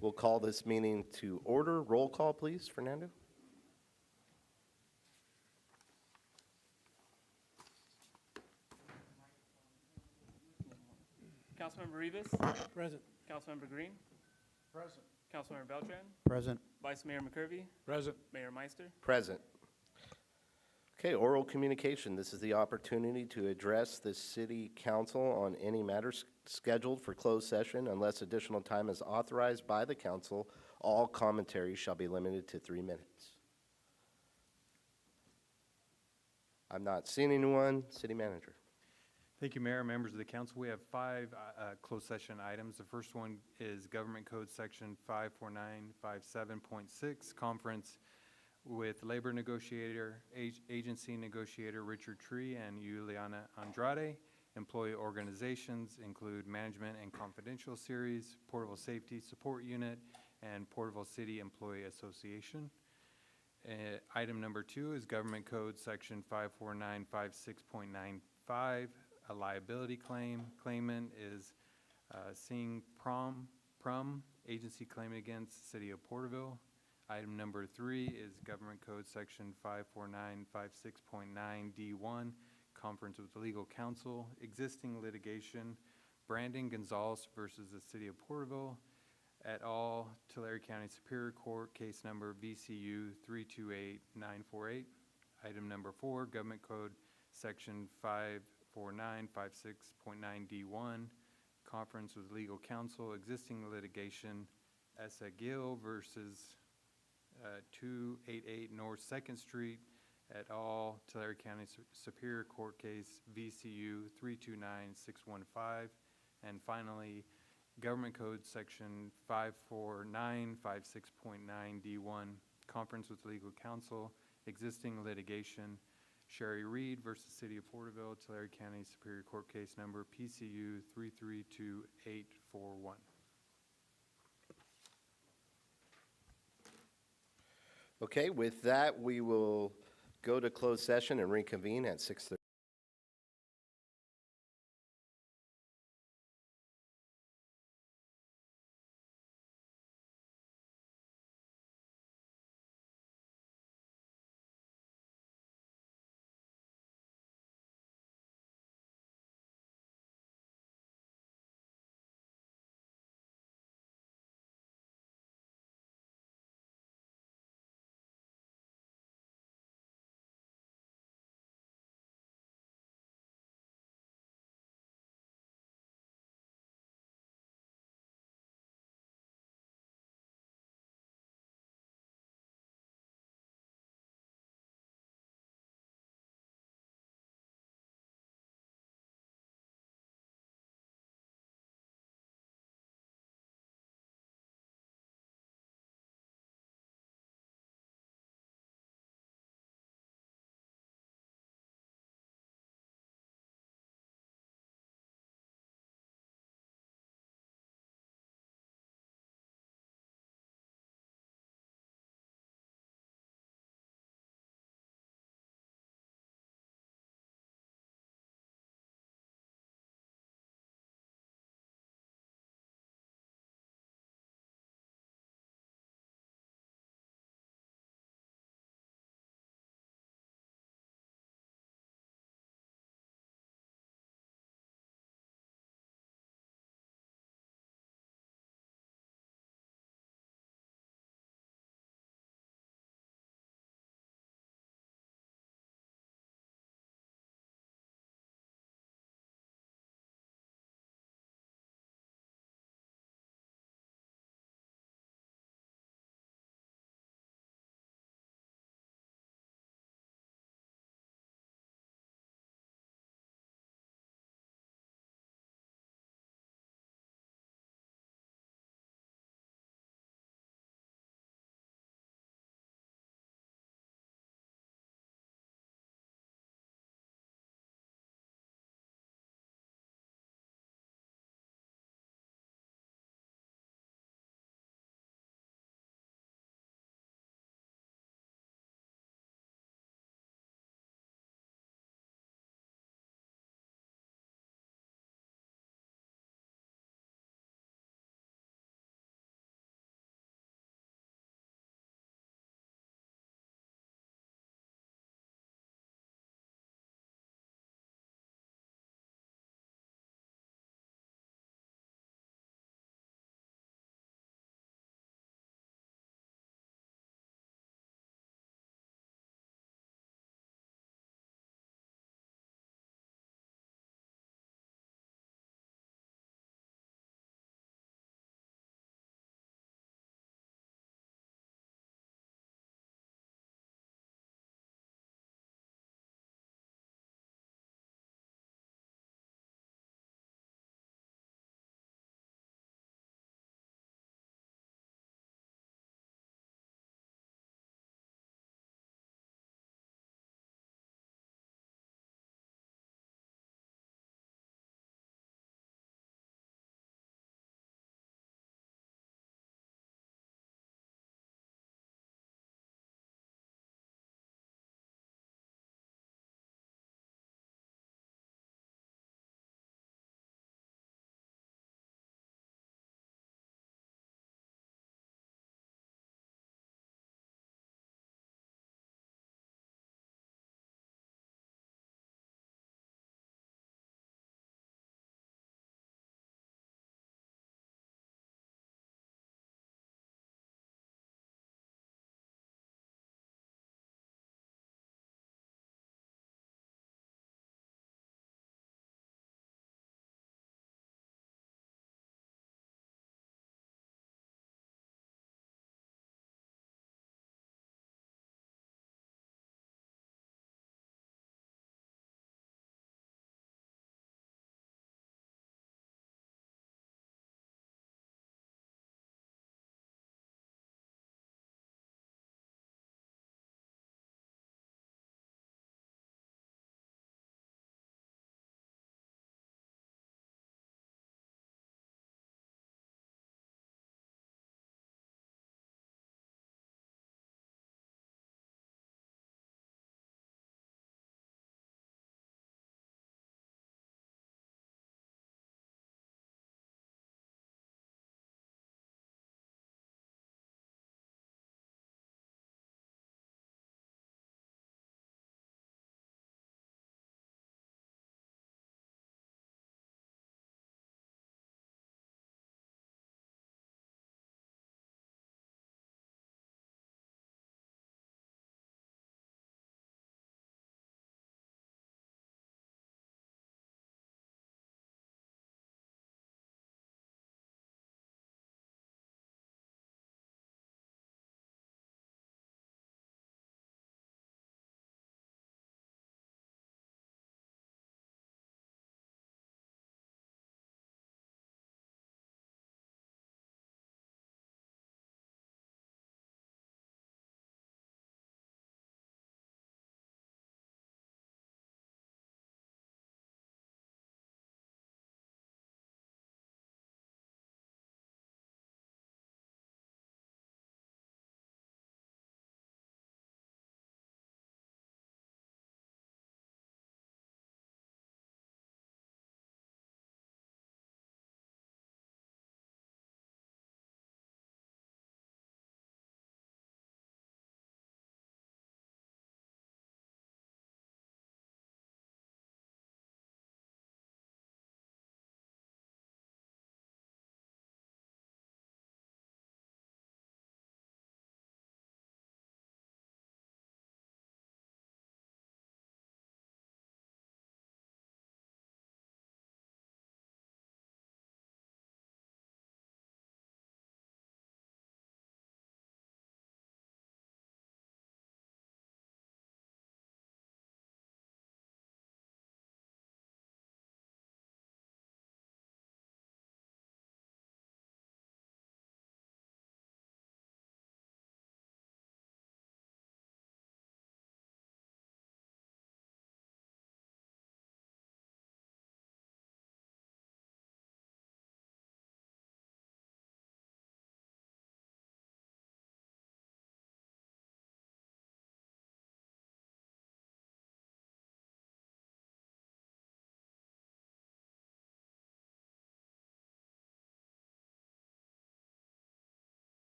We'll call this meeting to order. Roll call, please, Fernando. Councilmember Rivas. Present. Councilmember Green. Present. Councilmember Beltran. Present. Vice Mayor McCurvey. Present. Mayor Meister. Present. Okay, oral communication. This is the opportunity to address the city council on any matters scheduled for closed session unless additional time is authorized by the council. All commentary shall be limited to 3 minutes. I'm not seeing anyone. City manager. Thank you, Mayor, members of the council. We have 5 closed session items. The first one is Government Code Section 54957.6, conference with labor negotiator, agency negotiator Richard Tree and Juliana Andrade. Employee organizations include Management and Confidential Series, Porterville Safety Support Unit, and Porterville City Employee Association. Item number 2 is Government Code Section 54956.95, a liability claim. Claimant is Singh Prum, agency claimant against City of Porterville. Item number 3 is Government Code Section 54956.9D1, conference with legal counsel, existing litigation, Brandon Gonzalez versus the City of Porterville, et al., Tulare County Superior Court, case number VCU 328948. Item number 4, Government Code Section 54956.9D1, conference with legal counsel, existing litigation, Essa Gill versus 288 North 2nd Street, et al., Tulare County Superior Court case VCU 329615. And finally, Government Code Section 54956.9D1, conference with legal counsel, existing litigation, Sherry Reed versus City of Porterville, Tulare County Superior Court case number PCU 332841. Okay, with that, we will go to closed session and reconvene at 6:30.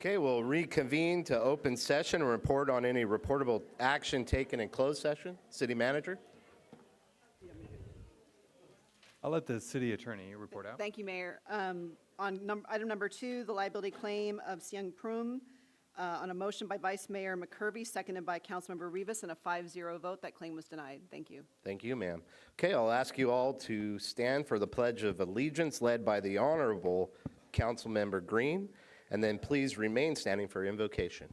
Okay, we'll reconvene to open session and report on any reportable action taken in closed session. City Manager? I'll let the city attorney report out. Thank you, Mayor. On item number 2, the liability claim of Seung Prum, on a motion by Vice Mayor McCurvey, seconded by Councilmember Rivas, and a 5-0 vote, that claim was denied. Thank you. Thank you, ma'am. Okay, I'll ask you all to stand for the Pledge of Allegiance led by the Honorable Councilmember Green, and then please remain standing for invocation.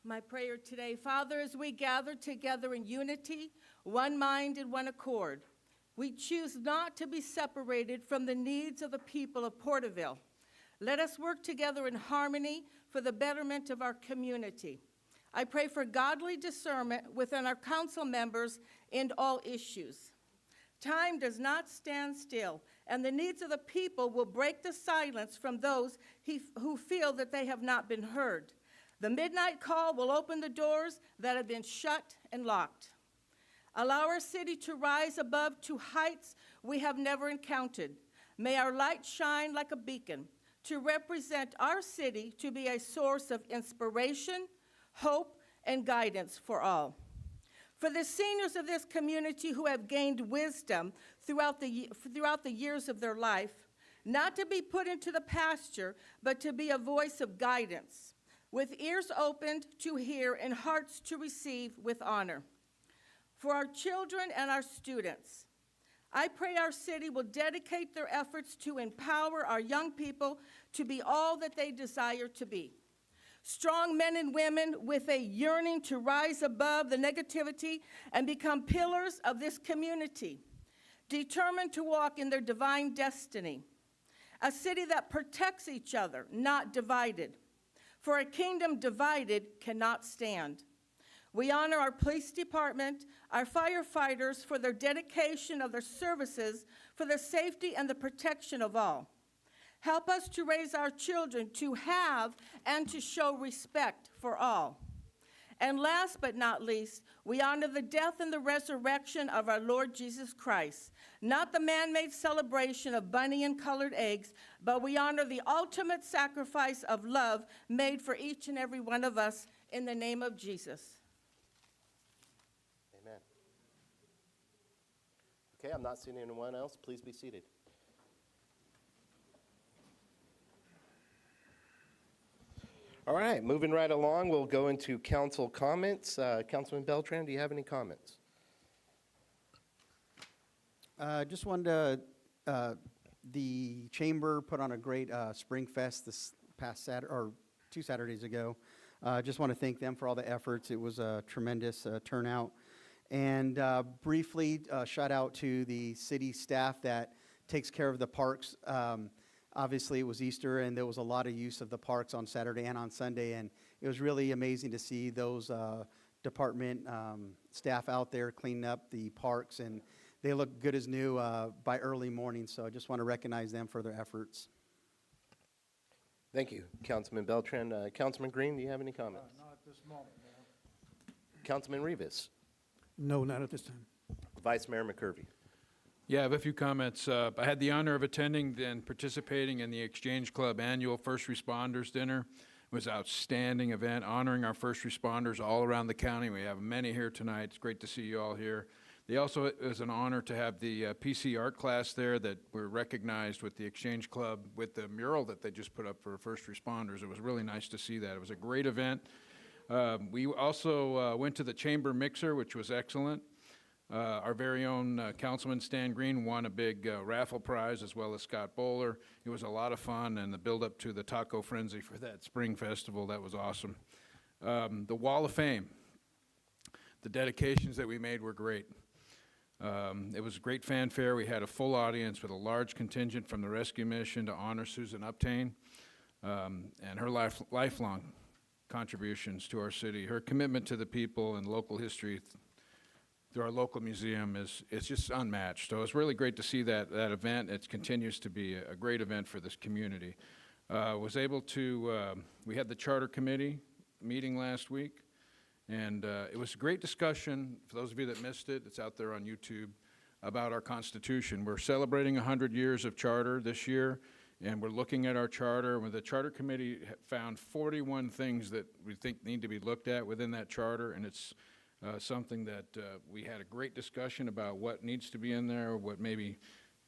My prayer today, Father, as we gather together in unity, one mind and one accord, we choose not to be separated from the needs of the people of Porterville. Let us work together in harmony for the betterment of our community. I pray for godly discernment within our council members in all issues. Time does not stand still, and the needs of the people will break the silence from those who feel that they have not been heard. The midnight call will open the doors that have been shut and locked. Allow our city to rise above to heights we have never encountered. May our light shine like a beacon to represent our city to be a source of inspiration, hope, and guidance for all. For the seniors of this community who have gained wisdom throughout the years of their life, not to be put into the pasture, but to be a voice of guidance, with ears opened to hear and hearts to receive with honor. For our children and our students, I pray our city will dedicate their efforts to empower our young people to be all that they desire to be. Strong men and women with a yearning to rise above the negativity and become pillars of this community, determined to walk in their divine destiny. A city that protects each other, not divided. For a kingdom divided cannot stand. We honor our police department, our firefighters for their dedication of their services for the safety and the protection of all. Help us to raise our children to have and to show respect for all. And last but not least, we honor the death and the resurrection of our Lord Jesus Christ, not the man-made celebration of bunny and colored eggs, but we honor the ultimate sacrifice of love made for each and every one of us in the name of Jesus. Amen. Okay, I'm not seeing anyone else. Please be seated. All right, moving right along, we'll go into council comments. Councilman Beltran, do you have any comments? Just wanted to, the chamber put on a great Spring Fest this past Saturday, or 2 Saturdays ago. Just want to thank them for all the efforts. It was a tremendous turnout. And briefly, shout out to the city staff that takes care of the parks. Obviously, it was Easter, and there was a lot of use of the parks on Saturday and on Sunday, and it was really amazing to see those department staff out there cleaning up the parks, and they look good as new by early morning, so I just want to recognize them for their efforts. Thank you, Councilman Beltran. Councilman Green, do you have any comments? Not at this moment, Mayor. Councilman Rivas. No, not at this time. Vice Mayor McCurvey. Yeah, I have a few comments. I had the honor of attending and participating in the Exchange Club annual First Responders Dinner. It was an outstanding event honoring our first responders all around the county. We have many here tonight. It's great to see you all here. It was an honor to have the PC art class there that were recognized with the Exchange Club with the mural that they just put up for first responders. It was really nice to see that. It was a great event. We also went to the Chamber Mixer, which was excellent. Our very own Councilman Stan Green won a big raffle prize, as well as Scott Bowler. It was a lot of fun, and the build-up to the Taco Frenzy for that spring festival, that was awesome. The Wall of Fame, the dedications that we made were great. It was a great fanfare. We had a full audience with a large contingent from the rescue mission to honor Susan Uptain and her lifelong contributions to our city. Her commitment to the people and local history through our local museum it's just unmatched. So it's really great to see that event. It continues to be a great event for this community. Was able to, we had the Charter Committee meeting last week, and it was a great discussion. For those of you that missed it, it's out there on YouTube, about our Constitution. We're celebrating 100 years of charter this year, and we're looking at our charter. When the Charter Committee found 41 things that we think need to be looked at within that charter, and it's something that we had a great discussion about what needs to be in there, what maybe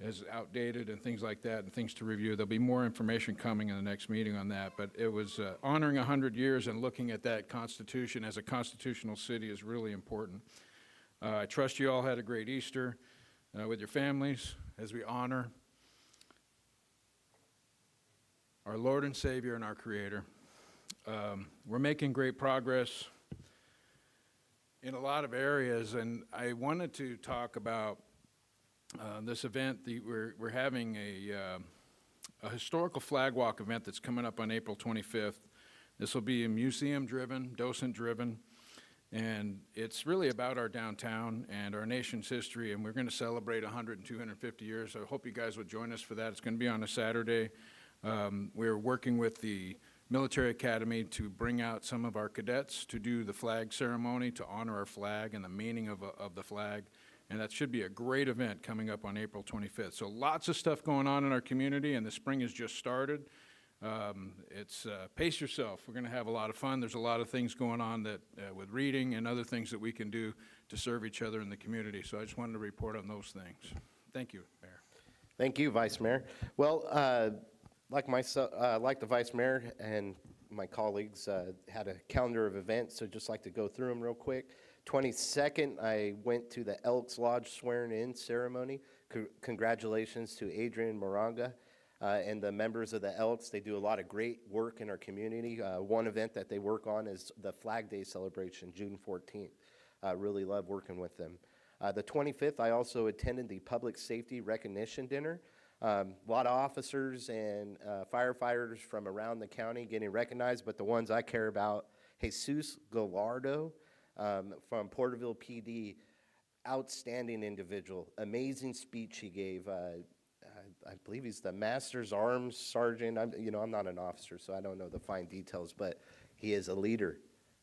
is outdated and things like that, and things to review. There'll be more information coming in the next meeting on that, but it was honoring 100 years and looking at that Constitution as a constitutional city is really important. I trust you all had a great Easter with your families as we honor our Lord and Savior and our Creator. We're making great progress in a lot of areas, and I wanted to talk about this event. We're having a historical flag walk event that's coming up on April 25th. This will be museum-driven, docent-driven, and it's really about our downtown and our nation's history, and we're going to celebrate 100 and 250 years. So I hope you guys would join us for that. It's going to be on a Saturday. We're working with the Military Academy to bring out some of our cadets to do the flag ceremony, to honor our flag and the meaning of the flag. And that should be a great event coming up on April 25th. So lots of stuff going on in our community, and the spring has just started. Pace yourself. We're going to have a lot of fun. There's a lot of things going on that with reading and other things that we can do to serve each other in the community. So I just wanted to report on those things. Thank you, Mayor. Thank you, Vice Mayor. Well, like the Vice Mayor and my colleagues had a calendar of events, so just like to go through them real quick. 22nd, I went to the Elks Lodge swearing-in ceremony. Congratulations to Adrian Moraga and the members of the Elks. They do a lot of great work in our community. One event that they work on is the Flag Day celebration, June 14th. Really love working with them. The 25th, I also attended the Public Safety Recognition Dinner. A lot of officers and firefighters from around the county getting recognized, but the ones I care about, Jesus Gallardo from Porterville PD, outstanding individual, amazing speech he gave. I believe he's the Master's Arms Sergeant. I'm not an officer, so I don't know the fine details, but he is a leader,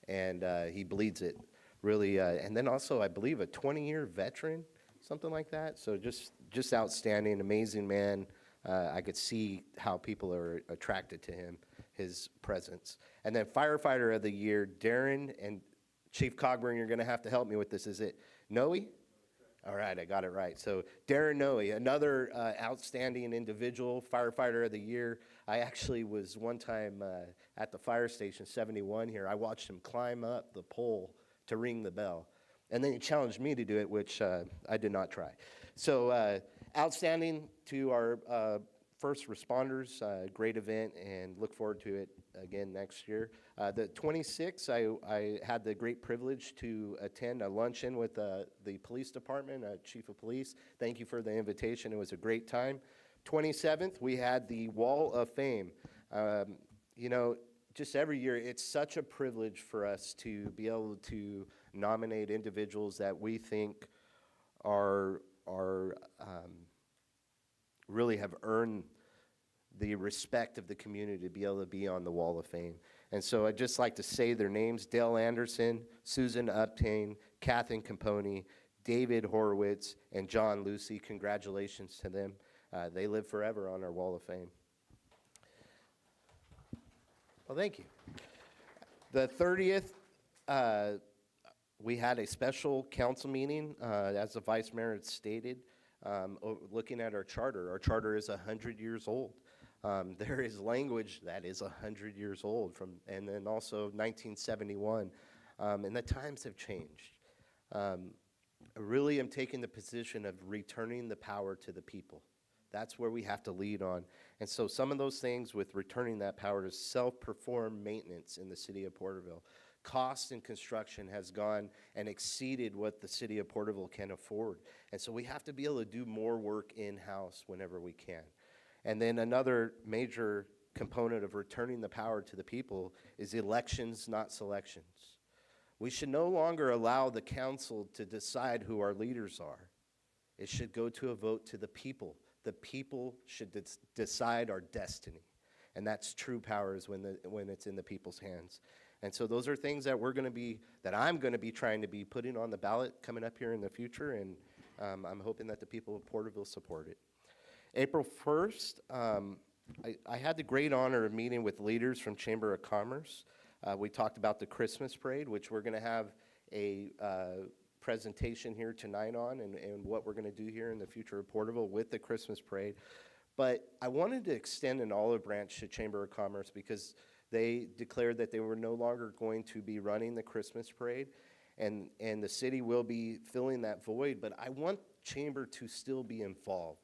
and he bleeds it really. And then also, I believe, a 20-year veteran, something like that. So just outstanding, amazing man. I could see how people are attracted to him, his presence. And then Firefighter of the Year, Darren, and Chief Cogburn, you're going to have to help me with this. Is it Noe? All right, I got it right. So Darren Noe, another outstanding individual, Firefighter of the Year. I actually was one time at the fire station 71 here. I watched him climb up the pole to ring the bell. And then he challenged me to do it, which I did not try. So outstanding to our first responders, great event, and look forward to it again next year. The 26th, I had the great privilege to attend a luncheon with the police department, chief of police. Thank you for the invitation. It was a great time. 27th, we had the Wall of Fame. Just every year, it's such a privilege for us to be able to nominate individuals that we think are really have earned the respect of the community to be able to be on the Wall of Fame. And so I'd just like to say their names: Dale Anderson, Susan Uptain, Kathy Camponi, David Horowitz, and John Lucy. Congratulations to them. They live forever on our Wall of Fame. Well, thank you. The 30th, we had a special council meeting, as the Vice Mayor had stated, looking at our charter. Our charter is 100 years old. There is language that is 100 years old, and then also 1971, and the times have changed. I really am taking the position of returning the power to the people. That's where we have to lead on. And so some of those things with returning that power to self-perform maintenance in the city of Porterville. Cost in construction has gone and exceeded what the city of Porterville can afford. And so we have to be able to do more work in-house whenever we can. And then another major component of returning the power to the people is elections, not selections. We should no longer allow the council to decide who our leaders are. It should go to a vote to the people. The people should decide our destiny. And that's true power, is when it's in the people's hands. And so those are things that I'm going to be trying to be putting on the ballot coming up here in the future, and I'm hoping that the people of Porterville support it. April 1st, I had the great honor of meeting with leaders from Chamber of Commerce. We talked about the Christmas parade, which we're going to have a presentation here tonight on, and what we're going to do here in the future of Porterville with the Christmas parade. But I wanted to extend an olive branch to Chamber of Commerce because they declared that they were no longer going to be running the Christmas parade, and the city will be filling that void. But I want Chamber to still be involved.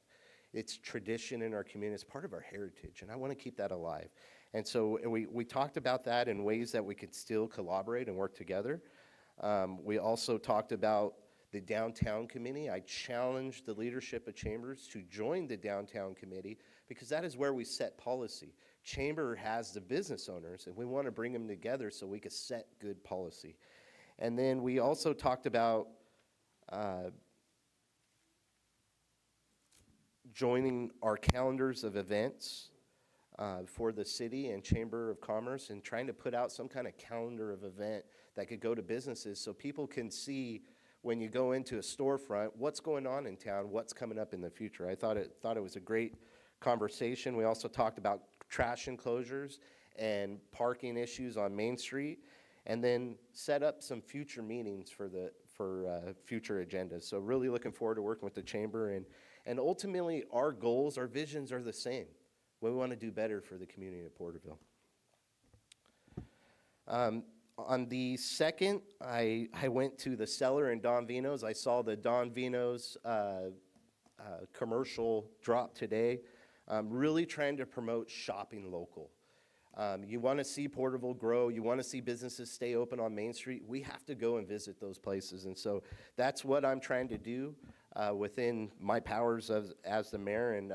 It's tradition in our community. It's part of our heritage, and I want to keep that alive. And so we talked about that in ways that we could still collaborate and work together. We also talked about the downtown committee. I challenged the leadership of Chambers to join the downtown committee because that is where we set policy. Chamber has the business owners, and we want to bring them together so we can set good policy. And then we also talked about joining our calendars of events for the city and Chamber of Commerce, and trying to put out some kind of calendar of event that could go to businesses so people can see when you go into a storefront what's going on in town, what's coming up in the future. I thought it was a great conversation. We also talked about trash enclosures and parking issues on Main Street, and then set up some future meetings for future agendas. So really looking forward to working with the Chamber, and ultimately our goals, our visions are the same. We want to do better for the community of Porterville. On the 2nd, I went to the Cellar in Don Vino's. I saw the Don Vino's commercial drop today. Really trying to promote shopping local. You want to see Porterville grow. You want to see businesses stay open on Main Street. We have to go and visit those places. And so that's what I'm trying to do within my powers as the mayor. And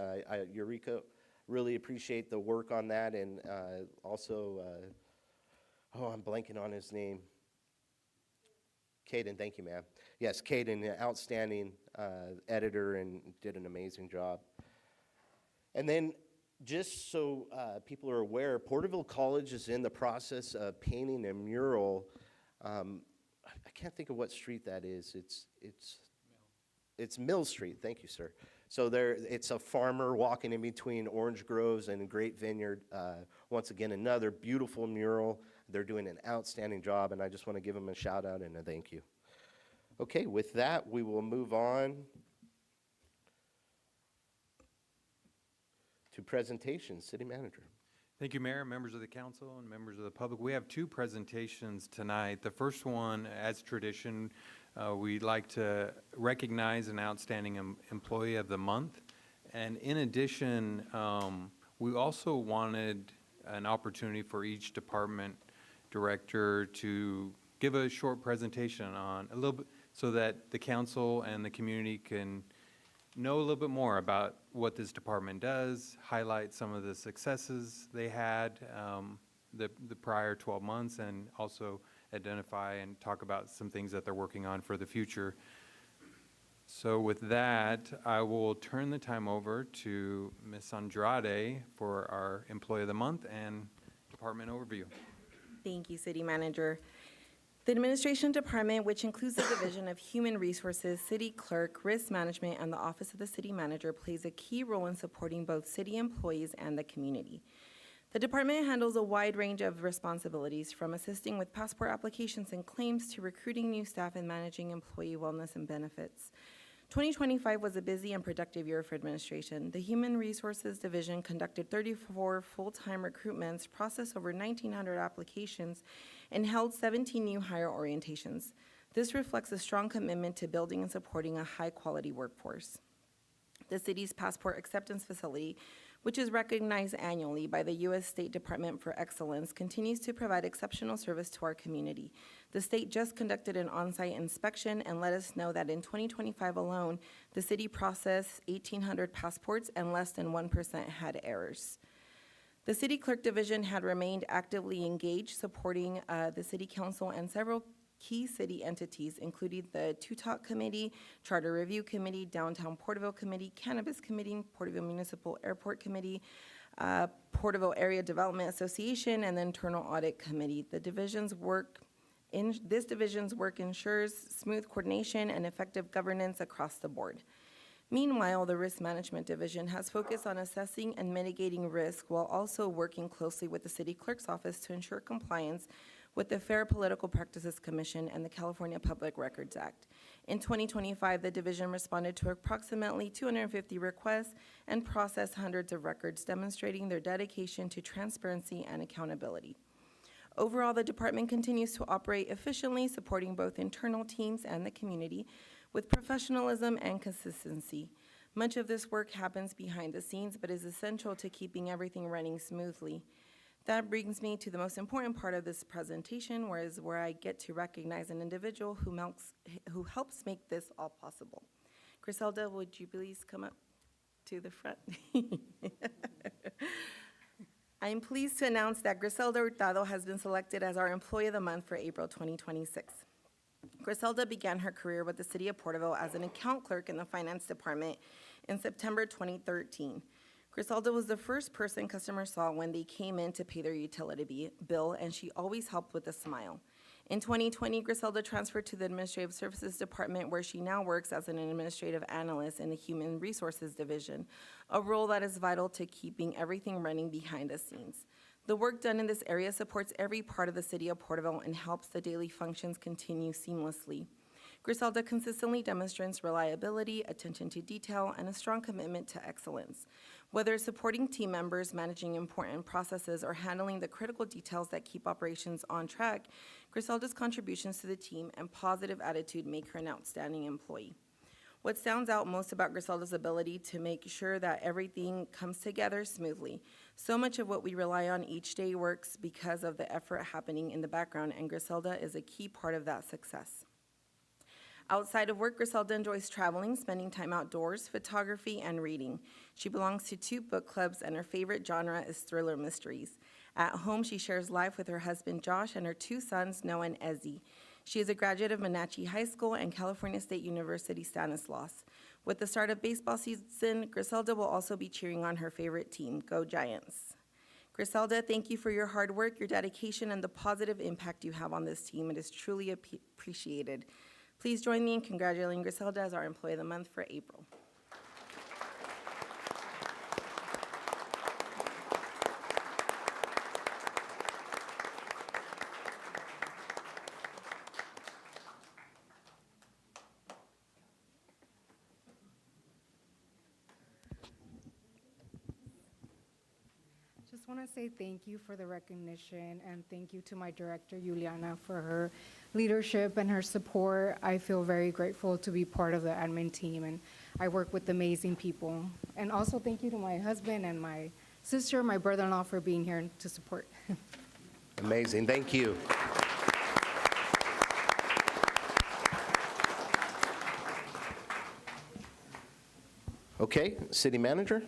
Eureka, really appreciate the work on that. And also, I'm blanking on his name. Caden, thank you, ma'am. Yes, Caden, an outstanding editor, and did an amazing job. And then, just so people are aware, Porterville College is in the process of painting a mural. I can't think of what street that is. It's Mill Street. Thank you, sir. So it's a farmer walking in between orange groves and a great vineyard. Once again, another beautiful mural. They're doing an outstanding job, and I just want to give them a shout out and a thank you. Okay, with that, we will move on to presentations. City Manager. Thank you, Mayor, members of the council, and members of the public. We have two presentations tonight. The first one, as tradition, we'd like to recognize an outstanding employee of the month. And in addition, we also wanted an opportunity for each department director to give a short presentation on a little bit, so that the council and the community can know a little bit more about what this department does, highlight some of the successes they had the prior 12 months, and also identify and talk about some things that they're working on for the future. So with that, I will turn the time over to Ms. Andrade for our Employee of the Month and department overview. Thank you, City Manager. The Administration Department, which includes the Division of Human Resources, City Clerk, Risk Management, and the Office of the City Manager, plays a key role in supporting both city employees and the community. The department handles a wide range of responsibilities, from assisting with passport applications and claims to recruiting new staff and managing employee wellness and benefits. 2025 was a busy and productive year for administration. The Human Resources Division conducted 34 full-time recruitments, processed over 1,900 applications, and held 17 new hire orientations. This reflects a strong commitment to building and supporting a high-quality workforce. The city's passport acceptance facility, which is recognized annually by the U.S. State Department for Excellence, continues to provide exceptional service to our community. The state just conducted an on-site inspection and let us know that in 2025 alone, the city processed 1,800 passports and less than 1% had errors. The City Clerk Division had remained actively engaged, supporting the City Council and several key city entities, including the Two-Talk Committee, Charter Review Committee, Downtown Porterville Committee, Cannabis Committee, Porterville Municipal Airport Committee, Porterville Area Development Association, and the Internal Audit Committee. This division's work ensures smooth coordination and effective governance across the board. Meanwhile, the Risk Management Division has focused on assessing and mitigating risk while also working closely with the City Clerk's Office to ensure compliance with the Fair Political Practices Commission and the California Public Records Act. In 2025, the division responded to approximately 250 requests and processed hundreds of records, demonstrating their dedication to transparency and accountability. Overall, the department continues to operate efficiently, supporting both internal teams and the community with professionalism and consistency. Much of this work happens behind the scenes, but is essential to keeping everything running smoothly. That brings me to the most important part of this presentation, where I get to recognize an individual who helps make this all possible. Griselda, would you please come up to the front? I am pleased to announce that Griselda Hurtado has been selected as our Employee of the Month for April 2026. Griselda began her career with the City of Porterville as an account clerk in the Finance Department in September 2013. Griselda was the first person customers saw when they came in to pay their utility bill, and she always helped with a smile. In 2020, Griselda transferred to the Administrative Services Department, where she now works as an administrative analyst in the Human Resources Division, a role that is vital to keeping everything running behind the scenes. The work done in this area supports every part of the City of Porterville and helps the daily functions continue seamlessly. Griselda consistently demonstrates reliability, attention to detail, and a strong commitment to excellence. Whether supporting team members, managing important processes, or handling the critical details that keep operations on track, Griselda's contributions to the team and positive attitude make her an outstanding employee. What stands out most about Griselda's ability to make sure that everything comes together smoothly. So much of what we rely on each day works because of the effort happening in the background, and Griselda is a key part of that success. Outside of work, Griselda enjoys traveling, spending time outdoors, photography, and reading. She belongs to 2 book clubs, and her favorite genre is thriller mysteries. At home, she shares life with her husband, Josh, and her 2 sons, Noah and Ezzy. She is a graduate of Monachi High School and California State University Stanislaus. With the start of baseball season, Griselda will also be cheering on her favorite team, Go Giants. Griselda, thank you for your hard work, your dedication, and the positive impact you have on this team. It is truly appreciated. Please join me in congratulating Griselda as our Employee of the Month for April. Just want to say thank you for the recognition, and thank you to my director, Juliana, for her leadership and her support. I feel very grateful to be part of the admin team, and I work with amazing people. And also thank you to my husband and my sister, my brother-in-law, for being here to support. Amazing, thank you. Okay, City Manager?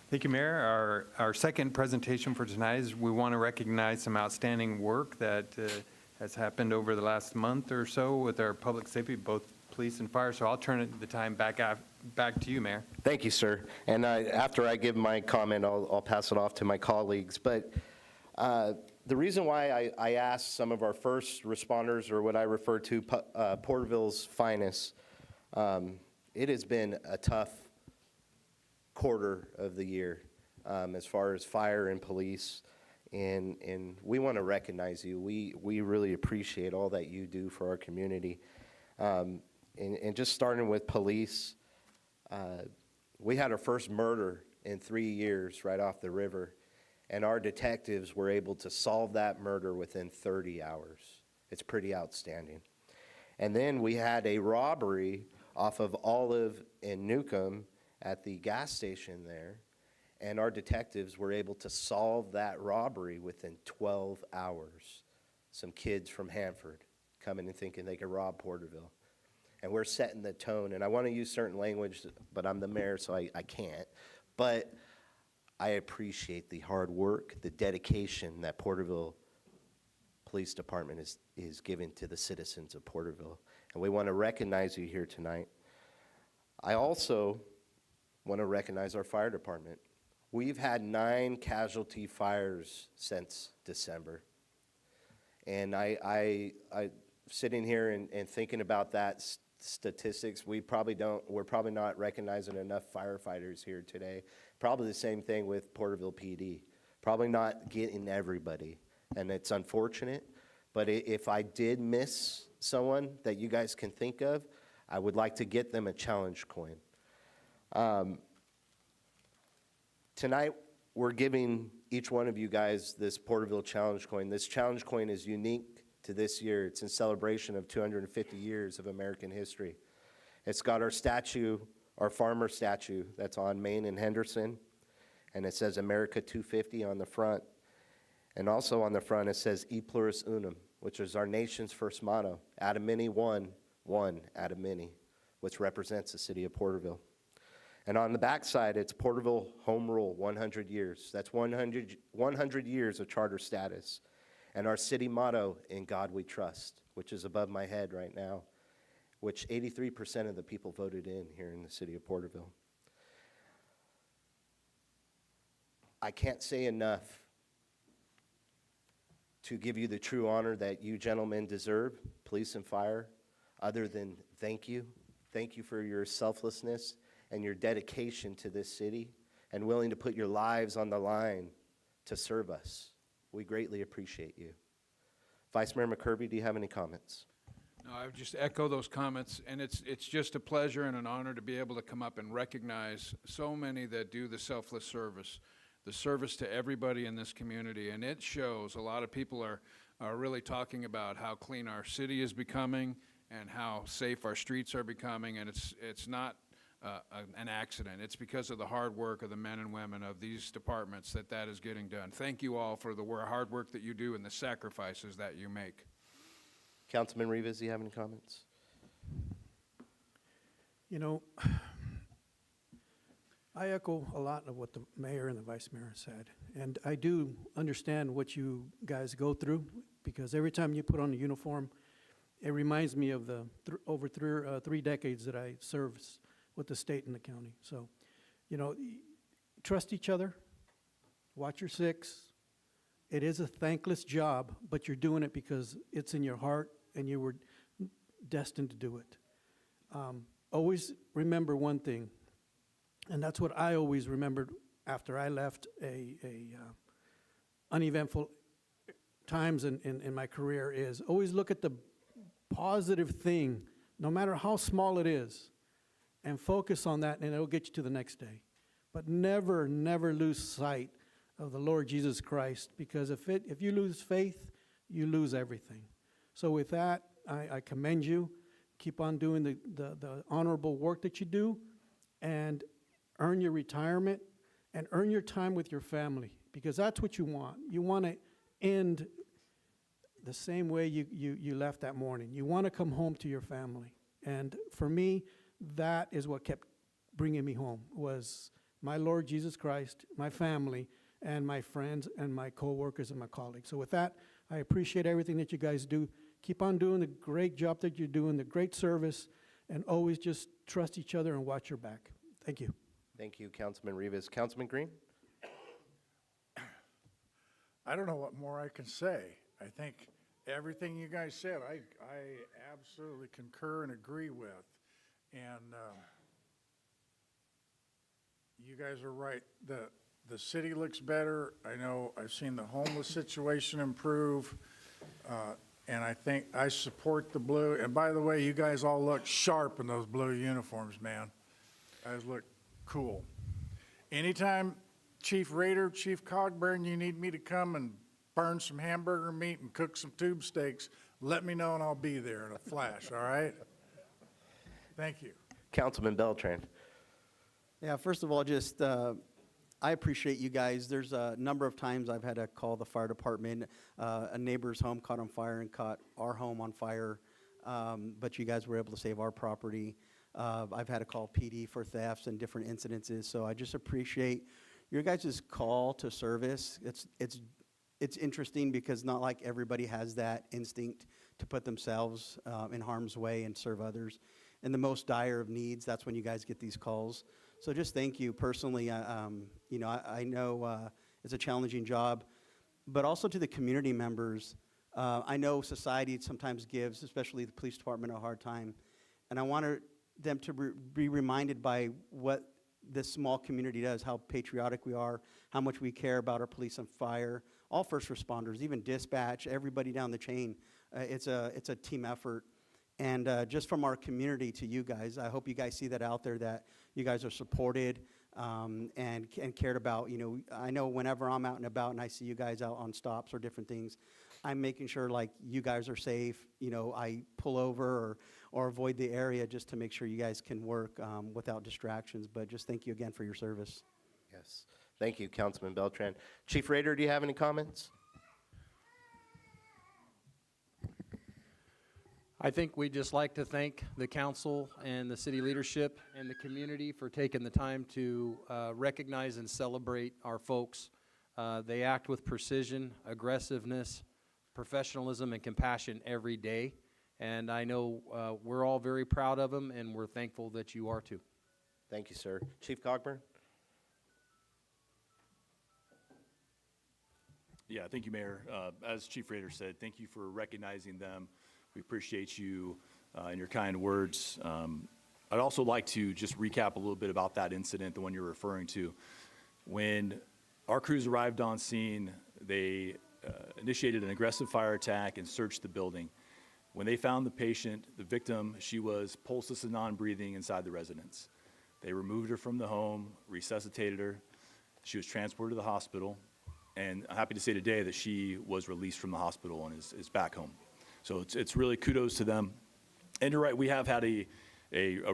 Thank you, Mayor. Our second presentation for tonight is we want to recognize some outstanding work that has happened over the last month or so with our public safety, both police and fire. So I'll turn the time back to you, Mayor. Thank you, sir. And after I give my comment, I'll pass it off to my colleagues. But the reason why I asked some of our first responders, or what I refer to Porterville's finest, it has been a tough quarter of the year as far as fire and police, and we want to recognize you. We really appreciate all that you do for our community. And just starting with police, we had our first murder in 3 years right off the river, and our detectives were able to solve that murder within 30 hours. It's pretty outstanding. And then we had a robbery off of Olive and Newcomb at the gas station there, and our detectives were able to solve that robbery within 12 hours. Some kids from Hanford coming and thinking they could rob Porterville. And we're setting the tone, and I want to use certain language, but I'm the mayor, so I can't. But I appreciate the hard work, the dedication that Porterville Police Department is giving to the citizens of Porterville. And we want to recognize you here tonight. I also want to recognize our fire department. We've had 9 casualty fires since December. And I sitting here and thinking about that statistics, we're probably not recognizing enough firefighters here today. Probably the same thing with Porterville PD. Probably not getting everybody, and it's unfortunate. But if I did miss someone that you guys can think of, I would like to get them a challenge coin. Tonight, we're giving each one of you guys this Porterville challenge coin. This challenge coin is unique to this year. It's in celebration of 250 years of American history. It's got our statue, our farmer statue that's on Main and Henderson, and it says America 250 on the front. And also on the front, it says E Pluribus Unum, which is our nation's first motto, out of many, one out of many, which represents the city of Porterville. And on the back side, it's Porterville Home Rule 100 years. That's 100 years of charter status. And our city motto, In God We Trust, which is above my head right now, which 83% of the people voted in here in the city of Porterville. I can't say enough to give you the true honor that you gentlemen deserve, police and fire, other than thank you. Thank you for your selflessness and your dedication to this city and willing to put your lives on the line to serve us. We greatly appreciate you. Vice Mayor McCurvey, do you have any comments? No, I would just echo those comments, and it's just a pleasure and an honor to be able to come up and recognize so many that do the selfless service, the service to everybody in this community, and it shows. A lot of people are really talking about how clean our city is becoming and how safe our streets are becoming, and it's not an accident. It's because of the hard work of the men and women of these departments that is getting done. Thank you all for the hard work that you do and the sacrifices that you make. Councilman Rivas, do you have any comments? You know, I echo a lot of what the mayor and the vice mayor said. And I do understand what you guys go through, because every time you put on a uniform, it reminds me of the over 3 decades that I served with the state and the county. So, you know, trust each other, watch your six. It is a thankless job, but you're doing it because it's in your heart and you were destined to do it. Always remember one thing, and that's what I always remembered after I left uneventful times in my career, is always look at the positive thing, no matter how small it is, and focus on that, and it'll get you to the next day. But never, never lose sight of the Lord Jesus Christ, because if you lose faith, you lose everything. So with that, I commend you. Keep on doing the honorable work that you do, and earn your retirement, and earn your time with your family, because that's what you want. You want to end the same way you left that morning. You want to come home to your family. And for me, that is what kept bringing me home, was my Lord Jesus Christ, my family, and my friends and my co-workers and my colleagues. So with that, I appreciate everything that you guys do. Keep on doing the great job that you're doing, the great service, and always just trust each other and watch your back. Thank you. Thank you, Councilman Rivas. Councilman Green? I don't know what more I can say. I think everything you guys said, I absolutely concur and agree with. And you guys are right. The city looks better. I know I've seen the homeless situation improve. And I think I support the blue. And by the way, you guys all look sharp in those blue uniforms, man. You guys look cool. Anytime, Chief Rader, Chief Cogburn, you need me to come and burn some hamburger meat and cook some tube steaks, let me know and I'll be there in a flash, all right? Thank you. Councilman Beltran? Yeah, first of all, just I appreciate you guys. There's a number of times I've had to call the fire department. A neighbor's home caught on fire and caught our home on fire, but you guys were able to save our property. I've had to call PD for thefts and different incidences, so I just appreciate your guys' call to service, it's interesting because not like everybody has that instinct to put themselves in harm's way and serve others. In the most dire of needs, that's when you guys get these calls. So just thank you personally. I know it's a challenging job, but also to the community members. I know society sometimes gives, especially the police department, a hard time. And I want them to be reminded by what this small community does, how patriotic we are, how much we care about our police and fire, all first responders, even dispatch, everybody down the chain. It's a team effort. And just from our community to you guys, I hope you guys see that out there, that you guys are supported and cared about. I know whenever I'm out and about and I see you guys out on stops or different things, I'm making sure like you guys are safe. I pull over or avoid the area just to make sure you guys can work without distractions. But just thank you again for your service. Yes. Thank you, Councilman Beltran. Chief Rader, do you have any comments? I think we'd just like to thank the council and the city leadership and the community for taking the time to recognize and celebrate our folks. They act with precision, aggressiveness, professionalism, and compassion every day. And I know we're all very proud of them, and we're thankful that you are too. Thank you, sir. Chief Cogburn? Yeah, thank you, Mayor. As Chief Rader said, thank you for recognizing them. We appreciate you and your kind words. I'd also like to just recap a little bit about that incident, the one you're referring to. When our crews arrived on scene, they initiated an aggressive fire attack and searched the building. When they found the patient, the victim, she was pulseless and non-breathing inside the residence. They removed her from the home, resuscitated her. She was transported to the hospital, and I'm happy to say today that she was released from the hospital and is back home. So it's really kudos to them. And you're right, we have had a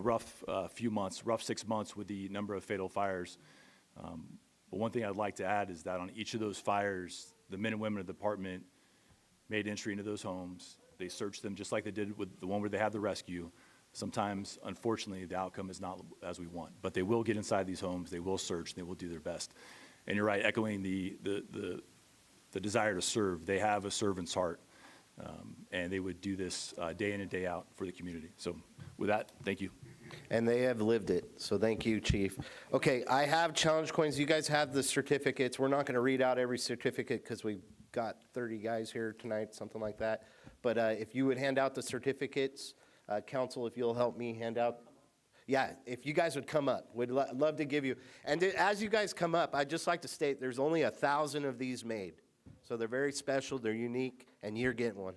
rough few months, rough 6 months with the number of fatal fires. But one thing I'd like to add is that on each of those fires, the men and women of the department made entry into those homes. They searched them just like they did with the one where they had the rescue. Sometimes, unfortunately, the outcome is not as we want. But they will get inside these homes, they will search, they will do their best. And you're right, echoing the desire to serve. They have a servant's heart. And they would do this day in and day out for the community. So with that, thank you. And they have lived it, so thank you, Chief. Okay, I have challenge coins. You guys have the certificates. We're not going to read out every certificate because we've got 30 guys here tonight, something like that. But if you would hand out the certificates, council, if you'll help me hand out. Yeah, if you guys would come up, we'd love to give you. And as you guys come up, I'd just like to state there's only 1,000 of these made. So they're very special, they're unique, and you're getting one.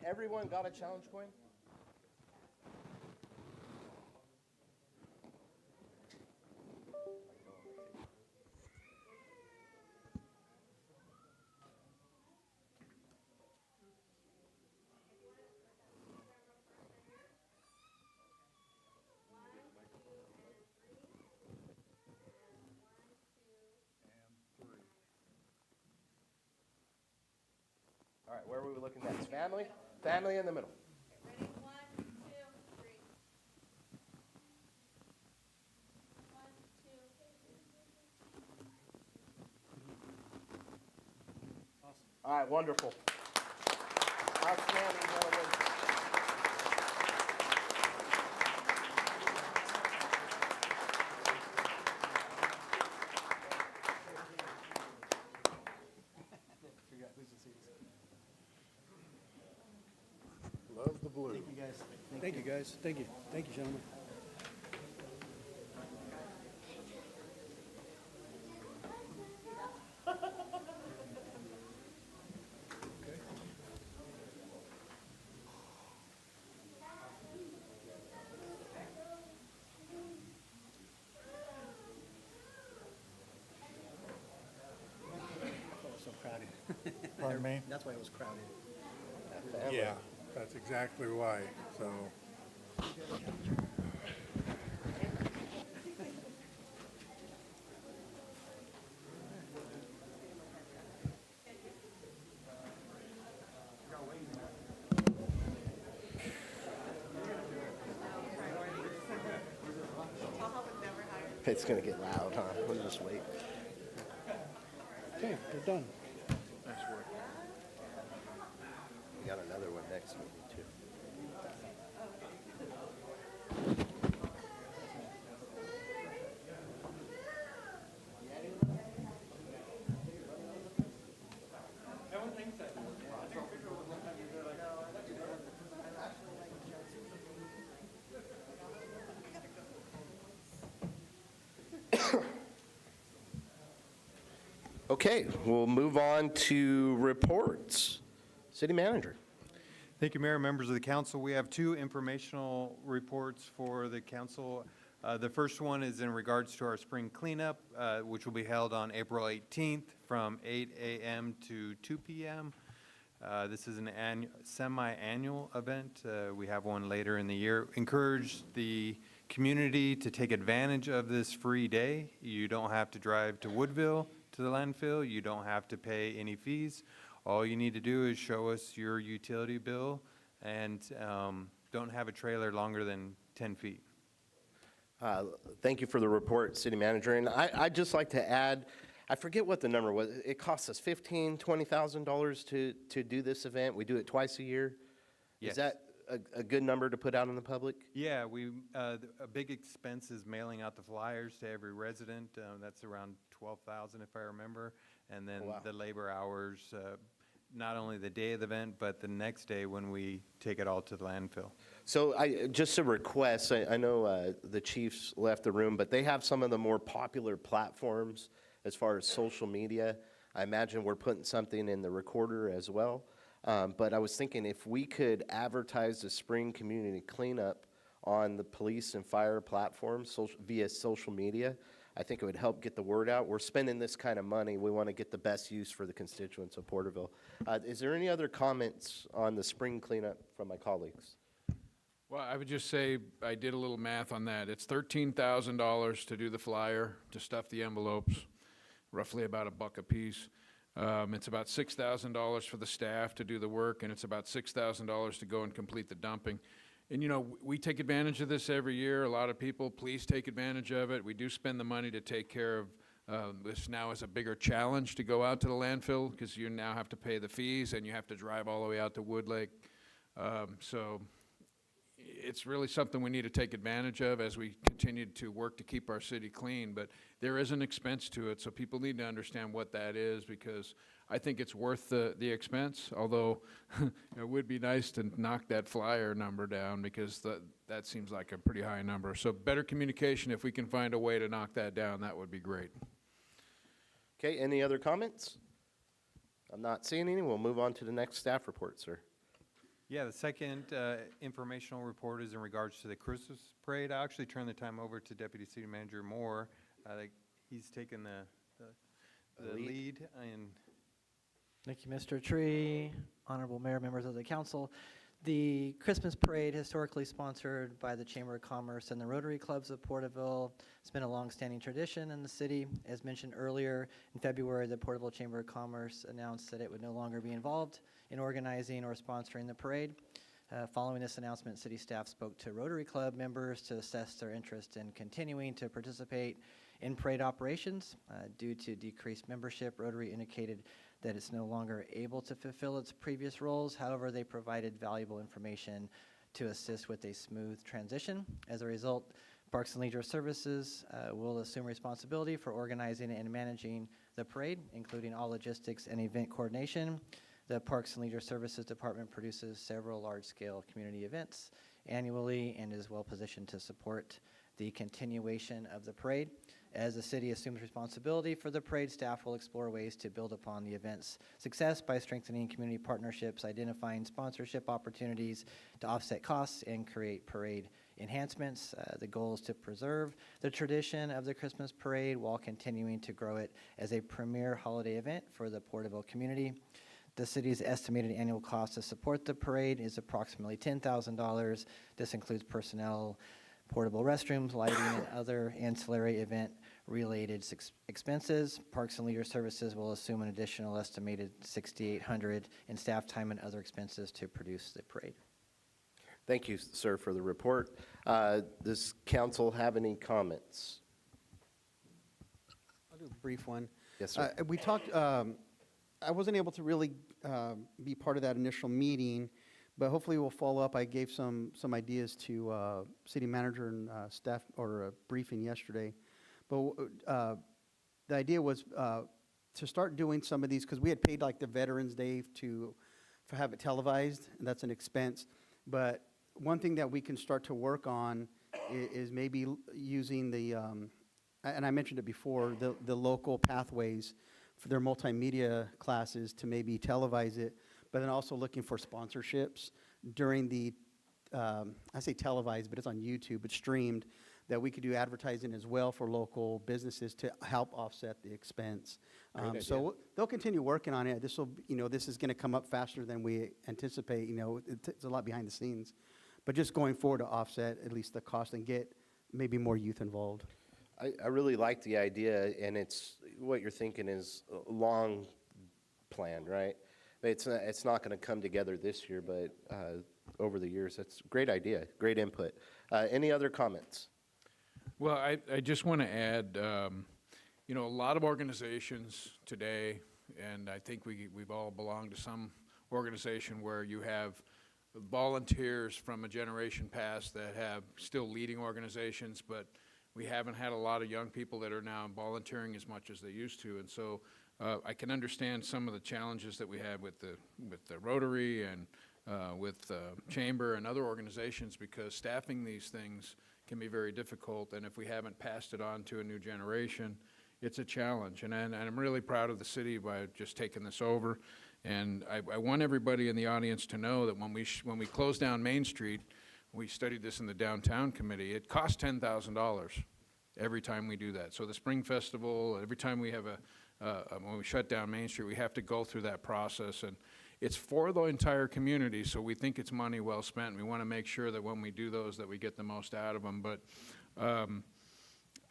Everyone got a challenge coin? All right, where are we looking next? Family? Family in the middle. Ready? 1, 2, 3. 1, 2. All right, wonderful. Outstanding, gentlemen. Love the blue. Thank you, guys. Thank you, guys. Thank you. Thank you, gentlemen. Oh, so crowded. Pardon me? That's why it was crowded. Yeah, that's exactly why, so. It's going to get loud, huh? We'll just wait. Okay, we're done. We got another one next meeting, too. Okay, we'll move on to reports. City Manager. Thank you, Mayor, members of the council. We have two informational reports for the council. The first one is in regards to our spring cleanup, which will be held on April 18th from 8 a.m. to 2 p.m. This is an semi-annual event. We have one later in the year. Encourage the community to take advantage of this free day. You don't have to drive to Woodville to the landfill. You don't have to pay any fees. All you need to do is show us your utility bill and don't have a trailer longer than 10 feet. Thank you for the report, City Manager. And I'd just like to add, I forget what the number was. It costs us $15,000, $20,000 to do this event. We do it twice a year. Yes. Is that a good number to put out in the public? Yeah, a big expense is mailing out the flyers to every resident. That's around 12,000 if I remember. And then Wow. the labor hours, not only the day of the event, but the next day when we take it all to the landfill. So just a request, I know the chiefs left the room, but they have some of the more popular platforms as far as social media. I imagine we're putting something in the recorder as well. But I was thinking if we could advertise the spring community cleanup on the police and fire platforms via social media, I think it would help get the word out. We're spending this kind of money. We want to get the best use for the constituents of Porterville. Is there any other comments on the spring cleanup from my colleagues? Well, I would just say, I did a little math on that. It's $13,000 to do the flyer, to stuff the envelopes, roughly about $1 a piece. It's about $6,000 for the staff to do the work, and it's about $6,000 to go and complete the dumping. And, you know, we take advantage of this every year. A lot of people, police take advantage of it. We do spend the money to take care of this now is a bigger challenge to go out to the landfill because you now have to pay the fees and you have to drive all the way out to Wood Lake. So it's really something we need to take advantage of as we continue to work to keep our city clean. But there is an expense to it, so people need to understand what that is because I think it's worth the expense, although it would be nice to knock that flyer number down because that seems like a pretty high number. So better communication, if we can find a way to knock that down, that would be great. Okay, any other comments? I'm not seeing any. We'll move on to the next staff report, sir. Yeah, the second informational report is in regards to the Christmas parade. I'll actually turn the time over to Deputy City Manager Moore. He's taken the lead and Thank you, Mr. Tree, Honorable Mayor, members of the council. The Christmas parade, historically sponsored by the Chamber of Commerce and the Rotary Clubs of Porterville, it's been a long-standing tradition in the city. As mentioned earlier, in February, the Porterville Chamber of Commerce announced that it would no longer be involved in organizing or sponsoring the parade. Following this announcement, city staff spoke to Rotary Club members to assess their interest in continuing to participate in parade operations. Due to decreased membership, Rotary indicated that it's no longer able to fulfill its previous roles. However, they provided valuable information to assist with a smooth transition. As a result, Parks and Leisure Services will assume responsibility for organizing and managing the parade, including all logistics and event coordination. The Parks and Leisure Services Department produces several large-scale community events annually and is well-positioned to support the continuation of the parade. As the city assumes responsibility for the parade, staff will explore ways to build upon the event's success by strengthening community partnerships, identifying sponsorship opportunities to offset costs, and create parade enhancements. The goal is to preserve the tradition of the Christmas parade while continuing to grow it as a premier holiday event for the Porterville community. The city's estimated annual cost to support the parade is approximately $10,000. This includes personnel, portable restrooms, lighting, and other ancillary event-related expenses. Parks and Leisure Services will assume an additional estimated $6,800 in staff time and other expenses to produce the parade. Thank you, sir, for the report. Does council have any comments? I'll do a brief one. Yes, sir. We talked, I wasn't able to really be part of that initial meeting, but hopefully we'll follow up. I gave some ideas to city manager and staff, or a briefing yesterday. But the idea was to start doing some of these, because we had paid like the Veterans Day to have it televised, and that's an expense. But one thing that we can start to work on is maybe using the, and I mentioned it before, the local pathways for their multimedia classes to maybe televise it, but then also looking for sponsorships during the, I say televised, but it's on YouTube, it's streamed, that we could do advertising as well for local businesses to help offset the expense. So they'll continue working on it. This will, this is going to come up faster than we anticipate. It's a lot behind the scenes, but just going forward to offset at least the cost and get maybe more youth involved. I really like the idea, and it's what you're thinking is a long plan, right? It's not going to come together this year, but over the years, that's a great idea, great input. Any other comments? Well, I just want to add, a lot of organizations today, and I think we've all belonged to some organization where you have volunteers from a generation past that have still leading organizations, but we haven't had a lot of young people that are now volunteering as much as they used to. And so I can understand some of the challenges that we have with the Rotary and with the Chamber and other organizations, because staffing these things can be very difficult, and if we haven't passed it on to a new generation, it's a challenge. And I'm really proud of the city by just taking this over. And I want everybody in the audience to know that when we close down Main Street, we studied this in the downtown committee, it costs $10,000 every time we do that. So the Spring Festival, every time we have when we shut down Main Street, we have to go through that process. And it's for the entire community, so we think it's money well spent. We want to make sure that when we do those, that we get the most out of them. But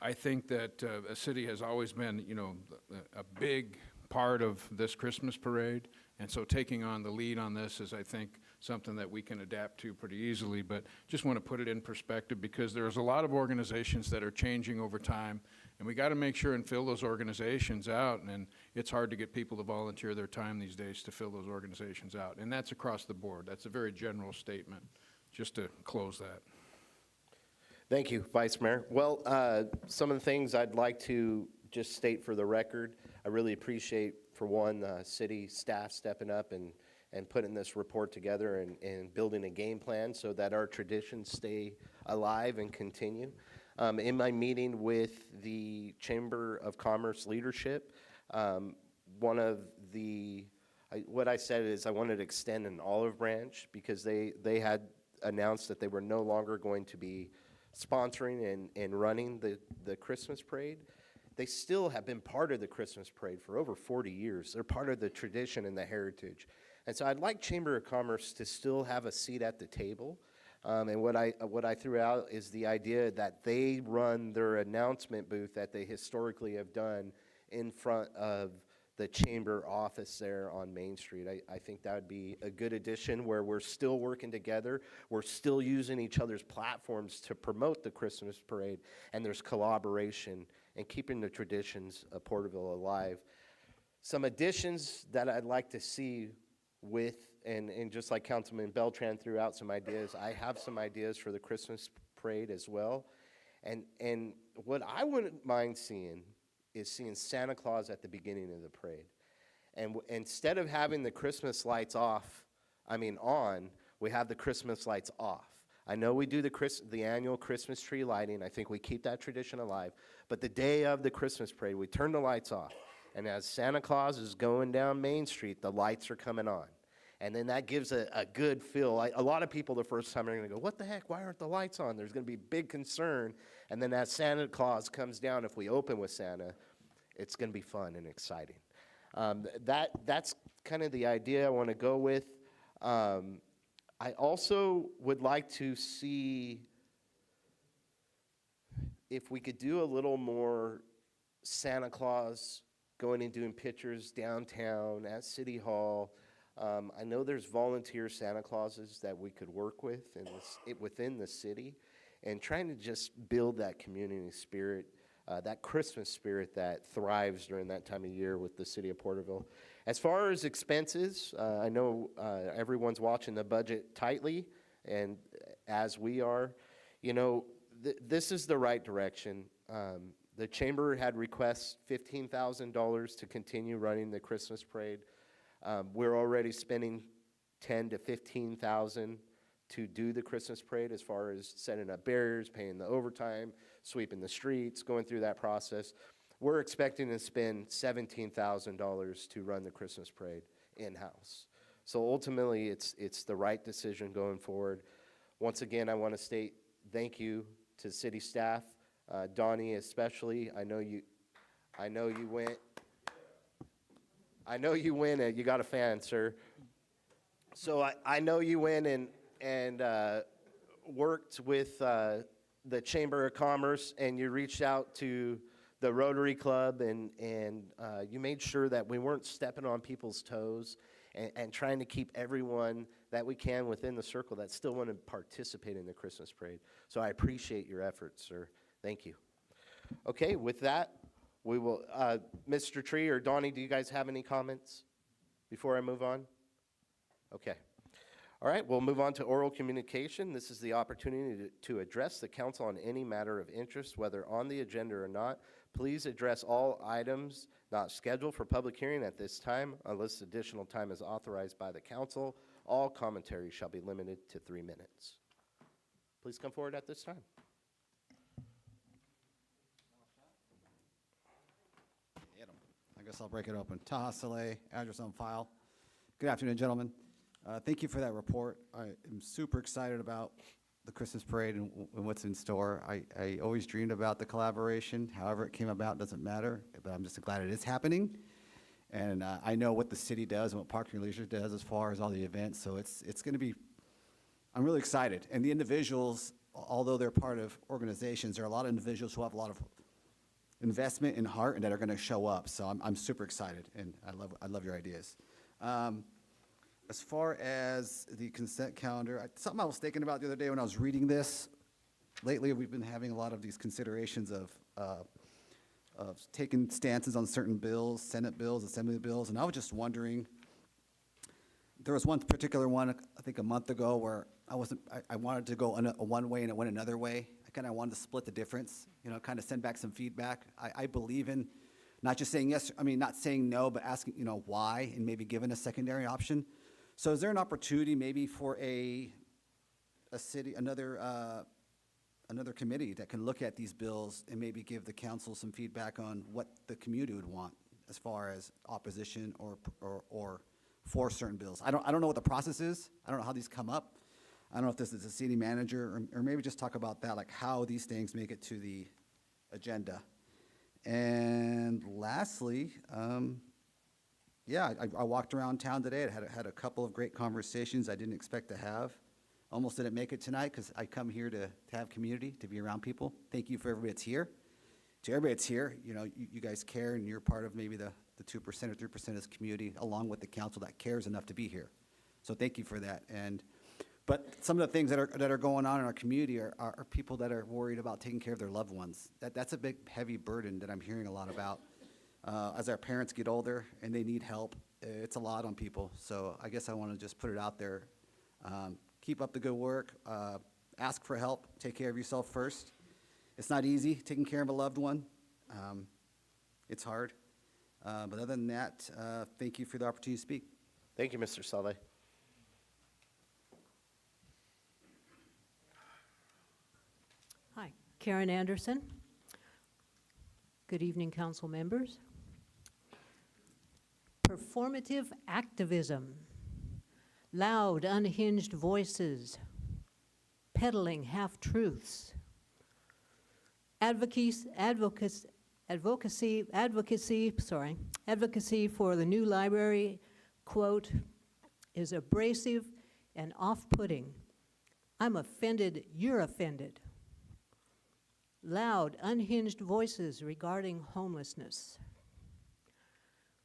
I think that a city has always been, a big part of this Christmas parade. And so taking on the lead on this is, I think, something that we can adapt to pretty easily. But just want to put it in perspective, because there's a lot of organizations that are changing over time, and we got to make sure and fill those organizations out. And it's hard to get people to volunteer their time these days to fill those organizations out. And that's across the board. That's a very general statement, just to close that. Thank you, Vice Mayor. Well, some of the things I'd like to just state for the record, I really appreciate, for one, city staff stepping up and putting this report together and building a game plan so that our traditions stay alive and continue. In my meeting with the Chamber of Commerce leadership, one of the, What I said is I wanted to extend an olive branch because they had announced that they were no longer going to be sponsoring and running the Christmas parade. They still have been part of the Christmas parade for over 40 years. They're part of the tradition and the heritage. And so I'd like Chamber of Commerce to still have a seat at the table. And what I threw out is the idea that they run their announcement booth that they historically have done in front of the chamber office there on Main Street. I think that would be a good addition where we're still working together. We're still using each other's platforms to promote the Christmas parade, and there's collaboration and keeping the traditions of Porterville alive. Some additions that I'd like to see with, and just like Councilman Beltran threw out some ideas, I have some ideas for the Christmas parade as well. And what I wouldn't mind seeing is seeing Santa Claus at the beginning of the parade. And instead of having the Christmas lights on, we have the Christmas lights off. I know we do the annual Christmas tree lighting. I think we keep that tradition alive. But the day of the Christmas parade, we turn the lights off. And as Santa Claus is going down Main Street, the lights are coming on. And then that gives a good feel. A lot of people the first time are going to go, what the heck, why aren't the lights on? There's going to be big concern. And then as Santa Claus comes down, if we open with Santa, it's going to be fun and exciting. That's kind of the idea I want to go with. I also would like to see if we could do a little more Santa Claus going and doing pictures downtown at City Hall. I know there's volunteer Santa Clauses that we could work with within the city, and trying to just build that community spirit, that Christmas spirit that thrives during that time of year with the city of Porterville. As far as expenses, I know everyone's watching the budget tightly, and as we are, this is the right direction. The chamber had requests $15,000 to continue running the Christmas parade. We're already spending $10,000 to $15,000 to do the Christmas parade, as far as setting up barriers, paying the overtime, sweeping the streets, going through that process. We're expecting to spend $17,000 to run the Christmas parade in-house. So ultimately, it's the right decision going forward. Once again, I want to state thank you to city staff, Donnie especially. I know you went. You got a fan, sir. So I know you went and worked with the Chamber of Commerce, and you reached out to the Rotary Club, and you made sure that we weren't stepping on people's toes, and trying to keep everyone that we can within the circle that still want to participate in the Christmas parade. So I appreciate your efforts, sir. Thank you. Okay, with that, we will, Mr. Tree or Donnie, do you guys have any comments before I move on? Okay. All right, we'll move on to oral communication. This is the opportunity to address the council on any matter of interest, whether on the agenda or not. Please address all items not scheduled for public hearing at this time unless additional time is authorized by the council. All commentary shall be limited to 3 minutes. Please come forward at this time. I guess I'll break it open. Taha Saleh, address on file. Good afternoon, gentlemen. Thank you for that report. I am super excited about the Christmas parade and what's in store. I always dreamed about the collaboration. However it came about doesn't matter, but I'm just glad it is happening. And I know what the city does and what Parks and Leisure does as far as all the events, so it's going to be, I'm really excited. And the individuals, although they're part of organizations, there are a lot of individuals who have a lot of investment and heart and that are going to show up. So I'm super excited, and I love your ideas. As far as the consent calendar, something I was thinking about the other day when I was reading this. Lately, we've been having a lot of these considerations of taking stances on certain bills, Senate bills, Assembly bills, and I was just wondering. There was one particular one, I think a month ago, where I wanted to go one way and it went another way. I kind of wanted to split the difference, kind of send back some feedback. I believe in not just saying yes, not saying no, but asking, why, and maybe giving a secondary option. So is there an opportunity maybe for a city, another committee that can look at these bills and maybe give the council some feedback on what the community would want as far as opposition or for certain bills. I don't know what the process is. I don't know how these come up. I don't know if this is a city manager, or maybe just talk about that, like how these things make it to the agenda. And lastly, yeah, I walked around town today. I had a couple of great conversations I didn't expect to have. Almost didn't make it tonight because I come here to have community, to be around people. Thank you for everybody that's here. To everybody that's here, you know, you guys care, and you're part of maybe the 2% or 3% of this community, along with the council that cares enough to be here. So thank you for that. But some of the things that are going on in our community are people that are worried about taking care of their loved ones. That's a big, heavy burden that I'm hearing a lot about. As our parents get older and they need help, it's a lot on people. So I guess I want to just put it out there. Keep up the good work. Ask for help. Take care of yourself first. It's not easy taking care of a loved one. It's hard. But other than that, thank you for the opportunity to speak. Thank you, Mr. Saleh. Hi, Karen Anderson. Good evening, council members. Performative activism, loud, unhinged voices, peddling half-truths, advocacy for the new library, quote, is abrasive and off-putting. I'm offended, you're offended. Loud, unhinged voices regarding homelessness.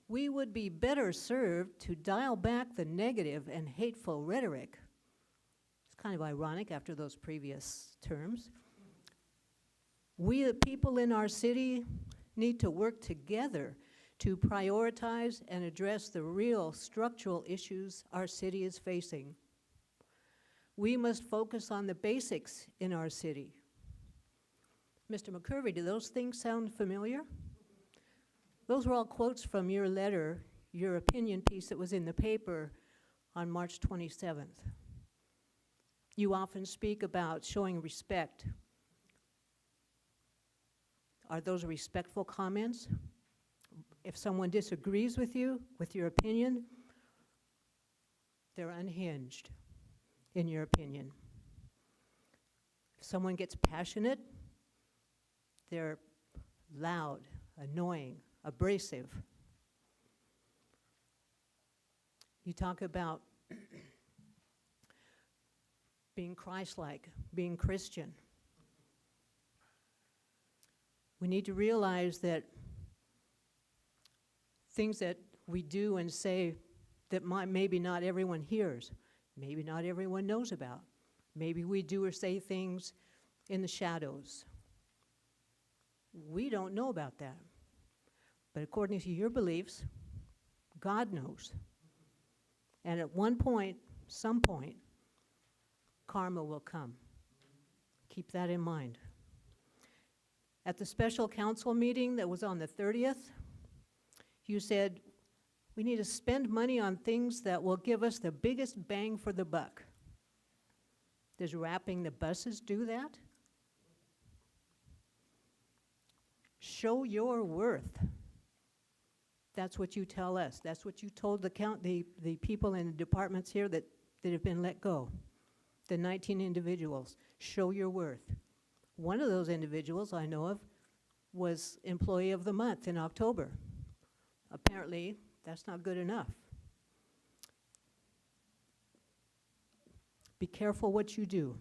We would be better served to dial back the negative and hateful rhetoric. It's kind of ironic after those previous terms. We, the people in our city, need to work together to prioritize and address the real structural issues our city is facing. We must focus on the basics in our city. Mr. McCurvey, do those things sound familiar? Those were all quotes from your letter, your opinion piece that was in the paper on March 27th. You often speak about showing respect. Are those respectful comments? If someone disagrees with you, with your opinion, they're unhinged in your opinion. If someone gets passionate, they're loud, annoying, abrasive. You talk about being Christ-like, being Christian. We need to realize that things that we do and say that maybe not everyone hears, maybe not everyone knows about. Maybe we do or say things in the shadows. We don't know about that. But according to your beliefs, God knows. And at one point, some point, karma will come. Keep that in mind. At the special council meeting that was on the 30th, you said, we need to spend money on things that will give us the biggest bang for the buck. Does wrapping the buses do that? Show your worth. That's what you tell us. That's what you told the people in the departments here that have been let go. The 19 individuals. Show your worth. One of those individuals I know of was Employee of the Month in October. Apparently, that's not good enough. Be careful what you do,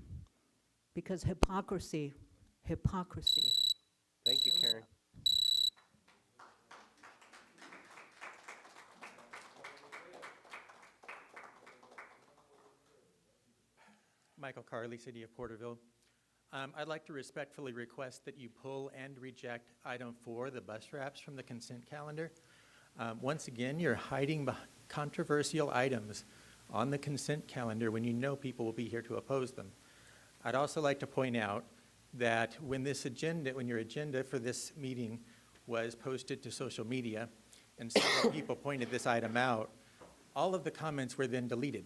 because hypocrisy. Thank you, Karen. Michael Carley, City of Porterville. I'd like to respectfully request that you pull and reject item 4, the bus wraps, from the consent calendar. Once again, you're hiding controversial items on the consent calendar when you know people will be here to oppose them. I'd also like to point out that when your agenda for this meeting was posted to social media and several people pointed this item out, all of the comments were then deleted.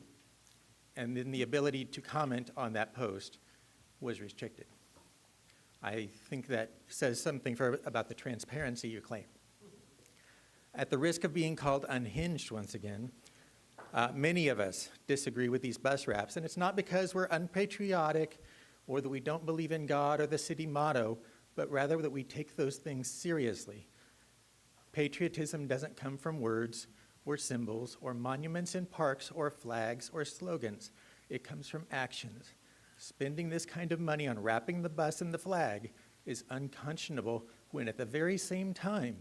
And then the ability to comment on that post was restricted. I think that says something about the transparency you claim. At the risk of being called unhinged once again, Many of us disagree with these bus wraps, and it's not because we're unpatriotic or that we don't believe in God or the city motto, but rather that we take those things seriously. Patriotism doesn't come from words or symbols or monuments in parks or flags or slogans. It comes from actions. Spending this kind of money on wrapping the bus and the flag is unconscionable when at the very same time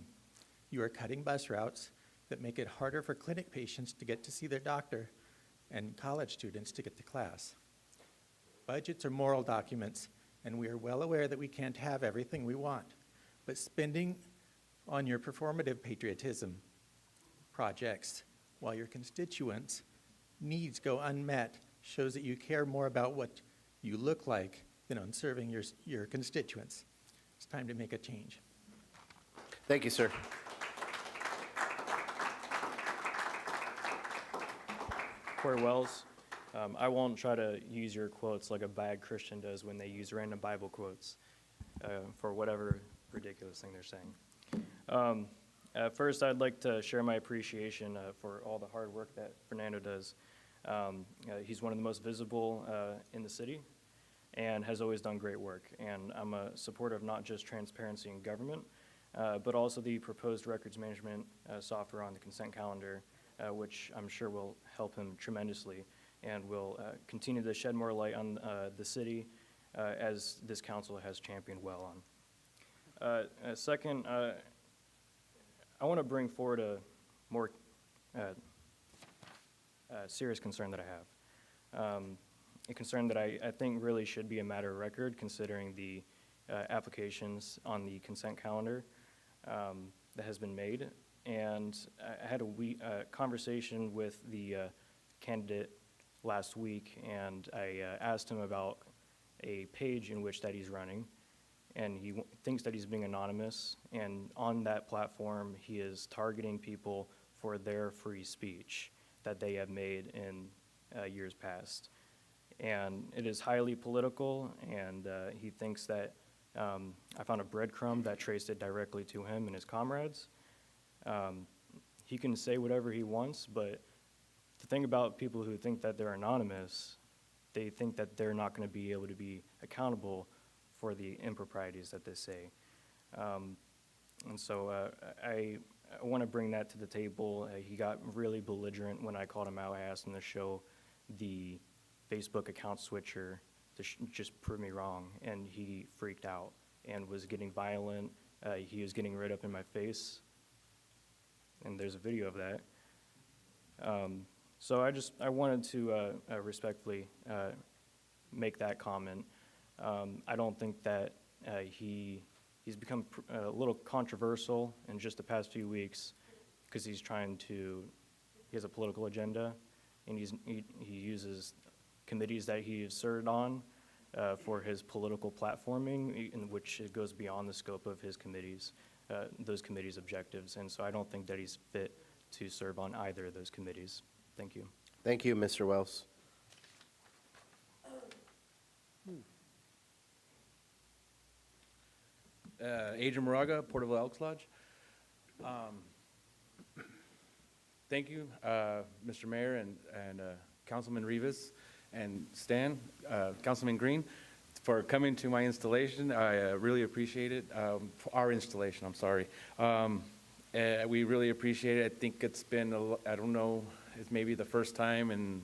you are cutting bus routes that make it harder for clinic patients to get to see their doctor and college students to get to class. Budgets are moral documents, and we are well aware that we can't have everything we want. But spending on your performative patriotism projects while your constituents' needs go unmet shows that you care more about what you look like than on serving your constituents. It's time to make a change. Thank you, sir. Corey Wells. I won't try to use your quotes like a bad Christian does when they use random Bible quotes for whatever ridiculous thing they're saying. First, I'd like to share my appreciation for all the hard work that Fernando does. He's one of the most visible in the city and has always done great work. And I'm a supporter of not just transparency in government, but also the proposed records management software on the consent calendar, which I'm sure will help him tremendously and will continue to shed more light on the city as this council has championed well on. Second, I want to bring forward a more serious concern that I have. A concern that I think really should be a matter of record considering the applications on the consent calendar that has been made. And I had a conversation with the candidate last week, and I asked him about a page in which that he's running, and he thinks that he's being anonymous, and on that platform he is targeting people for their free speech that they have made in years past. And it is highly political, and he thinks that I found a breadcrumb that traced it directly to him and his comrades. He can say whatever he wants, but the thing about people who think that they're anonymous, they think that they're not going to be able to be accountable for the improprieties that they say. And so I want to bring that to the table. He got really belligerent when I called him out. I asked him to show the Facebook account switcher to just prove me wrong, and he freaked out and was getting violent. He was getting right up in my face, and there's a video of that. So I wanted to respectfully make that comment. I don't think that he's become a little controversial in just the past few weeks because he has a political agenda, and he uses committees that he has served on for his political platforming, in which it goes beyond the scope of his committees, those committees' objectives. And so I don't think that he's fit to serve on either of those committees. Thank you. Thank you, Mr. Wells. Adrian Moraga, Porterville Elks Lodge. Thank you, Mr. Mayor and Councilman Rivas and Stan, Councilman Green, for coming to my installation. I really appreciate it. Our installation, I'm sorry. We really appreciate it. I think it's been, I don't know, it's maybe the first time in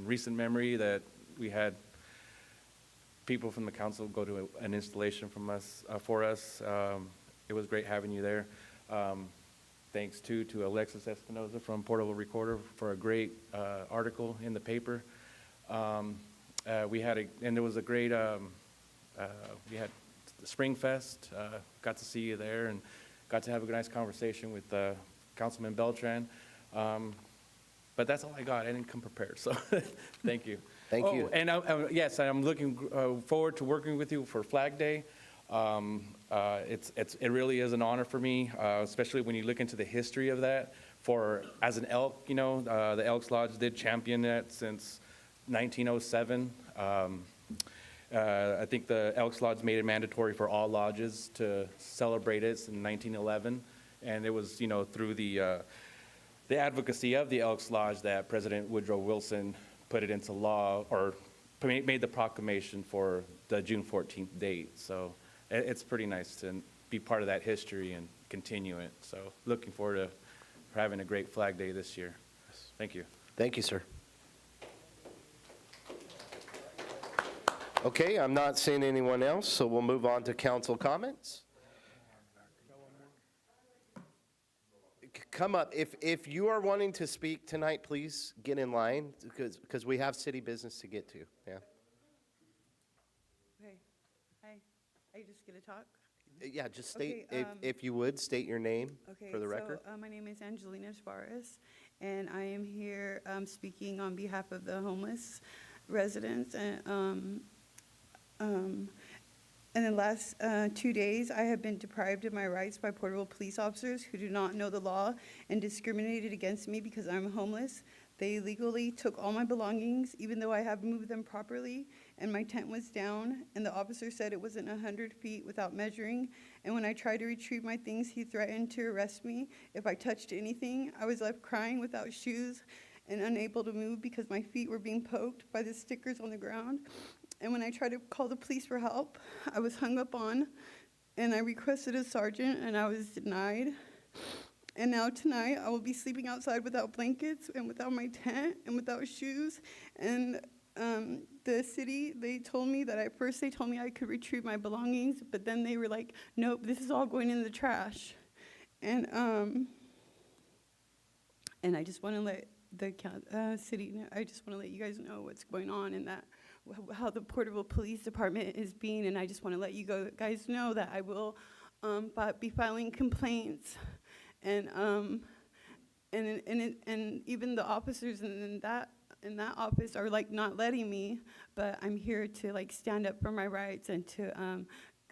recent memory that we had people from the council go to an installation from us, for us. It was great having you there. Thanks to Alexis Espinoza from Porterville Recorder for a great article in the paper. And there was a great, we had the Spring Fest, got to see you there and got to have a nice conversation with Councilman Beltran. But that's all I got. I didn't come prepared, so thank you. Thank you. And yes, I'm looking forward to working with you for Flag Day. It really is an honor for me, especially when you look into the history of that. As an elk, the Elks Lodge did champion that since 1907. I think the Elks Lodge made it mandatory for all lodges to celebrate it in 1911, and it was through the the advocacy of the Elks Lodge that President Woodrow Wilson put it into law, or made the proclamation for the June 14th date. So it's pretty nice to be part of that history and continue it. So looking forward to having a great Flag Day this year. Thank you. Thank you, sir. Okay, I'm not seeing anyone else, so we'll move on to council comments. Come up. If you are wanting to speak tonight, please get in line, because we have city business to get to. Yeah. Okay. Hi. I just get to talk? Yeah, just state, Okay, if you would, state your name Okay, for the record. so my name is Angelina Suarez, and I am here speaking on behalf of the homeless residents. And in the last 2 days, I have been deprived of my rights by Porterville police officers who do not know the law and discriminated against me because I'm homeless. They illegally took all my belongings, even though I have moved them properly, and my tent was down, and the officer said it wasn't 100 feet without measuring. And when I tried to retrieve my things, he threatened to arrest me if I touched anything. I was left crying without shoes and unable to move because my feet were being poked by the stickers on the ground. And when I tried to call the police for help, I was hung up on, and I requested a sergeant, and I was denied. And now tonight, I will be sleeping outside without blankets and without my tent and without shoes. And the city, they told me that at first they told me I could retrieve my belongings, but then they were like, nope, this is all going in the trash. And I just want to let the city know, I just want to let you guys know what's going on and that how the Porterville Police Department is being, and I just want to let you guys know that I will be filing complaints. And even the officers in that office are like not letting me, but I'm here to like stand up for my rights and to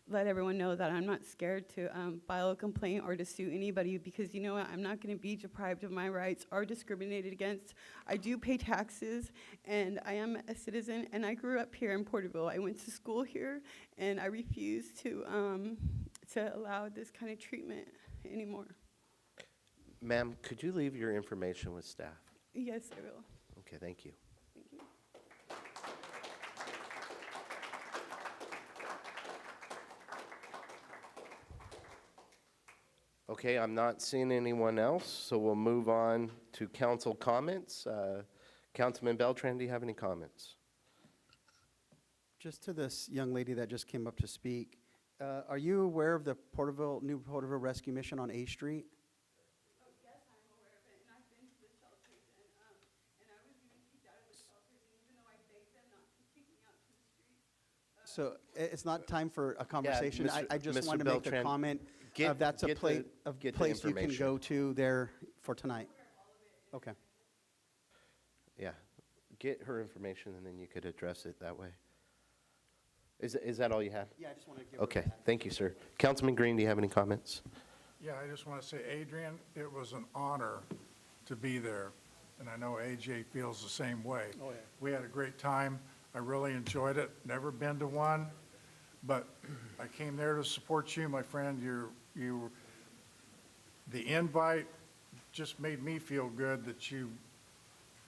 let everyone know that I'm not scared to file a complaint or to sue anybody, because you know what, I'm not going to be deprived of my rights or discriminated against. I do pay taxes, and I am a citizen, and I grew up here in Porterville. I went to school here, and I refuse to allow this kind of treatment anymore. Ma'am, could you leave your information with staff? Yes, I will. Okay, thank you. Thank you. Okay, I'm not seeing anyone else, so we'll move on to council comments. Councilman Beltran, do you have any comments? Just to this young lady that just came up to speak, are you aware of the new Porterville Rescue Mission on A Street? Oh, yes, I'm aware of it, and I've been to the shelters, and I was even kicked out of the shelters, and even though I begged them not to kick me out to the streets. So it's not time for a conversation. Mr. I just Mr. wanted to make the Beltran, comment get- of that's a get place the- of get the place you can information. go to there for tonight. Okay. Yeah, get her information, and then you could address it that way. Is that all you had? Yeah, I just wanted to give her Okay, that. thank you, sir. Councilman Green, do you have any comments? Yeah, I just want to say, Adrian, it was an honor to be there, and I know AJ feels the same way. Oh, yeah. We had a great time. I really enjoyed it. Never been to one, but I came there to support you, my friend. The invite just made me feel good that you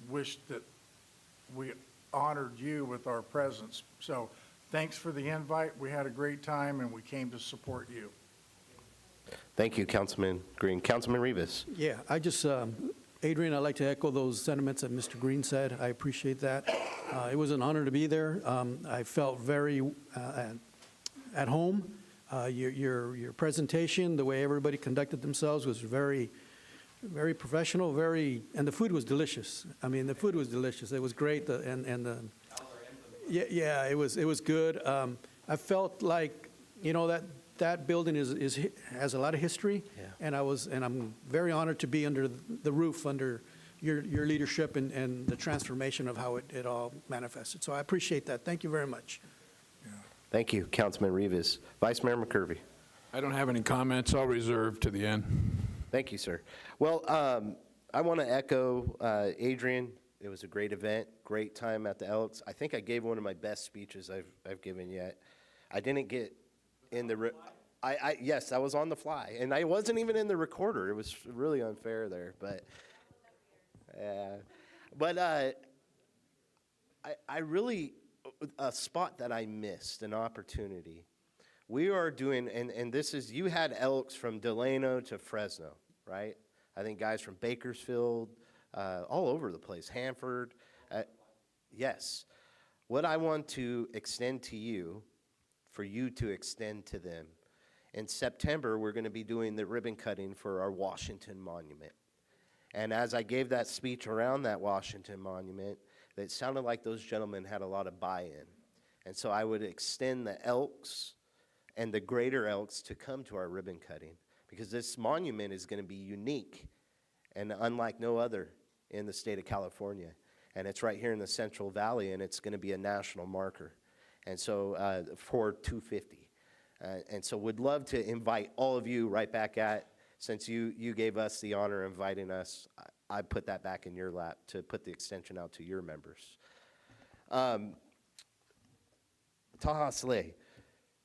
wished that we honored you with our presence. So thanks for the invite. We had a great time, and we came to support you. Thank you, Councilman Green. Councilman Rivas? Yeah, I just, Adrian, I'd like to echo those sentiments that Mr. Green said. I appreciate that. It was an honor to be there. I felt very at home. Your presentation, the way everybody conducted themselves was very, very professional, and the food was delicious. I mean, the food was delicious. It was great, yeah, it was good. I felt like, you know, that building has a lot of history, Yeah. and I'm very honored to be under the roof, under your leadership and the transformation of how it all manifested. So I appreciate that. Thank you very much. Thank you, Councilman Rivas. Vice Mayor McCurvey? I don't have any comments. I'll reserve to the end. Thank you, sir. Well, I want to echo Adrian. It was a great event, great time at the Elks. I think I gave one of my best speeches I've given yet. I didn't get in the, yes, I was on the fly, and I wasn't even in the recorder. It was really unfair there, but But I really, a spot that I missed, an opportunity. We are doing, and this is, you had Elks from Delano to Fresno, right? I think guys from Bakersfield, all over the place, Hanford. Yes. What I want to extend to you, for you to extend to them, in September, we're going to be doing the ribbon cutting for our Washington Monument. And as I gave that speech around that Washington Monument, it sounded like those gentlemen had a lot of buy-in. And so I would extend the Elks and the Greater Elks to come to our ribbon cutting, because this monument is going to be unique and unlike no other in the state of California. And it's right here in the Central Valley, and it's going to be a national marker. And so for 250. And so would love to invite all of you right back at, since you gave us the honor of inviting us, I put that back in your lap to put the extension out to your members. Taha Slay,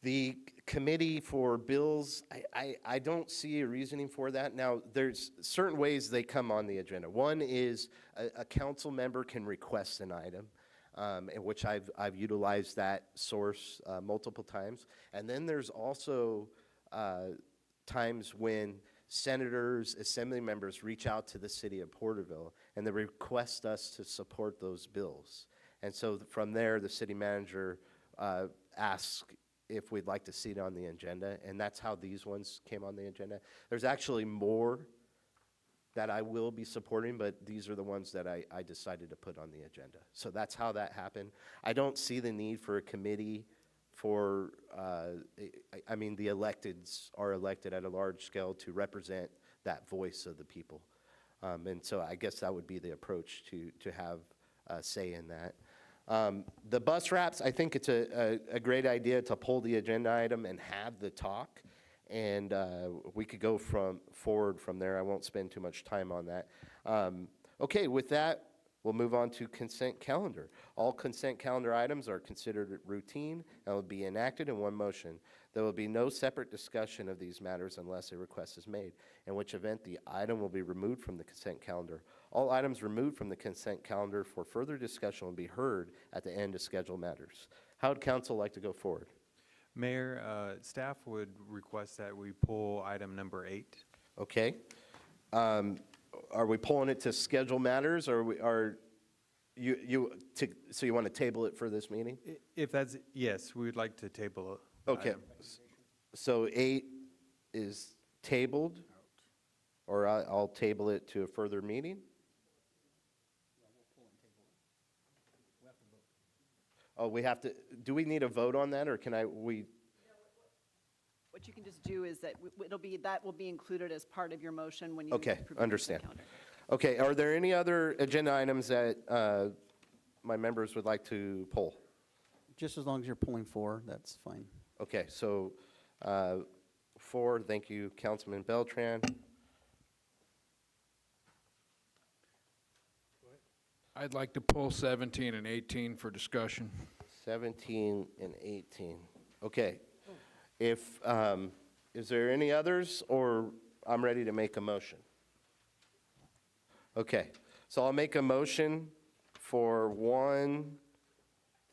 the committee for bills, I don't see a reasoning for that. Now, there's certain ways they come on the agenda. One is a council member can request an item, in which I've utilized that source multiple times. And then there's also times when senators, assembly members reach out to the city of Porterville and they request us to support those bills. And so from there, the city manager asks if we'd like to see it on the agenda, and that's how these ones came on the agenda. There's actually more that I will be supporting, but these are the ones that I decided to put on the agenda. So that's how that happened. I don't see the need for a committee for, I mean, the electeds are elected at a large scale to represent that voice of the people. And so I guess that would be the approach to have a say in that. The bus wraps, I think it's a great idea to pull the agenda item and have the talk. And we could go forward from there. I won't spend too much time on that. Okay, with that, we'll move on to consent calendar. All consent calendar items are considered routine and will be enacted in one motion. There will be no separate discussion of these matters unless a request is made, in which event the item will be removed from the consent calendar. All items removed from the consent calendar for further discussion will be heard at the end of scheduled matters. How would council like to go forward? Mayor, staff would request that we pull item number 8. Okay. Are we pulling it to schedule matters, or so you want to table it for this meeting? If that's, yes, we would like to table it. Okay. So 8 is tabled, or I'll table it to a further meeting? Oh, we have to, do we need a vote on that, or can we? What you can just do is that that will be included as part of your motion when you. Okay, approve the understand. consent calendar. Okay, are there any other agenda items that my members would like to pull? Just as long as you're pulling 4, that's fine. Okay, so 4, thank you, Councilman Beltran. I'd like to pull 17 and 18 for discussion. 17 and 18. Okay. If, is there any others, or I'm ready to make a motion? Okay, so I'll make a motion for 1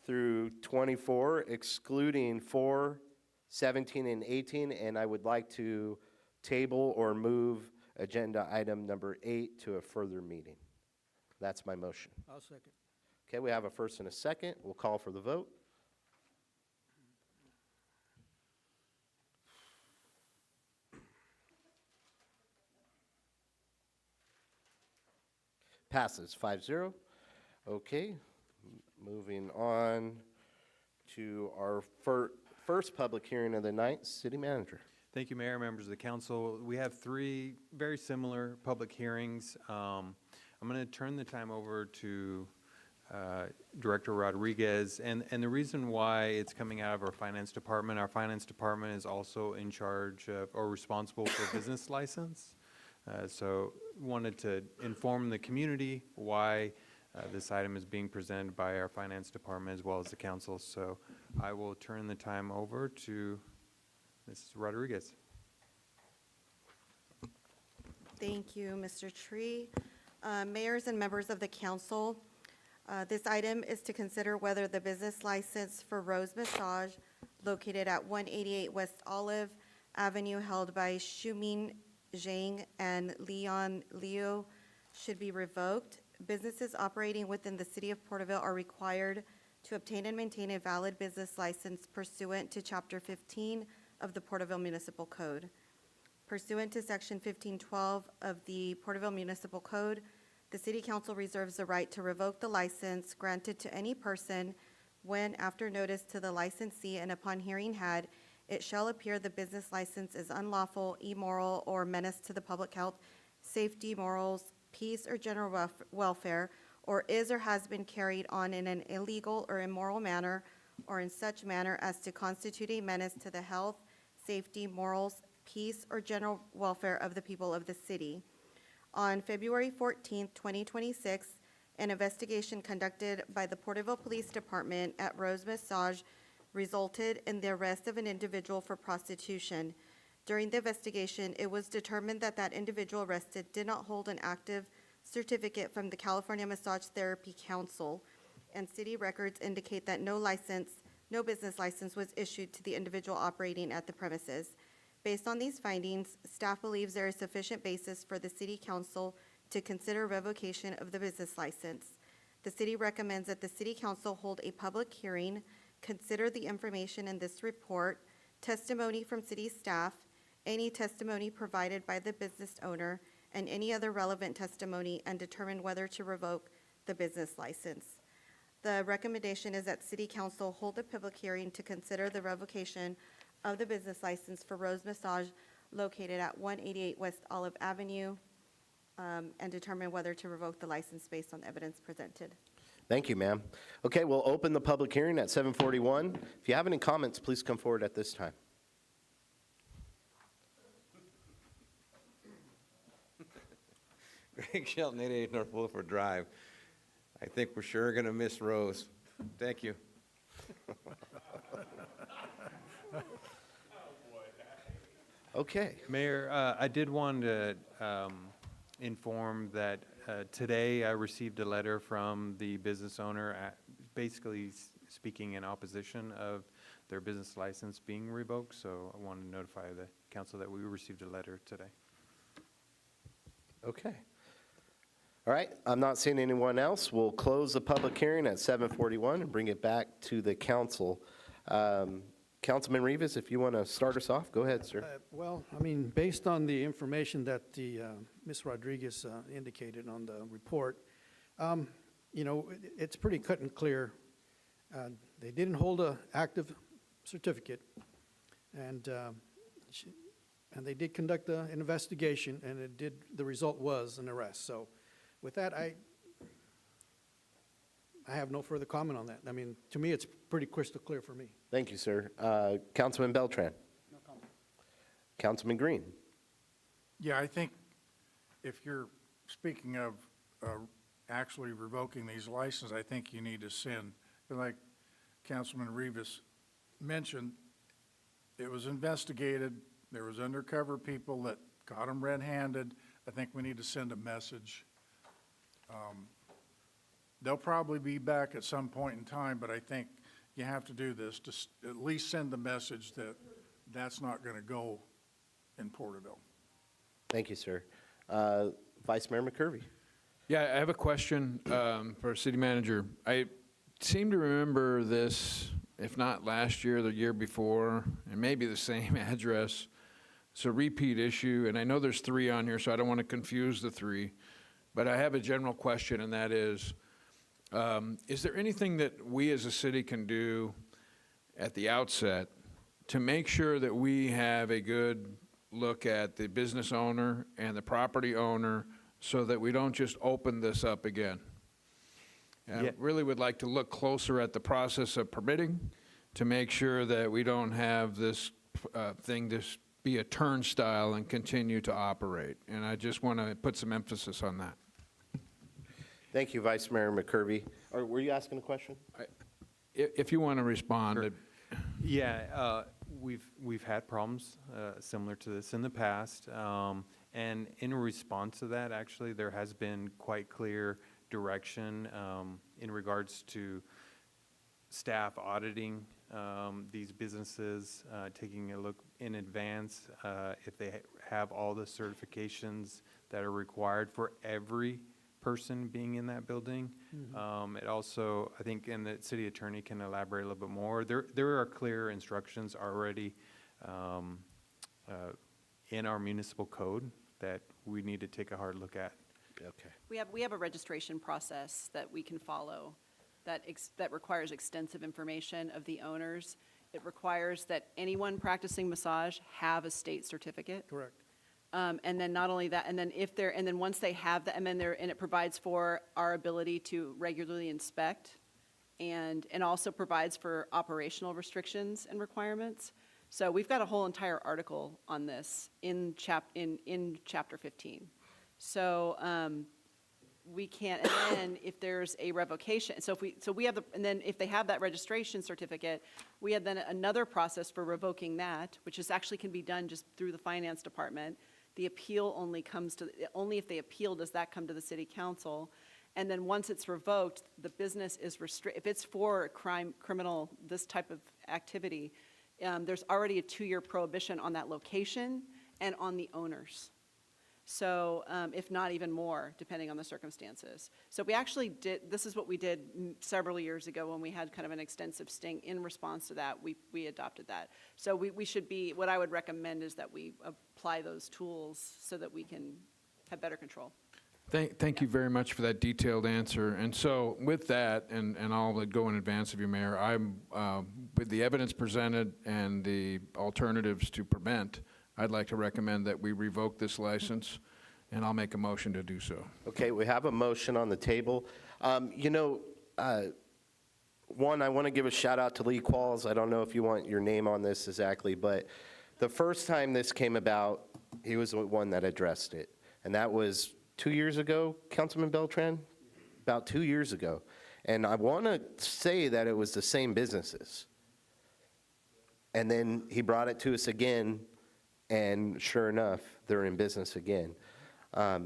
through 24, excluding 4, 17, and 18, and I would like to table or move agenda item number 8 to a further meeting. That's my motion. I'll second. Okay, we have a first and a second. We'll call for the vote. Passes 5-0. Okay, moving on to our first public hearing of the night, City Manager. Thank you, Mayor, members of the council. We have 3 very similar public hearings. I'm going to turn the time over to Director Rodriguez, and the reason why it's coming out of our finance department is also in charge of, or responsible for business license. So wanted to inform the community why this item is being presented by our finance department as well as the council. So I will turn the time over to Mrs. Rodriguez. Thank you, Mr. Tree. Mayors and members of the council, this item is to consider whether the business license for Rose Massage located at 188 West Olive Avenue held by Shuming Zhang and Leon Liu should be revoked. Businesses operating within the city of Porterville are required to obtain and maintain a valid business license pursuant to Chapter 15 of the Porterville Municipal Code. Pursuant to Section 1512 of the Porterville Municipal Code, the City Council reserves the right to revoke the license granted to any person when, after notice to the licensee and upon hearing had, it shall appear the business license is unlawful, immoral, or menace to the public health, safety, morals, peace, or general welfare, or is or has been carried on in an illegal or immoral manner, or in such manner as to constitute a menace to the health, safety, morals, peace, or general welfare of the people of the city. On February 14, 2026, an investigation conducted by the Porterville Police Department at Rose Massage resulted in the arrest of an individual for prostitution. During the investigation, it was determined that that individual arrested did not hold an active certificate from the California Massage Therapy Council, and city records indicate that no business license was issued to the individual operating at the premises. Based on these findings, staff believes there is sufficient basis for the City Council to consider revocation of the business license. The city recommends that the City Council hold a public hearing, consider the information in this report, testimony from city staff, any testimony provided by the business owner, and any other relevant testimony, and determine whether to revoke the business license. The recommendation is that City Council hold a public hearing to consider the revocation of the business license for Rose Massage located at 188 West Olive Avenue, and determine whether to revoke the license based on the evidence presented. Thank you, ma'am. Okay, we'll open the public hearing at 7:41. If you have any comments, please come forward at this time. Greg Shelton, 88 North Wolford Drive. I think we're sure going to miss Rose. Thank you. Okay. Mayor, I did want to inform that today I received a letter from the business owner basically speaking in opposition of their business license being revoked, so I wanted to notify the council that we received a letter today. Okay. All right, I'm not seeing anyone else. We'll close the public hearing at 7:41 and bring it back to the council. Councilman Rivas, if you want to start us off, go ahead, sir. Well, I mean, based on the information that the Ms. Rodriguez indicated on the report, you know, it's pretty cut and clear. They didn't hold an active certificate, and they did conduct an investigation, and the result was an arrest. So with that, I have no further comment on that. I mean, to me, it's pretty crystal clear for me. Thank you, sir. Councilman Beltran. No comment. Councilman Green. Yeah, I think if you're speaking of actually revoking these licenses, I think you need to send, like Councilman Rivas mentioned, it was investigated. There was undercover people that caught them red-handed. I think we need to send a message. They'll probably be back at some point in time, but I think you have to do this to at least send the message that that's not going to go in Porterville. Thank you, sir. Vice Mayor McCurvey. Yeah, I have a question for City Manager. I seem to remember this, if not last year, the year before, and maybe the same address. It's a repeat issue, and I know there's 3 on here, so I don't want to confuse the 3. But I have a general question, and that is there anything that we as a city can do at the outset to make sure that we have a good look at the business owner and the property owner so that we don't just open this up again? And I really would like to look closer at the process of permitting to make sure that we don't have this thing just be a turnstile and continue to operate. And I just want to put some emphasis on that. Thank you, Vice Mayor McCurvey. Or were you asking a question? If you want to respond. Sure. Yeah, we've had problems similar to this in the past, And in response to that, actually, there has been quite clear direction in regards to staff auditing these businesses, taking a look in advance if they have all the certifications that are required for every person being in that building. It also, I think, and the city attorney can elaborate a little bit more, there are clear instructions already in our municipal code that we need to take a hard look at. Okay. We have a registration process that we can follow that requires extensive information of the owners. It requires that anyone practicing massage have a state certificate. Correct. And then not only that, and then once they have that, and it provides for our ability to regularly inspect and also provides for operational restrictions and requirements. So we've got a whole entire article on this in chapter 15. So we can't, and then if there's a revocation, so we have and then if they have that registration certificate, we have then another process for revoking that, which is actually can be done just through the finance department. The appeal only if they appeal does that come to the city council. And then once it's revoked, the business is if it's for criminal, this type of activity, there's already a 2-year prohibition on that location and on the owners. So if not even more, depending on the circumstances. So we actually this is what we did several years ago when we had kind of an extensive sting. In response to that, we adopted that. So we should be, what I would recommend is that we apply those tools so that we can have better control. Thank you very much for that detailed answer. And so with that, and I'll go in advance of you, Mayor, with the evidence presented and the alternatives to prevent, I'd like to recommend that we revoke this license, and I'll make a motion to do so. Okay, we have a motion on the table. One, I want to give a shout out to Lee Qualls. I don't know if you want your name on this exactly, but the first time this came about, he was the one that addressed it. And that was 2 years ago, Councilman Beltran? About 2 years ago. And I want to say that it was the same businesses. And then he brought it to us again, and sure enough, they're in business again.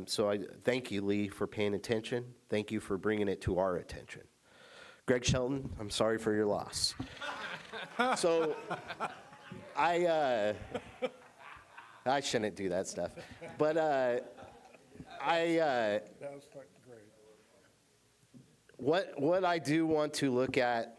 So I thank you, Lee, for paying attention. Thank you for bringing it to our attention. Greg Shelton, I'm sorry for your loss. So I shouldn't do that stuff. But That was fucking great. what I do want to look at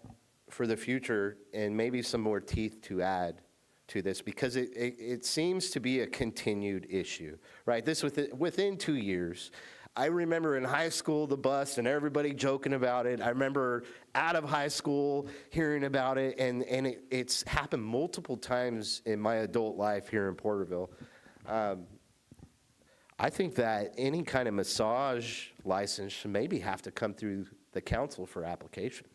for the future, and maybe some more teeth to add to this, because it seems to be a continued issue, right? This within 2 years. I remember in high school, the bus, and everybody joking about it. I remember out of high school hearing about it, and it's happened multiple times in my adult life here in Porterville. I think that any kind of massage license should maybe have to come through the council for application.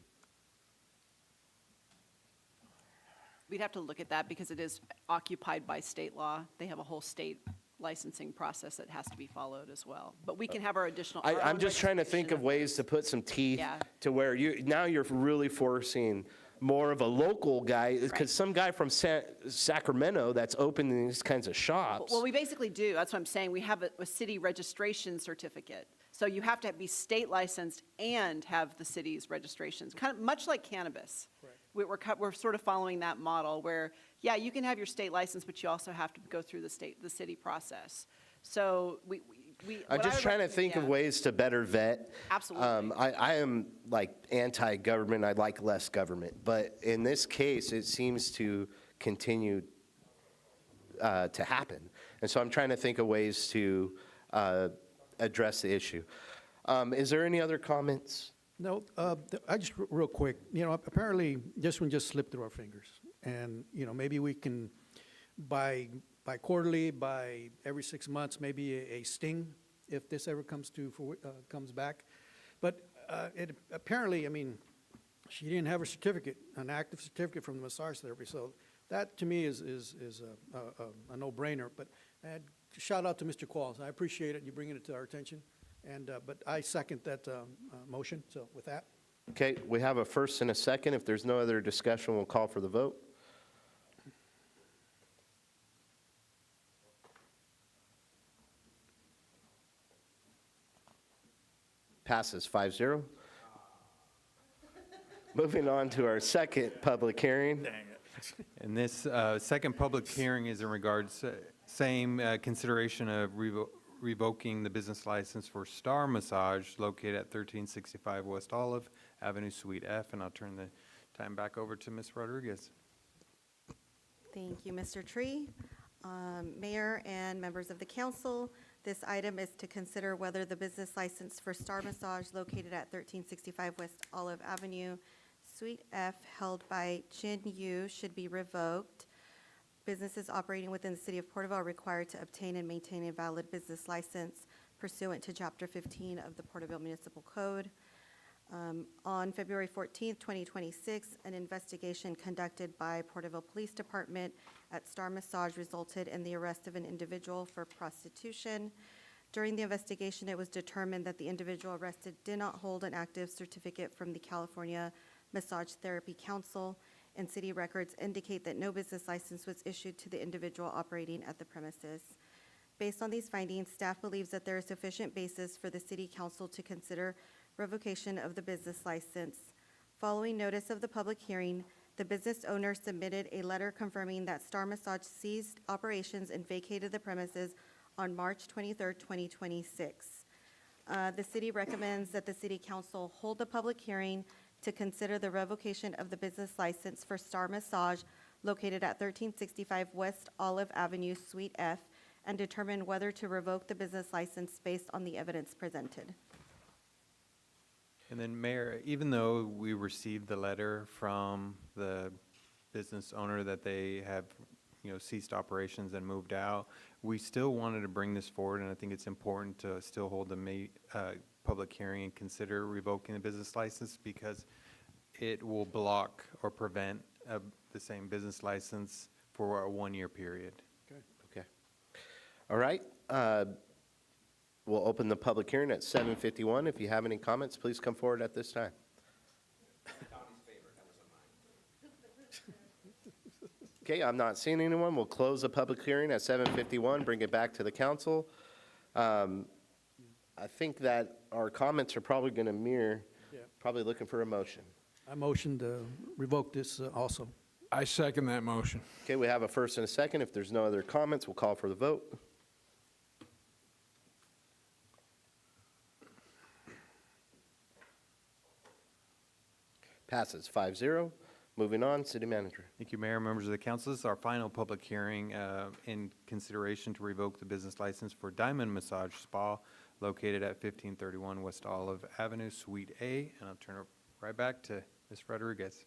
We'd have to look at that because it is occupied by state law. They have a whole state licensing process that has to be followed as well. But we can have our additional. I'm just trying to think of ways to put some teeth to where you're really forcing more of a local guy, because some guy from Sacramento that's opening these kinds of shops. Well, we basically do. That's what I'm saying. We have a city registration certificate. So you have to be state licensed and have the city's registrations, kind of much like cannabis. We're sort of following that model where, yeah, you can have your state license, but you also have to go through the city process. So I'm just trying to think of ways to better vet. Absolutely. I am like anti-government. I like less government. But in this case, it seems to continue to happen. And so I'm trying to think of ways to address the issue. Is there any other comments? No, I just, real quick, apparently this one just slipped through our fingers. And, maybe we can, by quarterly, by every 6 months, maybe a sting, if this ever comes back. But apparently, she didn't have a certificate, an active certificate from the massage therapy. So that, to me, is a no-brainer. But shout out to Mr. Qualls. I appreciate it, you bringing it to our attention. But I second that motion, so with that. Okay, we have a first and a second. If there's no other discussion, we'll call for the vote. Passes 5-0. Moving on to our second public hearing. And this second public hearing is in regards, same consideration of revoking the business license for Star Massage located at 1365 West Olive Avenue, Suite F. And I'll turn the time back over to Ms. Rodriguez. Thank you, Mr. Tree. Mayor and members of the council, this item is to consider whether the business license for Star Massage located at 1365 West Olive Avenue, Suite F, held by Jin Yu, should be revoked. Businesses operating within the city of Porterville are required to obtain and maintain a valid business license pursuant to Chapter 15 of the Porterville Municipal Code. On February 14th, 2026, an investigation conducted by Porterville Police Department at Star Massage resulted in the arrest of an individual for prostitution. During the investigation, it was determined that the individual arrested did not hold an active certificate from the California Massage Therapy Council, and city records indicate that no business license was issued to the individual operating at the premises. Based on these findings, staff believes that there is sufficient basis for the city council to consider revocation of the business license. Following notice of the public hearing, the business owner submitted a letter confirming that Star Massage ceased operations and vacated the premises on March 23rd, 2026. The city recommends that the city council hold a public hearing to consider the revocation of the business license for Star Massage located at 1365 West Olive Avenue, Suite F, and determine whether to revoke the business license based on the evidence presented. And then, Mayor, even though we received the letter from the business owner that they have, ceased operations and moved out, we still wanted to bring this forward, and I think it's important to still hold the public hearing and consider revoking the business license because it will block or prevent the same business license for a one-year period. Okay. All right. We'll open the public hearing at 7:51. If you have any comments, please come forward at this time. Okay, I'm not seeing anyone. We'll close the public hearing at 7:51, bring it back to the council. I think that our comments are probably going to mirror, probably looking for a motion. I motion to revoke this also. I second that motion. Okay, we have a first and a second. If there's no other comments, we'll call for the vote. Passes 5-0. Moving on, City Manager. Thank you, Mayor, members of the council. This is our final public hearing in consideration to revoke the business license for Diamond Massage Spa located at 1531 West Olive Avenue, Suite A. And I'll turn it right back to Ms. Rodriguez.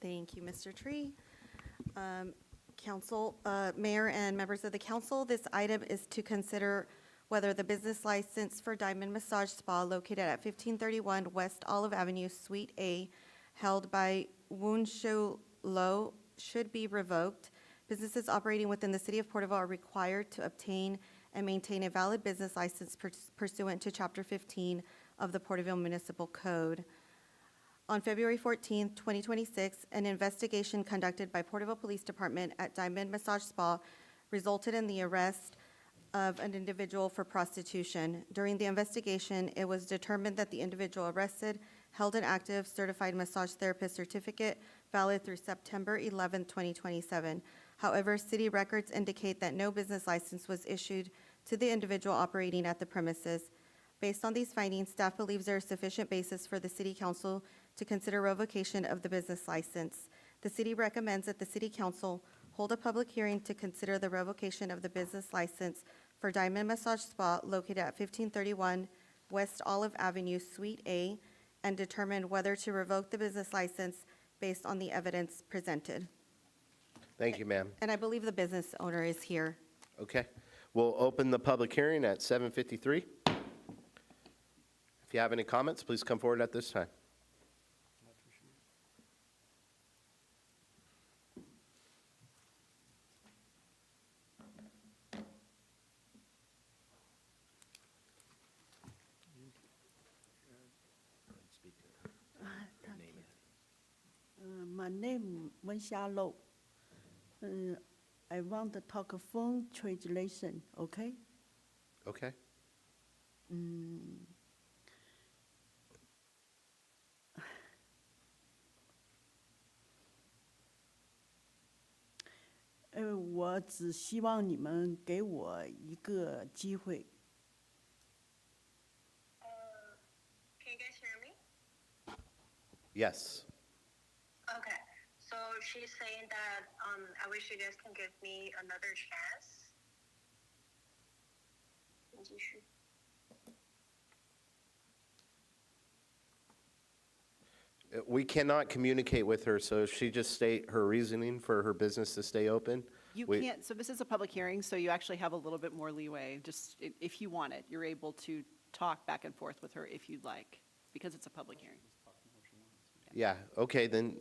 Thank you, Mr. Tree. Council, Mayor and members of the council, this item is to consider whether the business license for Diamond Massage Spa located at 1531 West Olive Avenue, Suite A, held by Woon Shu Lo, should be revoked. Businesses operating within the city of Porterville are required to obtain and maintain a valid business license pursuant to Chapter 15 of the Porterville Municipal Code. On February 14th, 2026, an investigation conducted by Porterville Police Department at Diamond Massage Spa resulted in the arrest of an individual for prostitution. During the investigation, it was determined that the individual arrested held an active certified massage therapist certificate valid through September 11, 2027. However, city records indicate that no business license was issued to the individual operating at the premises. Based on these findings, staff believes there is sufficient basis for the city council to consider revocation of the business license. The city recommends that the city council hold a public hearing to consider the revocation of the business license for Diamond Massage Spa located at 1531 West Olive Avenue, Suite A, and determine whether to revoke the business license based on the evidence presented. Thank you, ma'am. And I believe the business owner is here. Okay. We'll open the public hearing at 7:53. If you have any comments, please come forward at this time. My name is Wenxia Lo. I want to talk a phone translation, okay? Okay. 我只希望你们给我一个机会。 Can you guys hear me? Yes. Okay, so she's saying that I wish you guys can give me another chance. 你继续。 We cannot communicate with her, so if she just state her reasoning for her business to stay open. You we- can't, so this is a public hearing, so you actually have a little bit more leeway. Just if you want it, you're able to talk back and forth with her if you'd like, because it's a public hearing. Yeah, okay, then,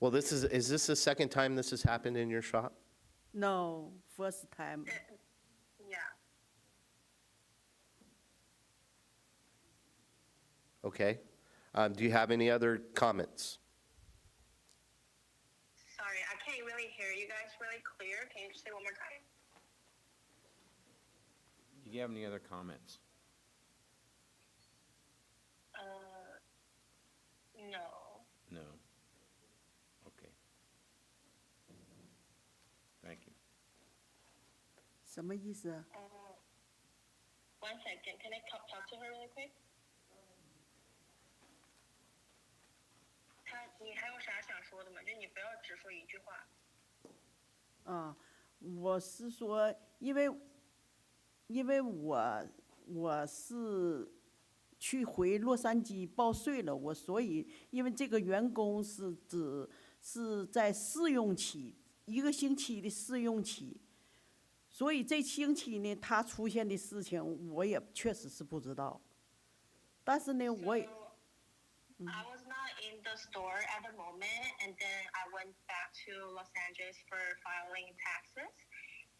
well, is this the second time this has happened in your shop? No, first time. Yeah. Okay. Do you have any other comments? Sorry, I can't really hear you guys really clear. Can you just say one more time? Do you have any other comments? No. No. Okay. Thank you. 什么意思啊？ One second. Can I talk to her really quick? 你还有啥想说的吗？就你不要只说一句话。啊，我是说，因为我是去回洛杉矶报税了，所以因为这个员工是在试用期1个星期的试用期，所以这星期呢他出现的事情我也确实是不知道，但是呢我也。 I was not in the store at the moment, and then I went back to Los Angeles for filing taxes.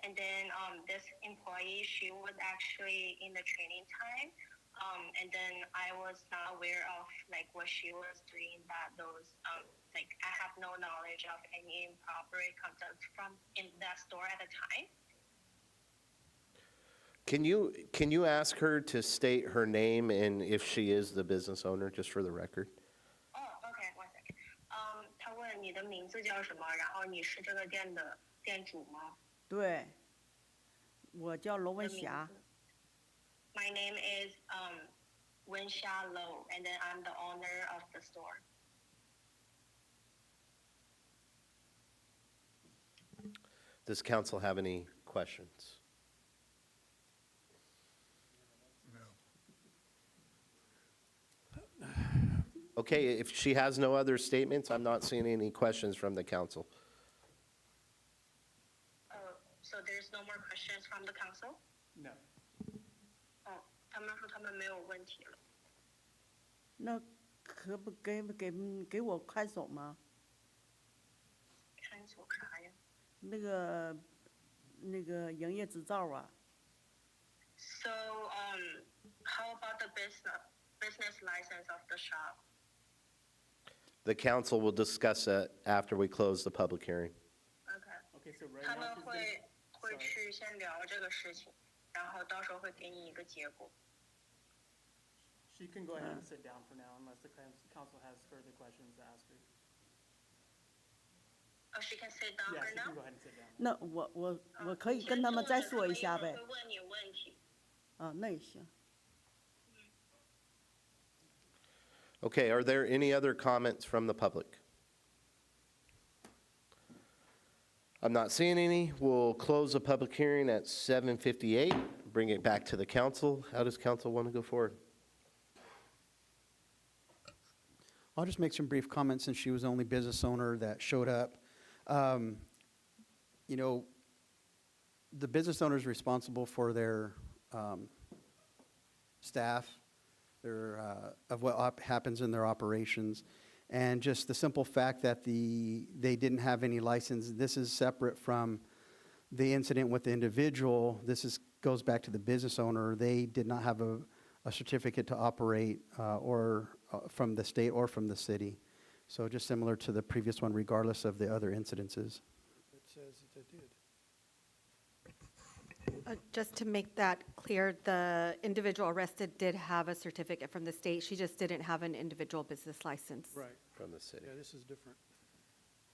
And then this employee, she was actually in the training time, and then I was not aware of like what she was doing. That those like I have no knowledge of any improper conduct from in that store at the time. Can you ask her to state her name and if she is the business owner, just for the record? Oh, okay, one second. 他问你的名字叫什么，然后你是这个店的店主吗？对，我叫罗文霞。 My name is Wenxia Lo, and then I'm the owner of the store. Does council have any questions? Okay, if she has no other statements, I'm not seeing any questions from the council. So there's no more questions from the council? No. 哦，他们说他们没有问题了。那可不给我看守吗？看守啥呀？那个营业执照啊。 So how about the business license of the shop? The council will discuss that after we close the public hearing. Okay. Okay, so right 他 now 们 she's 会 gonna- 去先聊这个事情，然后到时候会给你一个结果。 She can go ahead and sit down for now unless the council has further questions to ask her. Oh, she can sit down Yeah, for she can now. go ahead and sit down. 那我可以跟他们再说一下呗。会问你问题。啊，那也行。 Okay, are there any other comments from the public? I'm not seeing any. We'll close the public hearing at 7:58, bring it back to the council. How does council want to go forward? I'll just make some brief comments since she was the only business owner that showed up. You know, the business owner is responsible for their staff, of what happens in their operations. And just the simple fact that they didn't have any license, this is separate from the incident with the individual. Goes back to the business owner. They did not have a certificate to operate from the state or from the city. So just similar to the previous one, regardless of the other incidences. It says that they did. Just to make that clear, the individual arrested did have a certificate from the state. She just didn't have an individual business license. Right. From the city. Yeah, this is different.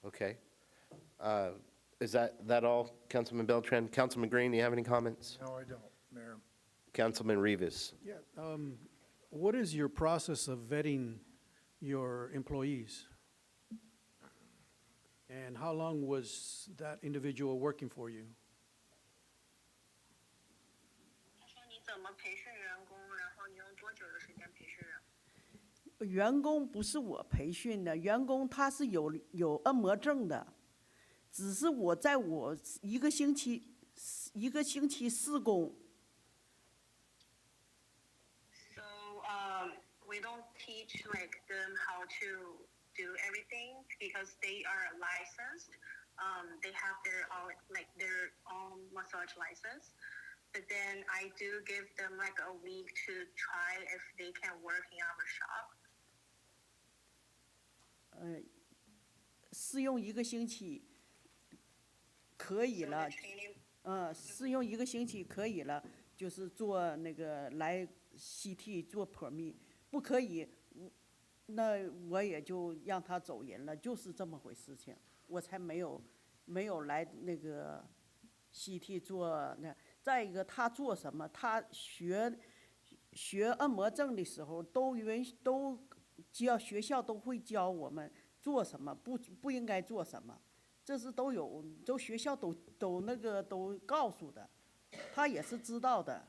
Okay. Is that all, Councilman Beltran? Councilman Green, do you have any comments? No, I don't, Mayor. Councilman Rivas? Yeah, what is your process of vetting your employees? And how long was that individual working for you? 他说你怎么培训员工，然后你用多久的时间培训人？员工不是我培训的，员工他是有按摩证的，只是我一个星期试工。So we don't teach like them how to do everything because they are licensed. They have their own massage license. But then I do give them like a week to try if they can work in our shop. 试用一个星期可以了，试用一个星期可以了，就是做那个来 CT 做 permit， 不可以，那我也就让他走人了，就是这么回事情，我才没有来那个 CT 做那。再一个，他做什么？他学按摩证的时候，都教学校都会教我们做什么，不应该做什么，这是都学校都告诉的，他也是知道的。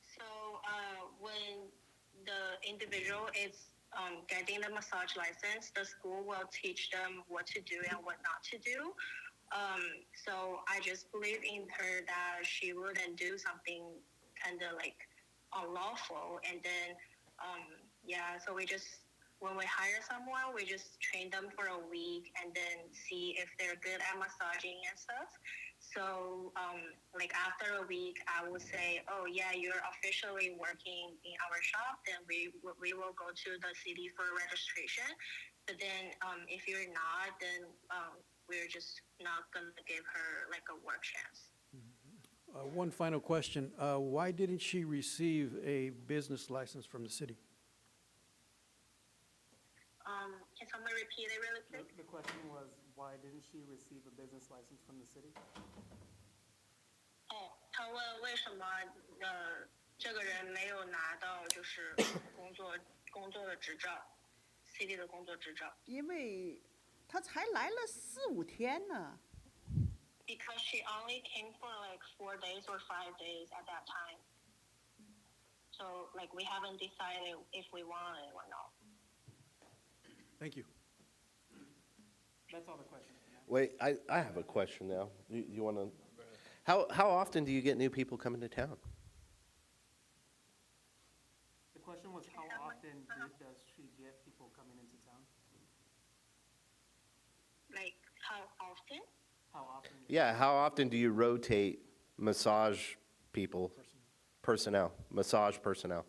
So when the individual is getting the massage license, the school will teach them what to do and what not to do. So I just believe in her that she wouldn't do something kind of like unlawful. And then, so when we hire someone, we just train them for a week and then see if they're good at massaging and stuff. So like after a week, I would say, oh yeah, you're officially working in our shop. Then we will go to the city for registration. But then if you're not, then we're just not going to give her like a work chance. One final question. Why didn't she receive a business license from the city? Can someone repeat it really quick? The question was, why didn't she receive a business license from the city? 他问为什么这个人没有拿到就是工作的执照 ，city 的工作执照。因为他才来了4、5天呢。Because she only came for like 4 days or 5 days at that time. So like we haven't decided if we want it or not. Thank you. That's all the questions. Wait, I have a question now. You want to? How often do you get new people coming to town? The question was, how often does she get people coming into town? Like how often? How often? Yeah, how often do you rotate massage people, massage personnel?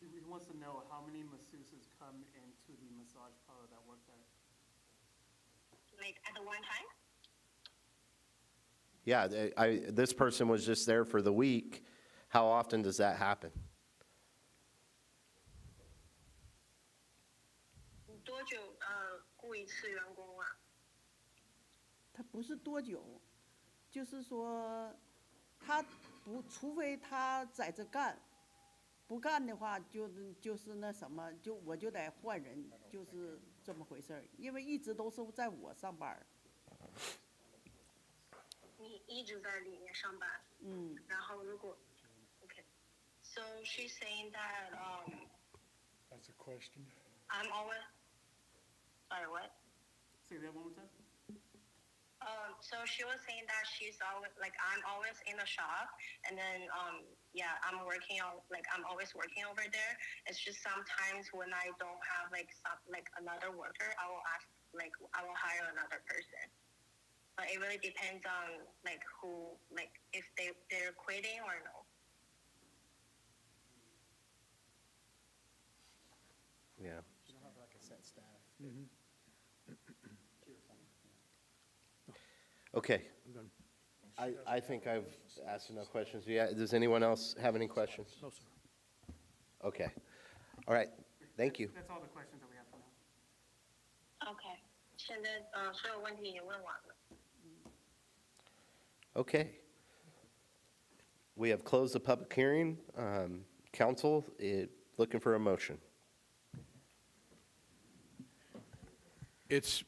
He wants to know how many masseuses come into the massage parlor that work there. Like at the one time? Yeah, this person was just there for the week. How often does that happen? 多久雇一次员工啊？他不是多久，就是说，除非他在这干，不干的话就是那什么，我就得换人，就是这么回事儿。因为一直都是在我上班儿。你一直在里面上班。然后如果 So she's saying that That's a question. I'm always. Sorry, what? Say that one more time. So she was saying that she's always like I'm always in the shop, and then I'm working on I'm always working over there. It's just sometimes when I don't have like another worker, I will hire another person. But it really depends on who if they're quitting or no. Yeah. You don't have like a set staff. Okay. I think I've asked enough questions. Yeah, does anyone else have any questions? No, sir. Okay. All right. Thank you. That's all the questions that we have for now. Okay. 现在所有问题也问完了。 Okay. We have closed the public hearing. Council, looking for a motion. It's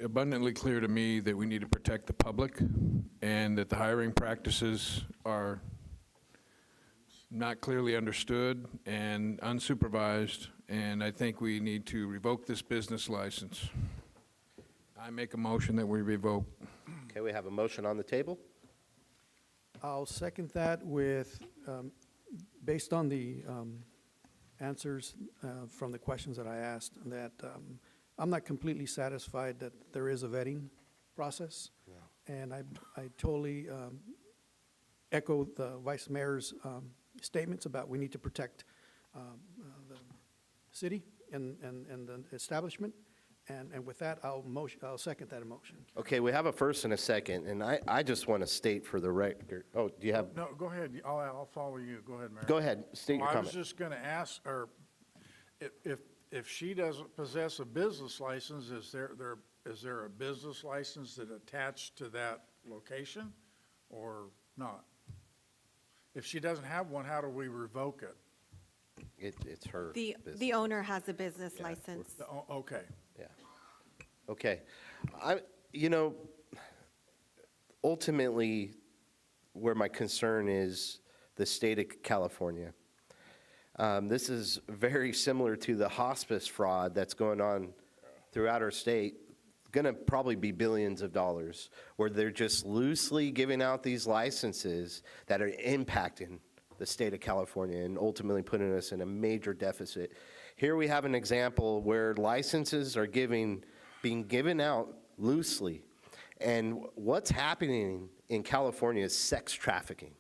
abundantly clear to me that we need to protect the public and that the hiring practices are not clearly understood and unsupervised, and I think we need to revoke this business license. I make a motion that we revoke. Okay, we have a motion on the table. I'll second that with, based on the answers from the questions that I asked, that I'm not completely satisfied that there is a vetting process. And I totally echo the Vice Mayor's statements about we need to protect the city and the establishment. And with that, I'll second that motion. Okay, we have a first and a second, and I just want to state for the record, oh, do you have? No, go ahead. I'll follow you. Go ahead, Mayor. Go ahead, state your I comment. was just going to ask, or if she doesn't possess a business license, is there a business license that attached to that location or not? If she doesn't have one, how do we revoke it? It's her The business. owner has a business license. Okay. Yeah. Okay. Ultimately, where my concern is the state of California. This is very similar to the hospice fraud that's going on throughout our state. Going to probably be billions of dollars, where they're just loosely giving out these licenses that are impacting the state of California and ultimately putting us in a major deficit. Here we have an example where licenses are being given out loosely. And what's happening in California is sex trafficking.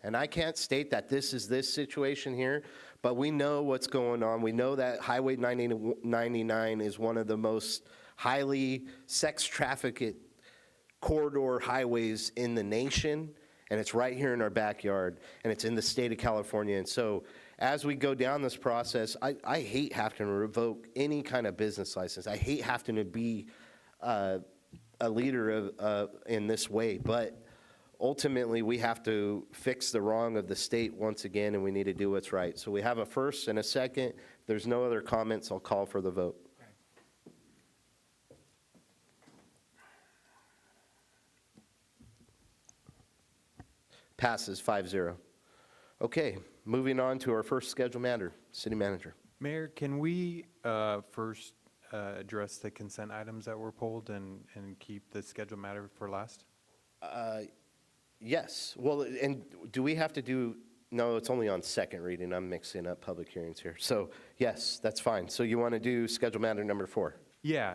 And I can't state that this is this situation here, but we know what's going on. We know that Highway 99 is one of the most highly sex trafficked corridor highways in the nation, and it's right here in our backyard, and it's in the state of California. And so as we go down this process, I hate having to revoke any kind of business license. I hate having to be a leader in this way, but ultimately we have to fix the wrong of the state once again, and we need to do what's right. So we have a first and a second. If there's no other comments, I'll call for the vote. Passes 5-0. Okay, moving on to our first scheduled matter, City Manager. Mayor, can we first address the consent items that were pulled and keep the scheduled matter for last? Yes. Well, and do we have to do, no, it's only on second reading. I'm mixing up public hearings here. So yes, that's fine. So you want to do scheduled matter number 4? Yeah.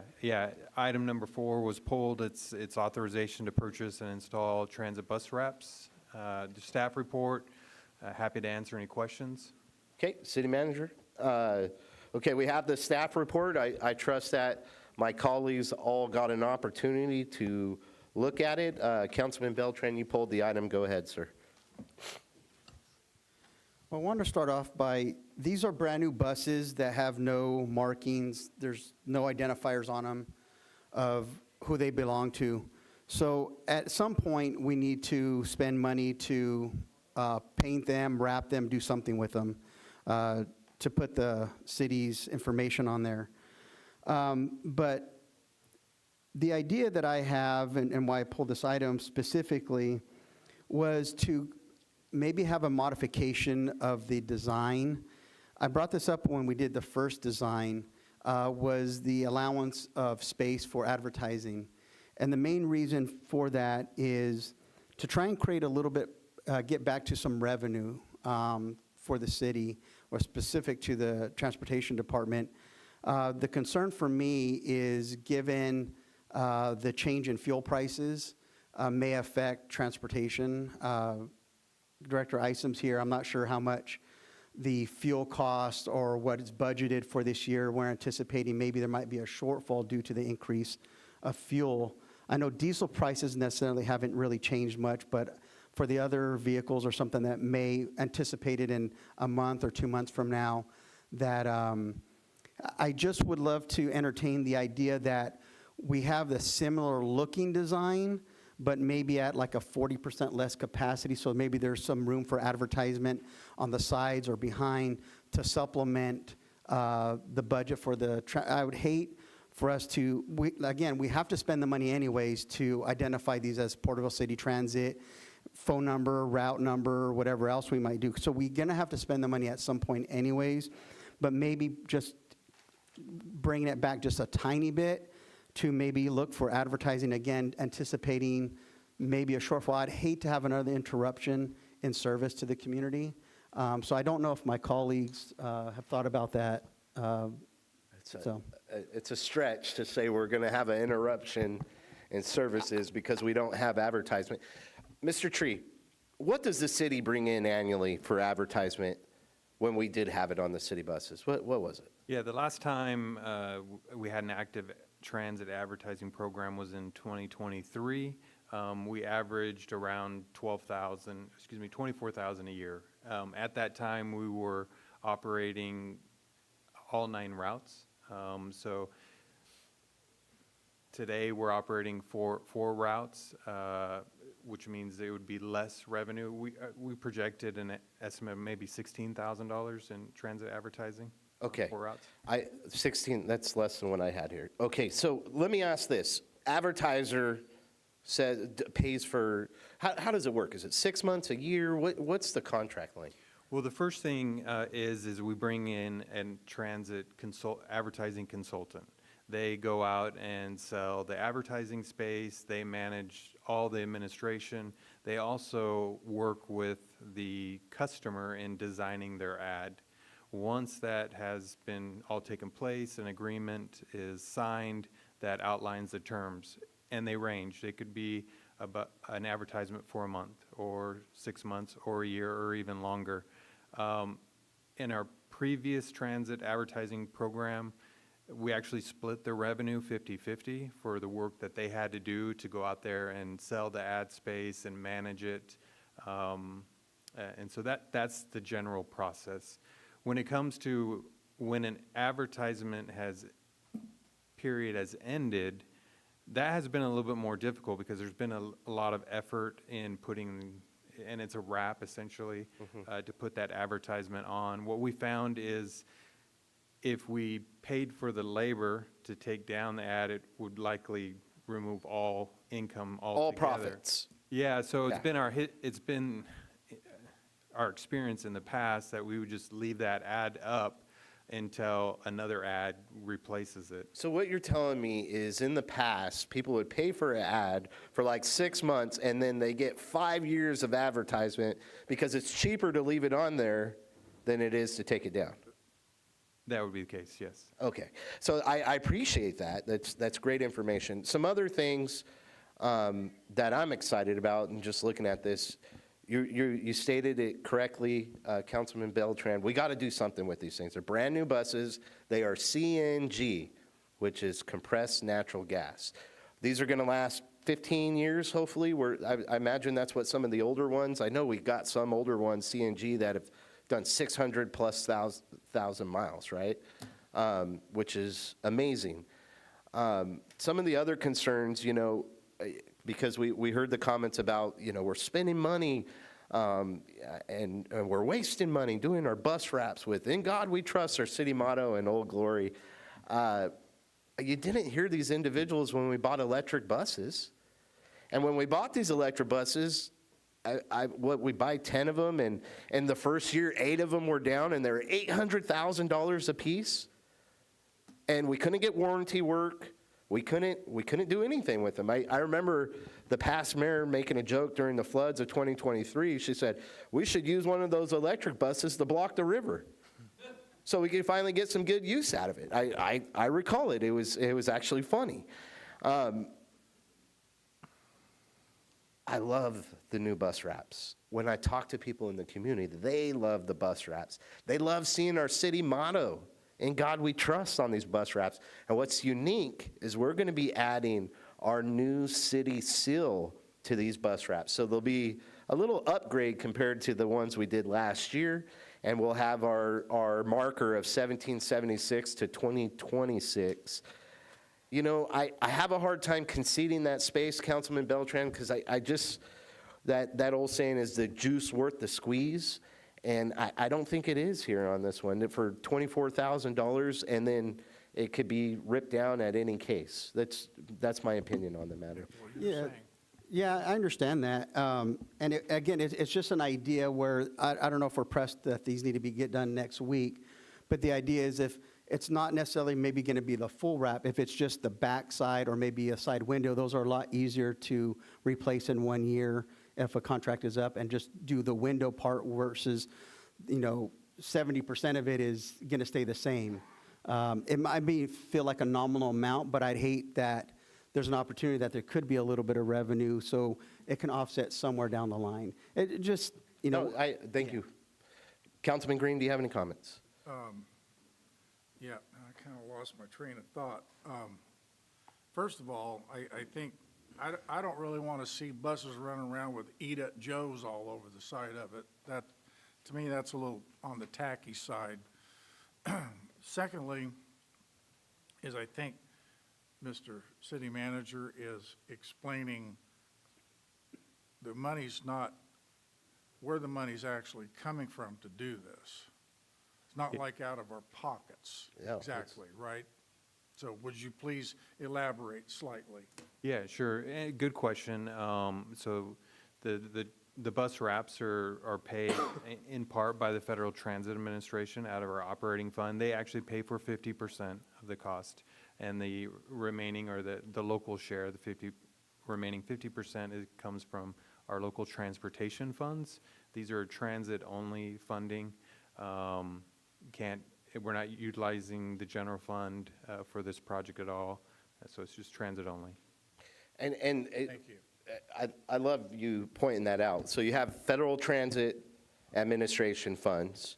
Item number 4 was pulled. It's authorization to purchase and install transit bus wraps. The staff report, happy to answer any questions. Okay, City Manager. Okay, we have the staff report. I trust that my colleagues all got an opportunity to look at it. Councilman Beltran, you pulled the item. Go ahead, sir. Well, I want to start off by, these are brand-new buses that have no markings. There's no identifiers on them of who they belong to. So at some point, we need to spend money to paint them, wrap them, do something with them to put the city's information on there. But the idea that I have, and why I pulled this item specifically, was to maybe have a modification of the design. I brought this up when we did the first design, was the allowance of space for advertising. And the main reason for that is to try and create a little bit, get back to some revenue for the city, or specific to the transportation department. The concern for me is, given the change in fuel prices may affect transportation. Director Isom's here. I'm not sure how much the fuel cost or what is budgeted for this year. We're anticipating maybe there might be a shortfall due to the increase of fuel. I know diesel prices necessarily haven't really changed much, but for the other vehicles or something that may anticipate it in a month or 2 months from now, that I just would love to entertain the idea that we have the similar looking design, but maybe at like a 40% less capacity. So maybe there's some room for advertisement on the sides or behind to supplement the budget for the, I would hate for us to, again, we have to spend the money anyways to identify these as Porterville City Transit, phone number, route number, whatever else we might do. So we're gonna have to spend the money at some point anyways, but maybe just bringing it back just a tiny bit to maybe look for advertising, again, anticipating maybe a shortfall. I'd hate to have another interruption in service to the community. So I don't know if my colleagues have thought about that. It's a stretch to say we're going to have an interruption in services because we don't have advertisement. Mr. Tree, what does the city bring in annually for advertisement when we did have it on the city buses? What was it? Yeah, the last time we had an active transit advertising program was in 2023. We averaged around 24,000 a year. At that time, we were operating all 9 routes. So today, we're operating four routes, which means it would be less revenue. We projected an estimate of maybe $16,000 in transit advertising. Okay. 4 routes. 16, that's less than what I had here. Okay, so let me ask this. Advertiser pays for, how does it work? Is it 6 months, a year? What's the contract like? Well, the first thing is we bring in a transit advertising consultant. They go out and sell the advertising space. They manage all the administration. They also work with the customer in designing their ad. Once that has been all taken place, an agreement is signed that outlines the terms, and they range. They could be about an advertisement for a month, or 6 months, or a year, or even longer. In our previous transit advertising program, we actually split the revenue 50-50 for the work that they had to do to go out there and sell the ad space and manage it. And so that's the general process. When it comes to when an advertisement period has ended, that has been a little bit more difficult because there's been a lot of effort in putting, and it's a wrap essentially, to put that advertisement on. What we found is if we paid for the labor to take down the ad, it would likely remove all income altogether. All profits. Yeah, so it's been our experience in the past that we would just leave that ad up until another ad replaces it. So what you're telling me is in the past, people would pay for an ad for like 6 months and then they get 5 years of advertisement because it's cheaper to leave it on there than it is to take it down. That would be the case, yes. Okay, so I appreciate that. That's great information. Some other things that I'm excited about, and just looking at this, you stated it correctly, Councilman Beltran. We got to do something with these things. They're brand new buses. They are CNG, which is compressed natural gas. These are going to last 15 years, hopefully. I imagine that's what some of the older ones. I know we got some older ones, CNG, that have done 600 plus thousand miles, right? Which is amazing. Some of the other concerns, because we heard the comments about, we're spending money and we're wasting money doing our bus wraps with "In God We Trust," our city motto, and Old Glory. You didn't hear these individuals when we bought electric buses. And when we bought these electric buses, we buy 10 of them, and the first year, 8 of them were down, and they were $800,000 a piece. And we couldn't get warranty work. We couldn't do anything with them. I remember the past mayor making a joke during the floods of 2023. She said, we should use one of those electric buses to block the river so we could finally get some good use out of it. I recall it. It was actually funny. I love the new bus wraps. When I talk to people in the community, they love the bus wraps. They love seeing our city motto, "In God We Trust," on these bus wraps. And what's unique is we're going to be adding our new city seal to these bus wraps. So there'll be a little upgrade compared to the ones we did last year. And we'll have our marker of 1776 to 2026. You know, I have a hard time conceding that space, Councilman Beltran, because I just, that old saying is the juice worth the squeeze, and I don't think it is here on this one. For $24,000, and then it could be ripped down at any case. That's my opinion on the matter. Yeah, I understand that. And again, it's just an idea where, I don't know if we're pressed that these need to get done next week, but the idea is if it's not necessarily maybe going to be the full wrap, if it's just the back side or maybe a side window, those are a lot easier to replace in 1 year if a contract is up, and just do the window part versus, 70% of it is going to stay the same. It might feel like a nominal amount, but I'd hate that there's an opportunity that there could be a little bit of revenue, so it can offset somewhere down the line. It just, Thank you. Councilman Green, do you have any comments? Yeah, I kind of lost my train of thought. First of all, I think, I don't really want to see buses running around with "Eat at Joe's" all over the side of it. That, to me, that's a little on the tacky side. Secondly, is I think Mr. City Manager is explaining the money's not where the money's actually coming from to do this. It's not like out of our pockets. Yeah, exactly, right? So would you please elaborate slightly? Yeah, sure. Good question. So the bus wraps are paid in part by the Federal Transit Administration out of our operating fund. They actually pay for 50% of the cost, and the remaining, or the local share, remaining 50% comes from our local transportation funds. These are transit-only funding. We're not utilizing the general fund for this project at all, so it's just transit only. And Thank you. I love you pointing that out. So you have Federal Transit Administration funds,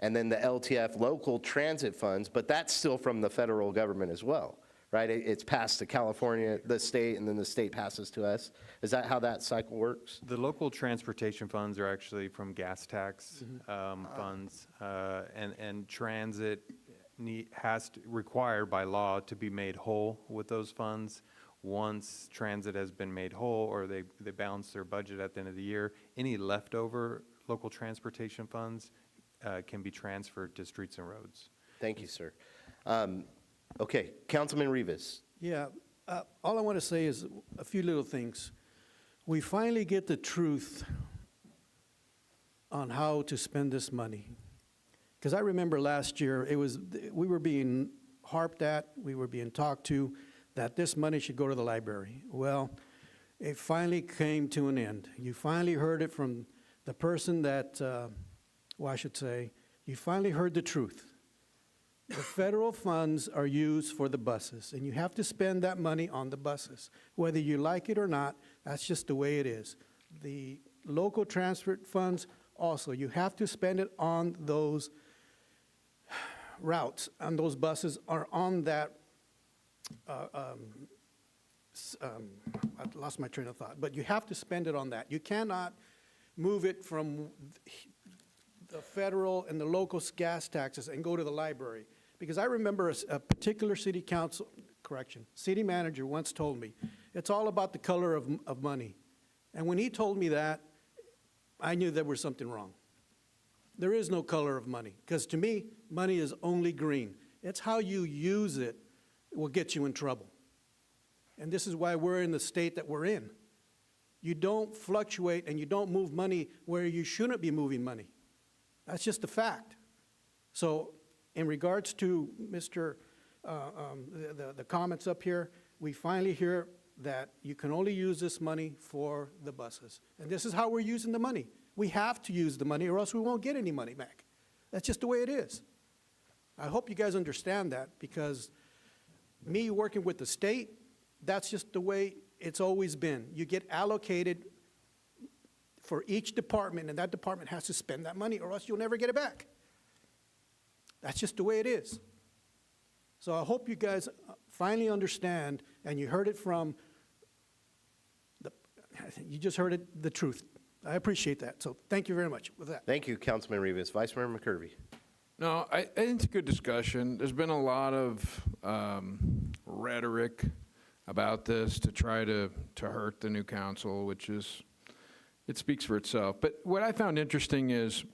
and then the LTF local transit funds, but that's still from the federal government as well, right? It's passed to California, the state, and then the state passes to us. Is that how that cycle works? The local transportation funds are actually from gas tax funds, and transit required by law to be made whole with those funds. Once transit has been made whole, or they balance their budget at the end of the year, any leftover local transportation funds can be transferred to streets and roads. Thank you, sir. Okay, Councilman Rivas. Yeah, all I want to say is a few little things. We finally get the truth on how to spend this money. Because I remember last year, we were being harped at, we were being talked to, that this money should go to the library. Well, it finally came to an end. You finally heard it from the person that, I should say, you finally heard the truth. The federal funds are used for the buses, and you have to spend that money on the buses. Whether you like it or not, that's just the way it is. The local transport funds also, you have to spend it on those routes, on those buses, or on that, I lost my train of thought, but you have to spend it on that. You cannot move it from the federal and the local gas taxes and go to the library. Because I remember a particular city manager once told me, it's all about the color of money. And when he told me that, I knew there was something wrong. There is no color of money, because to me, money is only green. It's how you use it will get you in trouble. And this is why we're in the state that we're in. You don't fluctuate and you don't move money where you shouldn't be moving money. That's just a fact. So in regards to Mr. The comments up here, we finally hear that you can only use this money for the buses. And this is how we're using the money. We have to use the money or else we won't get any money back. That's just the way it is. I hope you guys understand that, because me working with the state, that's just the way it's always been. You get allocated for each department, and that department has to spend that money or else you'll never get it back. That's just the way it is. So I hope you guys finally understand, and you heard it from, you just heard it, the truth. I appreciate that. So thank you very much with that. Thank you, Councilman Rivas. Vice Mayor McCurvey. No, I think it's a good discussion. There's been a lot of rhetoric about this to try to hurt the new council, which is, it speaks for itself. But what I found interesting is,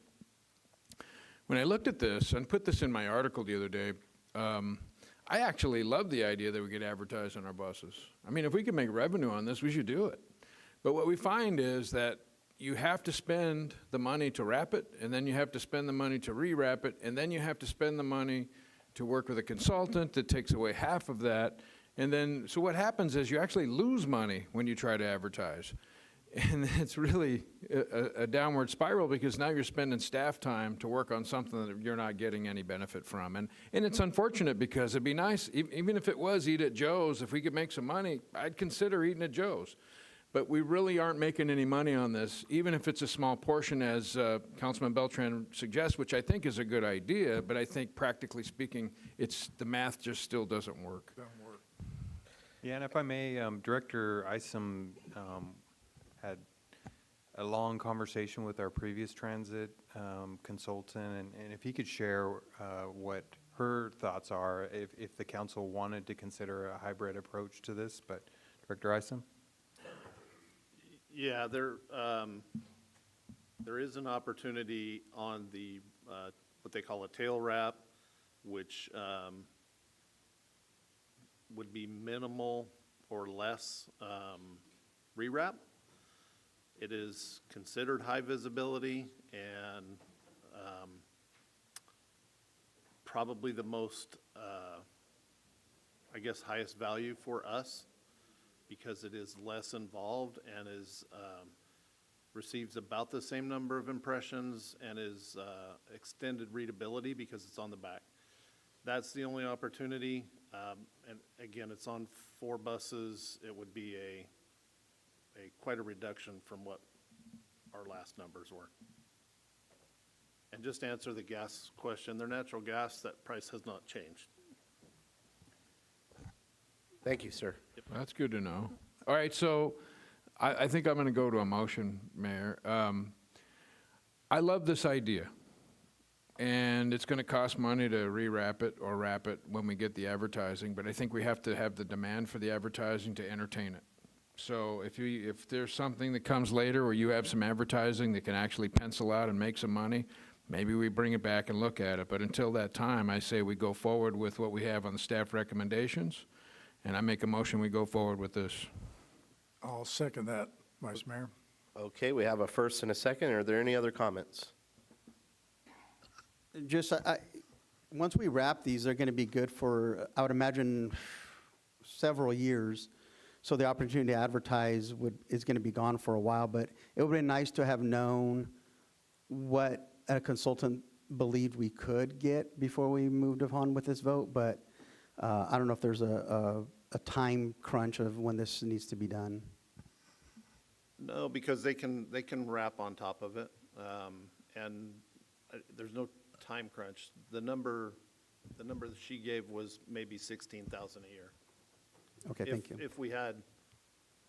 when I looked at this, and put this in my article the other day, I actually love the idea that we could advertise on our buses. I mean, if we can make revenue on this, we should do it. But what we find is that you have to spend the money to wrap it, and then you have to spend the money to rewrap it, and then you have to spend the money to work with a consultant that takes away half of that. And then, so what happens is you actually lose money when you try to advertise. And it's really a downward spiral, because now you're spending staff time to work on something that you're not getting any benefit from. And it's unfortunate, because it'd be nice, even if it was Eat at Joe's, if we could make some money, I'd consider eating at Joe's. But we really aren't making any money on this, even if it's a small portion, as Councilman Beltran suggests, which I think is a good idea, but I think practically speaking, the math just still doesn't work. Yeah, and if I may, Director Isom had a long conversation with our previous transit consultant, and if he could share what her thoughts are, if the council wanted to consider a hybrid approach to this. But Director Isom? Yeah, there is an opportunity on the, what they call a tail wrap, which would be minimal or less rewrap. It is considered high visibility and probably the most, I guess, highest value for us, because it is less involved and receives about the same number of impressions and is extended readability because it's on the back. That's the only opportunity. And again, it's on 4 buses. It would be quite a reduction from what our last numbers were. And just to answer the gas question, their natural gas, that price has not changed. Thank you, sir. That's good to know. All right, so I think I'm going to go to a motion, Mayor. I love this idea, and it's going to cost money to rewrap it or wrap it when we get the advertising, but I think we have to have the demand for the advertising to entertain it. So if there's something that comes later where you have some advertising that can actually pencil out and make some money, maybe we bring it back and look at it. But until that time, I say we go forward with what we have on the staff recommendations, and I make a motion we go forward with this. I'll second that, Vice Mayor. Okay, we have a first and a second. Are there any other comments? Just, once we wrap these, they're going to be good for, I would imagine, several years. So the opportunity to advertise is going to be gone for a while, but it would be nice to have known what a consultant believed we could get before we moved on with this vote, but I don't know if there's a time crunch of when this needs to be done. No, because they can wrap on top of it, and there's no time crunch. The number that she gave was maybe 16,000 a year. Okay, thank you. If we had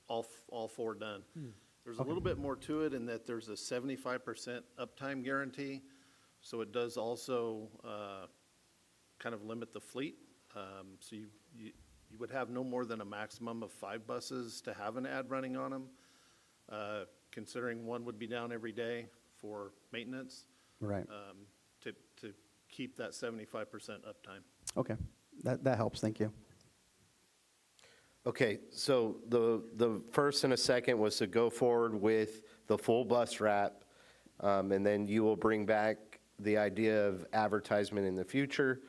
all 4 done. There's a Okay. little bit more to it in that there's a 75% uptime guarantee, so it does also kind of limit the fleet. So you would have no more than a maximum of 5 buses to have an ad running on them, considering one would be down every day for maintenance. Right. To keep that 75% uptime. Okay, that helps, thank you. Okay, so the first and a second was to go forward with the full bus wrap, and then you will bring back the idea of advertisement in the future.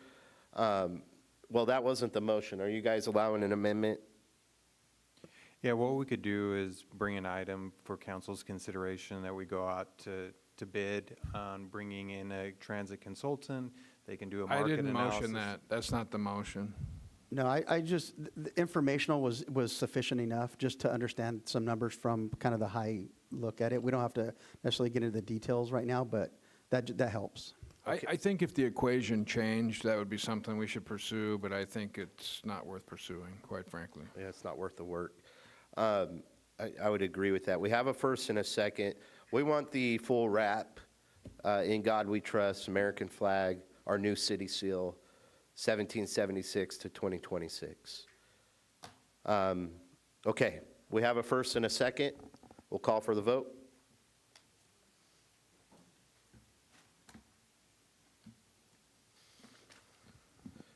Well, that wasn't the motion. Are you guys allowing an amendment? Yeah, what we could do is bring an item for council's consideration that we go out to bid on bringing in a transit consultant. They can do a market analysis. I didn't motion that. That's not the motion. No, I just, the informational was sufficient enough just to understand some numbers from kind of the high look at it. We don't have to necessarily get into the details right now, but that helps. I think if the equation changed, that would be something we should pursue, but I think it's not worth pursuing, quite frankly. Yeah, it's not worth the work. I would agree with that. We have a first and a second. We want the full wrap, In God We Trust, American flag, our new city seal, 1776 to 2026. Okay, we have a first and a second. We'll call for the vote.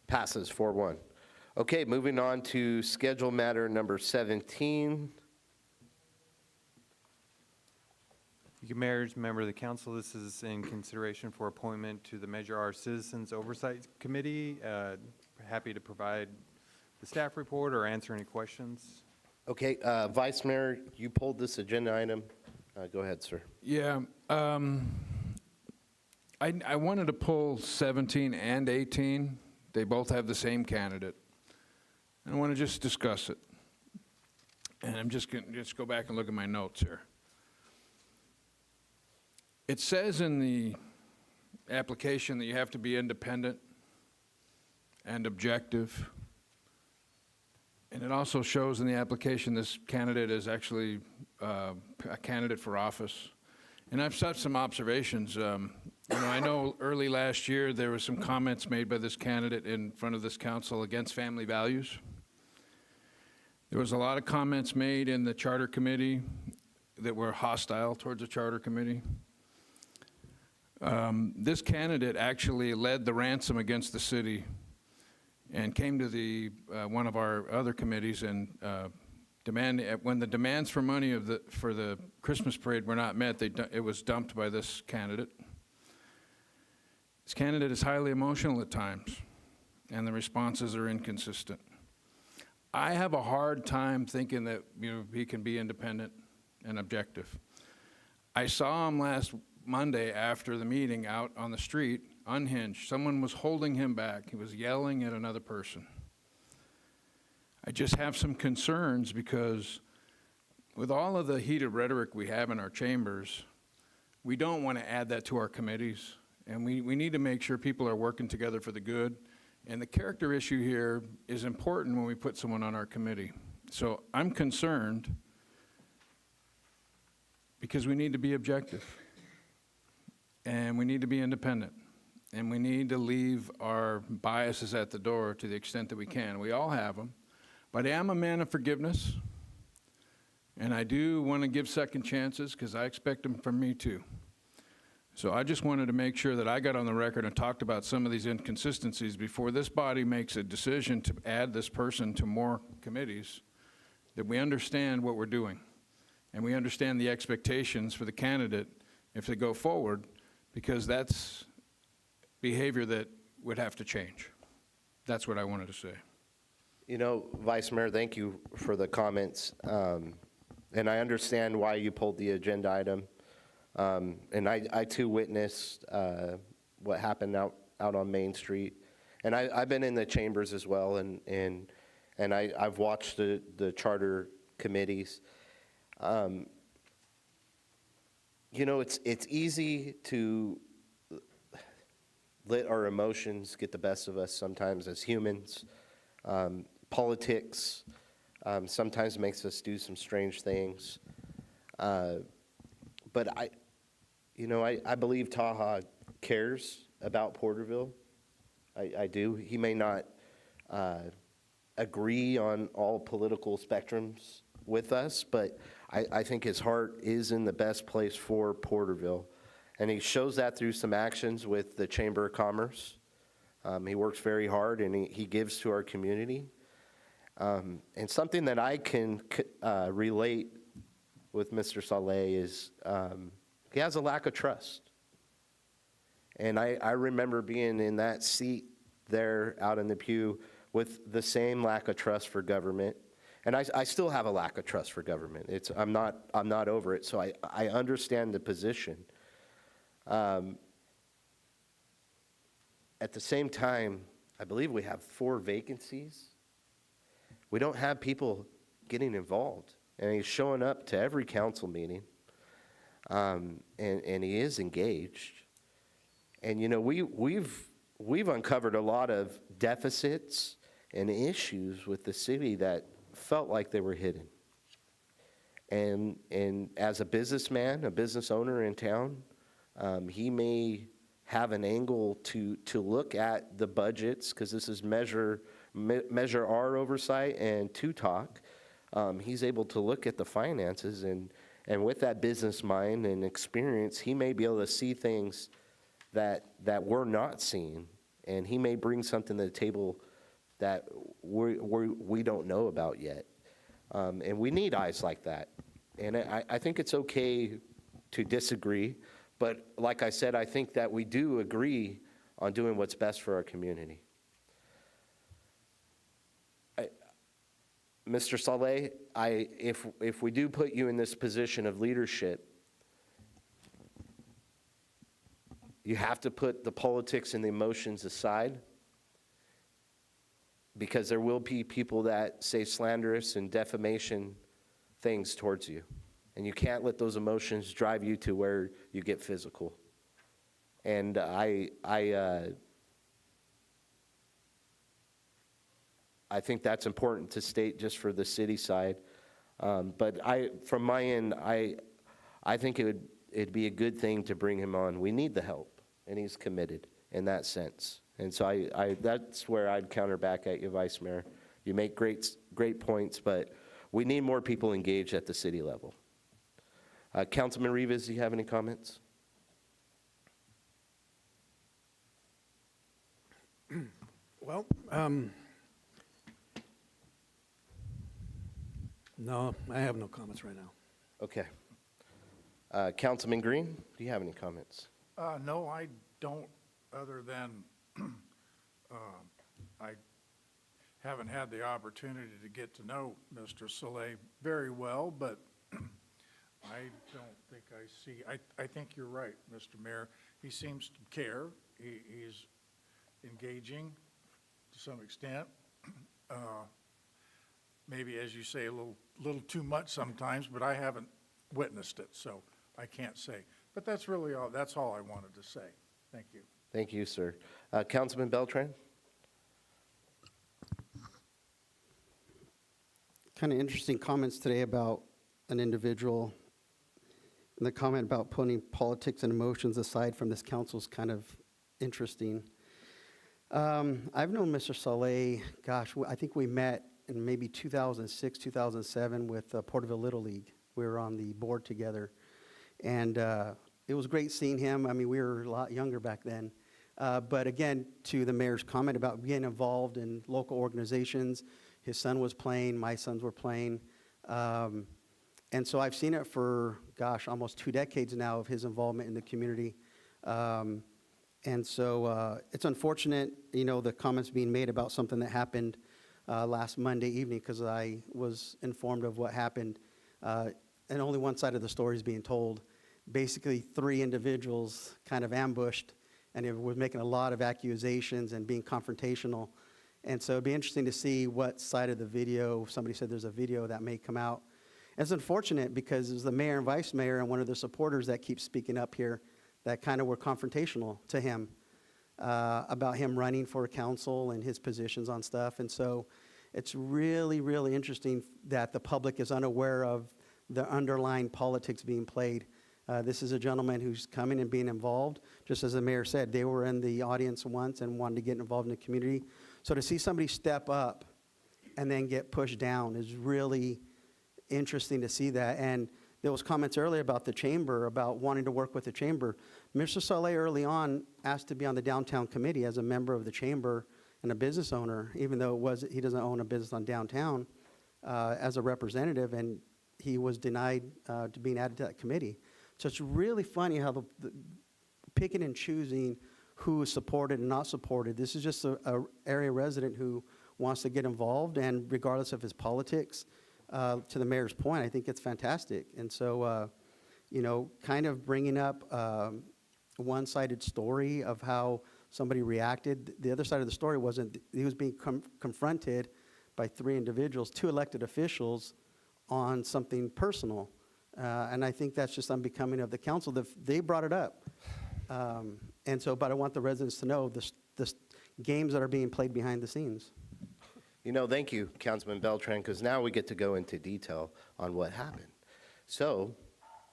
Passes 4-1. Okay, moving on to schedule matter number 17. Thank you, Mayor, member of the council. This is in consideration for appointment to the Measure R Citizens Oversight Committee. Happy to provide the staff report or answer any questions. Okay, Vice Mayor, you pulled this agenda item. Go ahead, sir. Yeah, I wanted to pull 17 and 18. They both have the same candidate. I want to just discuss it. And I'm just going to go back and look at my notes here. It says in the application that you have to be independent and objective. And it also shows in the application this candidate is actually a candidate for office. And I've set some observations. I know early last year there were some comments made by this candidate in front of this council against family values. There was a lot of comments made in the charter committee that were hostile towards the charter committee. This candidate actually led the ransom against the city and came to the one of our other committees and when the demands for money for the Christmas parade were not met, it was dumped by this candidate. This candidate is highly emotional at times, and the responses are inconsistent. I have a hard time thinking that he can be independent and objective. I saw him last Monday after the meeting out on the street, unhinged. Someone was holding him back. He was yelling at another person. I just have some concerns because with all of the heated rhetoric we have in our chambers, we don't want to add that to our committees. And we need to make sure people are working together for the good. And the character issue here is important when we put someone on our committee. So I'm concerned because we need to be objective. And we need to be independent. And we need to leave our biases at the door to the extent that we can. We all have them. But I am a man of forgiveness. And I do want to give second chances because I expect them from me too. So I just wanted to make sure that I got on the record and talked about some of these inconsistencies before this body makes a decision to add this person to more committees, that we understand what we're doing. And we understand the expectations for the candidate if they go forward, because that's behavior that would have to change. That's what I wanted to say. Vice Mayor, thank you for the comments. And I understand why you pulled the agenda item. And I too witnessed what happened out on Main Street. And I've been in the chambers as well, and I've watched the charter committees. It's easy to let our emotions get the best of us sometimes as humans. Politics sometimes makes us do some strange things. But I believe Taha cares about Porterville. I do. He may not agree on all political spectrums with us, but I think his heart is in the best place for Porterville. And he shows that through some actions with the Chamber of Commerce. He works very hard, and he gives to our community. And something that I can relate with Mr. Saleh is he has a lack of trust. And I remember being in that seat there out in the pew with the same lack of trust for government. And I still have a lack of trust for government. I'm not over it, so I understand the position. At the same time, I believe we have 4 vacancies. We don't have people getting involved. And he's showing up to every council meeting, and he is engaged. And we've uncovered a lot of deficits and issues with the city that felt like they were hidden. And as a businessman, a business owner in town, he may have an angle to look at the budgets, because this is Measure Measure R oversight and Two Talk, he's able to look at the finances, and with that business mind and experience, he may be able to see things that we're not seeing, and he may bring something to the table that we don't know about yet. And we need eyes like that. And I think it's okay to disagree, but like I said, I think that we do agree on doing what's best for our community. Mr. Saleh, if we do put you in this position of leadership, you have to put the politics and the emotions aside, because there will be people that say slanderous and defamation things towards you. And you can't let those emotions drive you to where you get physical. And I think that's important to state just for the city side. But from my end, I think it'd be a good thing to bring him on. We need the help, and he's committed in that sense. And so that's where I'd counter back at you, Vice Mayor. You make great points, but we need more people engaged at the city level. Councilman Rivas, do you have any comments? Well, no, I have no comments right now. Okay. Councilman Green, do you have any comments? No, I don't, other than I haven't had the opportunity to get to know Mr. Saleh very well, but I don't think I see, I think you're right, Mr. Mayor. He seems to care. He's engaging to some extent. Maybe, as you say, a little too much sometimes, but I haven't witnessed it, so I can't say. But that's really all, that's all I wanted to say. Thank you. Thank you, sir. Councilman Beltran? Kind of interesting comments today about an individual. And the comment about putting politics and emotions aside from this council is kind of interesting. I've known Mr. Saleh, gosh, I think we met in maybe 2006, 2007 with Porterville Little League. We were on the board together. And it was great seeing him. I mean, we were a lot younger back then. But again, to the mayor's comment about being involved in local organizations, his son was playing, my sons were playing. And so I've seen it for, gosh, almost 2 decades now of his involvement in the community. And so it's unfortunate, you know, the comments being made about something that happened last Monday evening, because I was informed of what happened. And only one side of the story is being told. Basically, 3 individuals kind of ambushed, and it was making a lot of accusations and being confrontational. And so it'd be interesting to see what side of the video. Somebody said there's a video that may come out. It's unfortunate because it was the mayor and vice mayor and one of the supporters that keeps speaking up here that kind of were confrontational to him about him running for council and his positions on stuff. And so it's really, really interesting that the public is unaware of the underlying politics being played. This is a gentleman who's coming and being involved. Just as the mayor said, they were in the audience once and wanted to get involved in the community. So to see somebody step up and then get pushed down is really interesting to see that. And there was comments earlier about the chamber, about wanting to work with the chamber. Mr. Saleh early on asked to be on the downtown committee as a member of the chamber and a business owner, even though he doesn't own a business on downtown, as a representative, and he was denied to being added to that committee. So it's really funny how the picking and choosing who is supported and not supported. This is just a area resident who wants to get involved, and regardless of his politics, to the mayor's point, I think it's fantastic. And so, you know, kind of bringing up a one-sided story of how somebody reacted. The other side of the story wasn't, he was being confronted by 3 individuals, 2 elected officials, on something personal. And I think that's just unbecoming of the council. They brought it up. And so, but I want the residents to know the games that are being played behind the scenes. You know, thank you, Councilman Beltran, because now we get to go into detail on what happened. So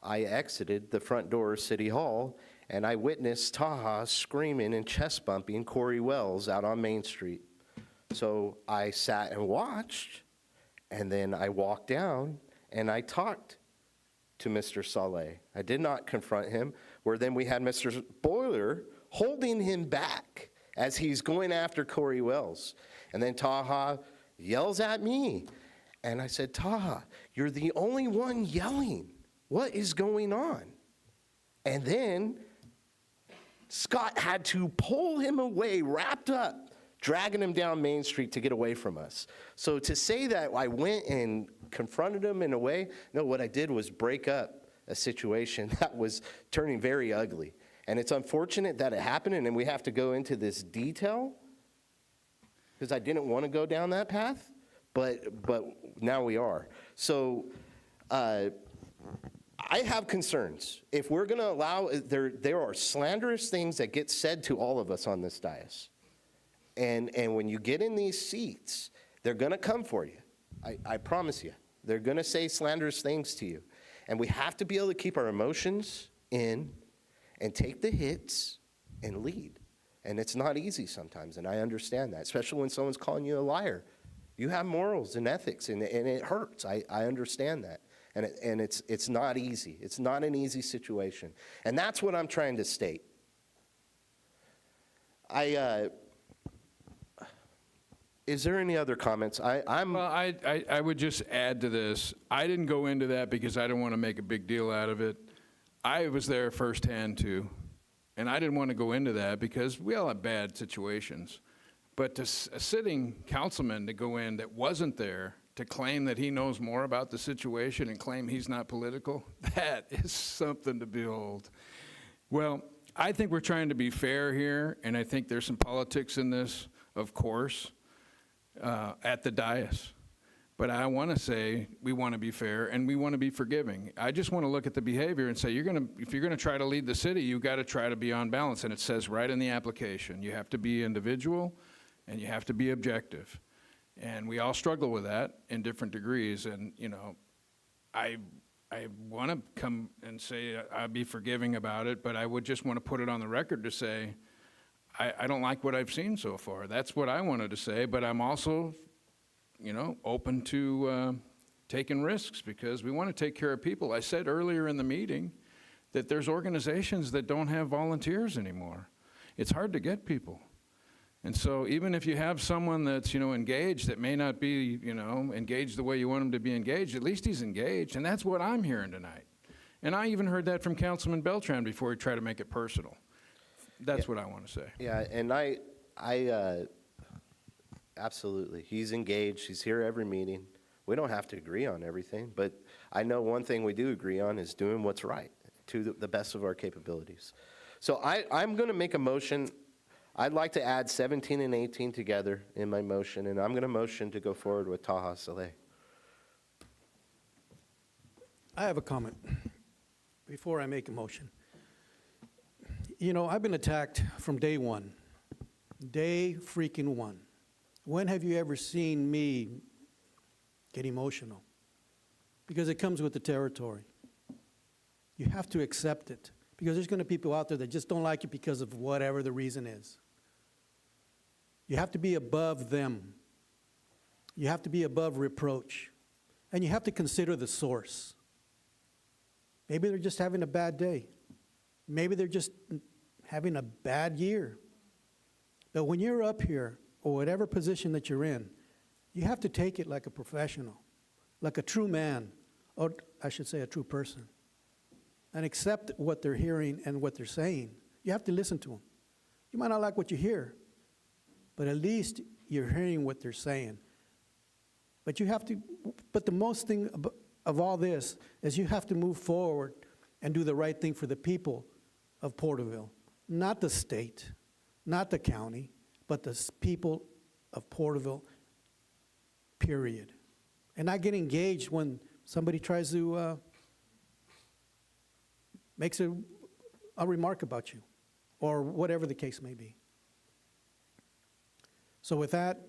I exited the front door of City Hall, and I witnessed Taha screaming and chest bumping Corey Wells out on Main Street. So I sat and watched, and then I walked down and I talked to Mr. Saleh. I did not confront him, where then we had Mr. Boiler holding him back as he's going after Corey Wells. And then Taha yells at me. And I said, Taha, you're the only one yelling. What is going on? And then Scott had to pull him away, wrapped up, dragging him down Main Street to get away from us. So to say that I went and confronted him in a way, no, what I did was break up a situation that was turning very ugly. And it's unfortunate that it happened, and then we have to go into this detail, because I didn't want to go down that path, but now we are. So I have concerns. If we're going to allow, there are slanderous things that get said to all of us on this dais. And when you get in these seats, they're going to come for you. I promise you. They're going to say slanderous things to you. And we have to be able to keep our emotions in and take the hits and lead. And it's not easy sometimes, and I understand that, especially when someone's calling you a liar. You have morals and ethics, and it hurts. I understand that. And it's not easy. It's not an easy situation. And that's what I'm trying to state. Is there any other comments? Well, I would just add to this. I didn't go into that because I didn't want to make a big deal out of it. I was there firsthand too, and I didn't want to go into that because we all have bad situations. But to a sitting councilman to go in that wasn't there to claim that he knows more about the situation and claim he's not political, that is something to behold. Well, I think we're trying to be fair here, and I think there's some politics in this, of course, at the dais. But I want to say we want to be fair and we want to be forgiving. I just want to look at the behavior and say, if you're going to try to lead the city, you've got to try to be on balance. And it says right in the application, you have to be individual and you have to be objective. And we all struggle with that in different degrees. And, you know, I want to come and say I'll be forgiving about it, but I would just want to put it on the record to say, I don't like what I've seen so far. That's what I wanted to say, but I'm also, you know, open to taking risks because we want to take care of people. I said earlier in the meeting that there's organizations that don't have volunteers anymore. It's hard to get people. And so even if you have someone that's, you know, engaged that may not be, you know, engaged the way you want him to be engaged, at least he's engaged, and that's what I'm hearing tonight. And I even heard that from Councilman Beltran before he tried to make it personal. That's what I want to say. Yeah, and I absolutely. He's engaged. He's here every meeting. We don't have to agree on everything, but I know one thing we do agree on is doing what's right to the best of our capabilities. So I'm going to make a motion. I'd like to add 17 and 18 together in my motion, and I'm going to motion to go forward with Taha Saleh. I have a comment before I make a motion. You know, I've been attacked from day one. Day freaking one. When have you ever seen me get emotional? Because it comes with the territory. You have to accept it. Because there's going to be people out there that just don't like you because of whatever the reason is. You have to be above them. You have to be above reproach. And you have to consider the source. Maybe they're just having a bad day. Maybe they're just having a bad year. But when you're up here, or whatever position that you're in, you have to take it like a professional, like a true man, or I should say a true person, and accept what they're hearing and what they're saying. You have to listen to them. You might not like what you hear, but at least you're hearing what they're saying. But you have to, but the most thing of all this is you have to move forward and do the right thing for the people of Porterville. Not the state, not the county, but the people of Porterville, period. And I get engaged when somebody tries to, makes a remark about you, or whatever the case may be. So with that,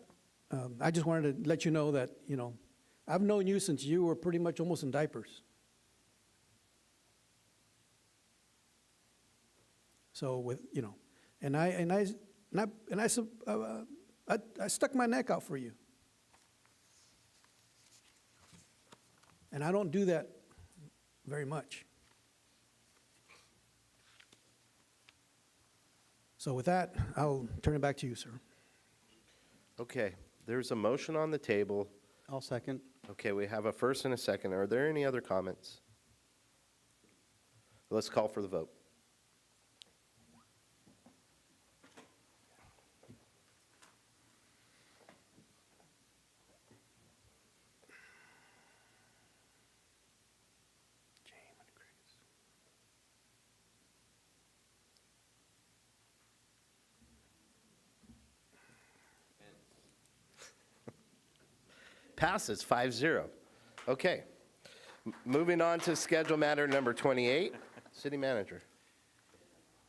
I just wanted to let you know that, you know, I've known you since you were pretty much almost in diapers. So with, you know, and I I stuck my neck out for you. And I don't do that very much. So with that, I'll turn it back to you, sir. Okay, there's a motion on the table. I'll second. Okay, we have a first and a second. Are there any other comments? Let's call for the vote. Passes 5-0. Okay. Moving on to schedule matter number 28, city manager.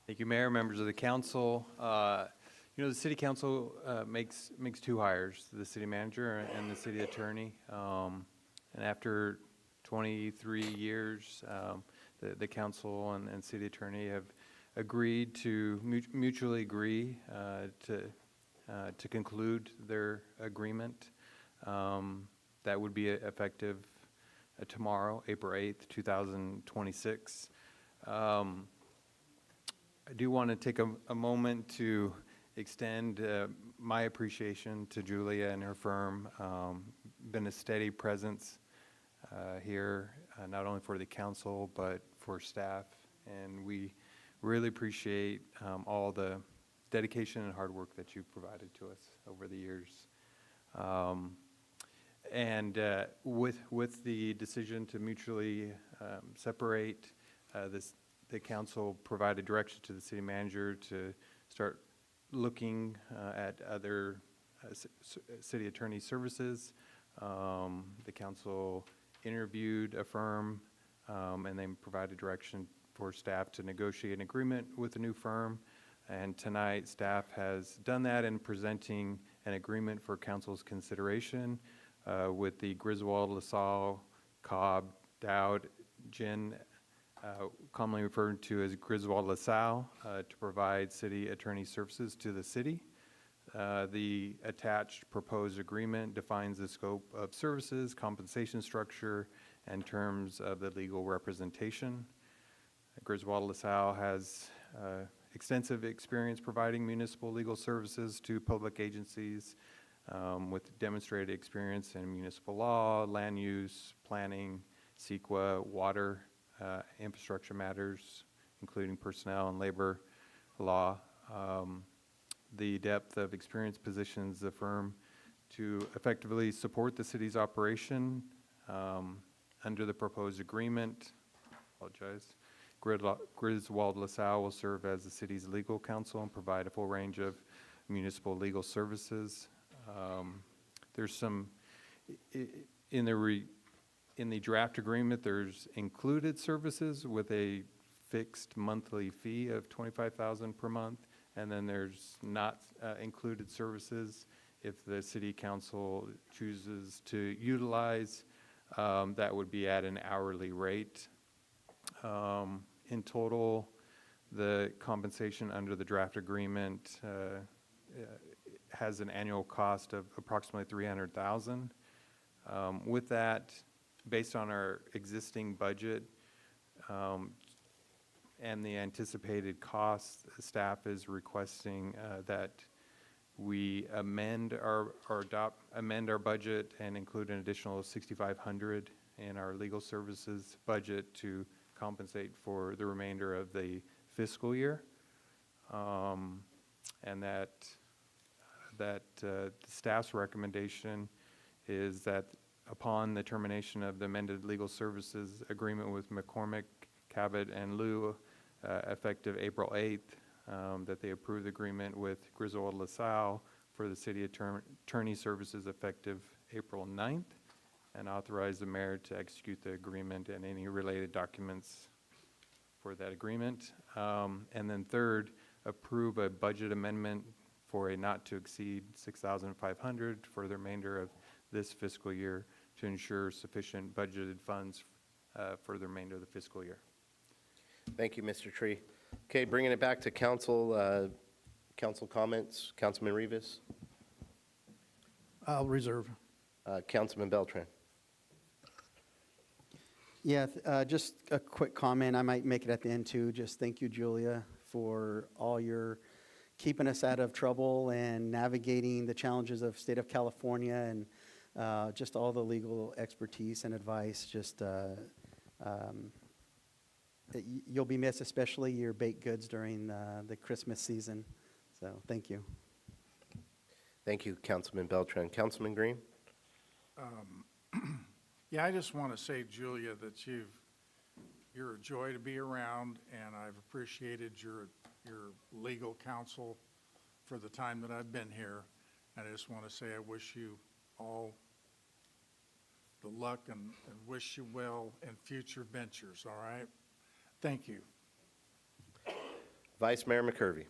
Thank you, Mayor, members of the council. The city council makes two hires, the city manager and the city attorney. And after 23 years, the council and city attorney have agreed to mutually agree to conclude their agreement. That would be effective tomorrow, April 8th, 2026. I do want to take a moment to extend my appreciation to Julia and her firm. Been a steady presence here, not only for the council, but for staff. And we really appreciate all the dedication and hard work that you've provided to us over the years. And with the decision to mutually separate, the council provided direction to the city manager to start looking at other city attorney services. The council interviewed a firm, and then provided direction for staff to negotiate an agreement with a new firm. And tonight, staff has done that in presenting an agreement for council's consideration with the Griswold, LaSalle, Cobb, Dowd, Ginn, commonly referred to as Griswold LaSalle, to provide city attorney services to the city. The attached proposed agreement defines the scope of services, compensation structure, and terms of the legal representation. Griswold LaSalle has extensive experience providing municipal legal services to public agencies with demonstrated experience in municipal law, land use, planning, CEQA, water, infrastructure matters, including personnel and labor law. The depth of experience positions the firm to effectively support the city's operation under the proposed agreement. Griswold LaSalle will serve as the city's legal counsel and provide a full range of municipal legal services. There's some, in the draft agreement, there's included services with a fixed monthly fee of $25,000 per month, and then there's not included services if the city council chooses to utilize. That would be at an hourly rate. In total, the compensation under the draft agreement has an annual cost of approximately $300,000. With that, based on our existing budget and the anticipated costs, staff is requesting that we amend our budget and include an additional $6,500 in our legal services budget to compensate for the remainder of the fiscal year, and that the staff's recommendation is that upon the termination of the amended legal services agreement with McCormick, Cabot, and Liu, effective April 8th, that they approve the agreement with Griswold LaSalle for the city attorney services effective April 9th, and authorize the mayor to execute the agreement and any related documents for that agreement. And then third, approve a budget amendment for a not to exceed $6,500 for the remainder of this fiscal year to ensure sufficient budgeted funds for the remainder of the fiscal year. Thank you, Mr. Tree. Okay, bringing it back to council, council comments. Councilman Rivas. I'll reserve. Councilman Beltran. Yeah, just a quick comment. I might make it at the end too. Just thank you, Julia, for all your keeping us out of trouble and navigating the challenges of state of California, and just all the legal expertise and advice. Just you'll be missed, especially your baked goods during the Christmas season. So thank you. Thank you, Councilman Beltran. Councilman Green? Yeah, I just want to say, Julia, that you're a joy to be around, and I've appreciated your legal counsel for the time that I've been here. And I just want to say I wish you all the luck and wish you well in future ventures, all right? Thank you. Vice Mayor McCurvey.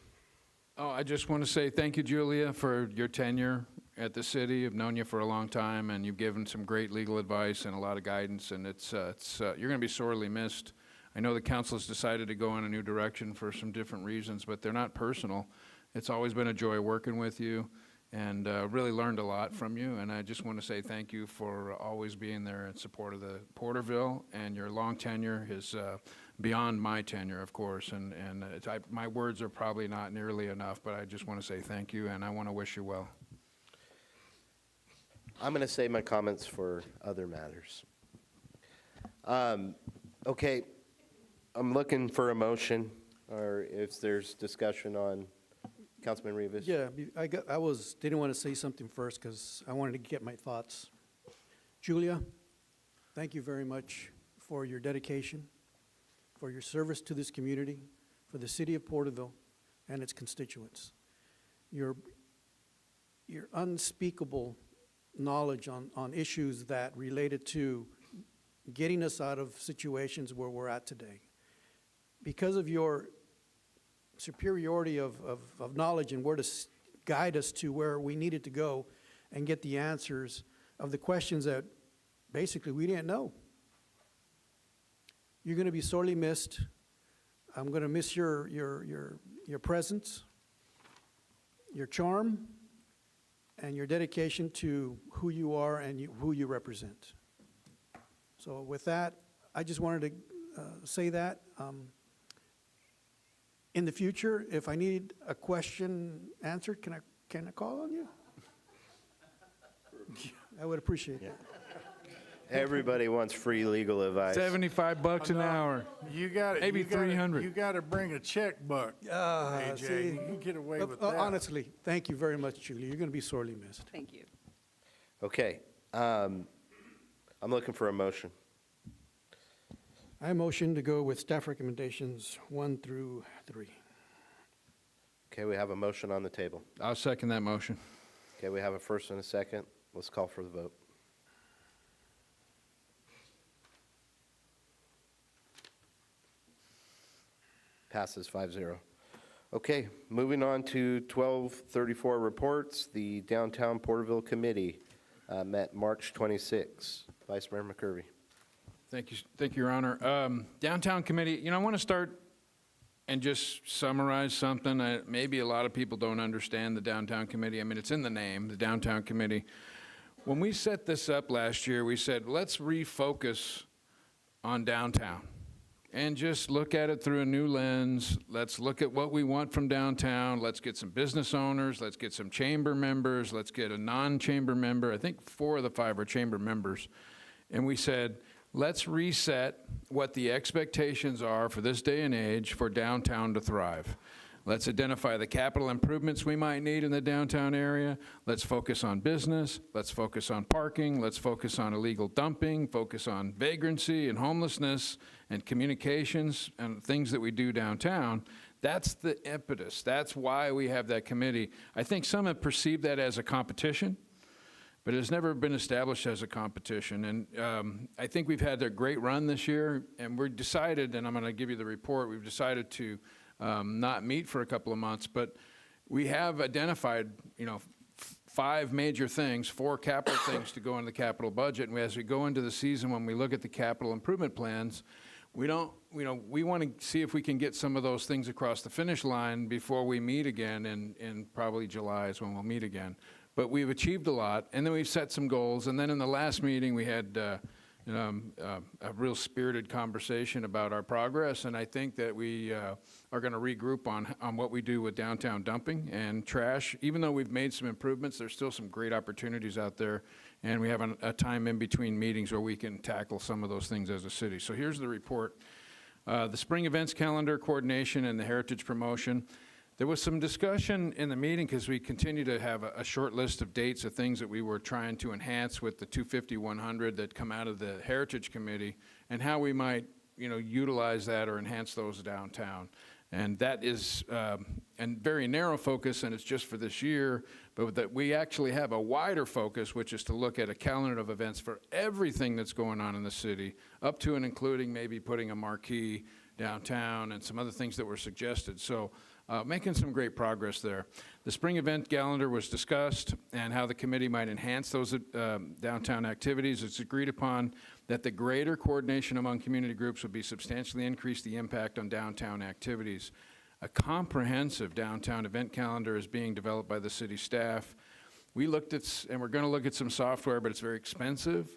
Oh, I just want to say thank you, Julia, for your tenure at the city. I've known you for a long time, and you've given some great legal advice and a lot of guidance, and you're going to be sorely missed. I know the council has decided to go in a new direction for some different reasons, but they're not personal. It's always been a joy working with you, and really learned a lot from you, and I just want to say thank you for always being there in support of the Porterville, and your long tenure is beyond my tenure, of course, and my words are probably not nearly enough, but I just want to say thank you, and I want to wish you well. I'm going to save my comments for other matters. Okay, I'm looking for a motion, or if there's discussion on Councilman Rivas. Yeah, didn't want to say something first because I wanted to get my thoughts. Julia, thank you very much for your dedication, for your service to this community, for the city of Porterville and its constituents. Your unspeakable knowledge on issues that related to getting us out of situations where we're at today. Because of your superiority of knowledge and where to guide us to where we needed to go and get the answers of the questions that basically we didn't know. You're going to be sorely missed. I'm going to miss your presence, your charm, and your dedication to who you are and who you represent. So with that, I just wanted to say that. In the future, if I need a question answered, can I call on you? I would appreciate that. Everybody wants free legal advice. $75 an hour. You got Maybe 300. You got to bring a checkbook, AJ. See, You can get away with that. honestly, thank you very much, Julie. You're going to be sorely missed. Thank you. Okay, I'm looking for a motion. I motion to go with staff recommendations 1 through 3. Okay, we have a motion on the table. I'll second that motion. Okay, we have a first and a second. Let's call for the vote. Passes 5-0. Okay, moving on to 1234 reports. The Downtown Porterville Committee met March 26. Vice Mayor McCurvey. Thank you, Your Honor. Downtown Committee, I want to start and just summarize something. Maybe a lot of people don't understand the Downtown Committee. I mean, it's in the name, the Downtown Committee. When we set this up last year, we said, let's refocus on downtown and just look at it through a new lens. Let's look at what we want from downtown. Let's get some business owners. Let's get some chamber members. Let's get a non-chamber member. I think 4 of the 5 are chamber members. And we said, let's reset what the expectations are for this day and age for downtown to thrive. Let's identify the capital improvements we might need in the downtown area. Let's focus on business. Let's focus on parking. Let's focus on illegal dumping, focus on vagrancy and homelessness and communications and things that we do downtown. That's the impetus. That's why we have that committee. I think some have perceived that as a competition, but it's never been established as a competition. And I think we've had a great run this year, and we've decided, and I'm going to give you the report, we've decided to not meet for a couple of months, but we have identified, 5 major things, 4 capital things to go into the capital budget. And as we go into the season, when we look at the capital improvement plans, we want to see if we can get some of those things across the finish line before we meet again in probably July is when we'll meet again. but we've achieved a lot, and then we've set some goals, and then in the last meeting, we had a real spirited conversation about our progress, and I think that we are going to regroup on what we do with downtown dumping and trash. Even though we've made some improvements, there's still some great opportunities out there, and we have a time in between meetings where we can tackle some of those things as a city. So here's the report. The spring events calendar coordination and the heritage promotion. There was some discussion in the meeting because we continue to have a short list of dates of things that we were trying to enhance with the 250, 100 that come out of the Heritage Committee and how we might, utilize that or enhance those downtown. And that is a very narrow focus, and it's just for this year, but that we actually have a wider focus, which is to look at a calendar of events for everything that's going on in the city, up to and including maybe putting a marquee downtown and some other things that were suggested. So making some great progress there. The spring event calendar was discussed and how the committee might enhance those downtown activities. It's agreed upon that the greater coordination among community groups would be substantially increase the impact on downtown activities. A comprehensive downtown event calendar is being developed by the city staff. We looked at, and we're going to look at some software, but it's very expensive.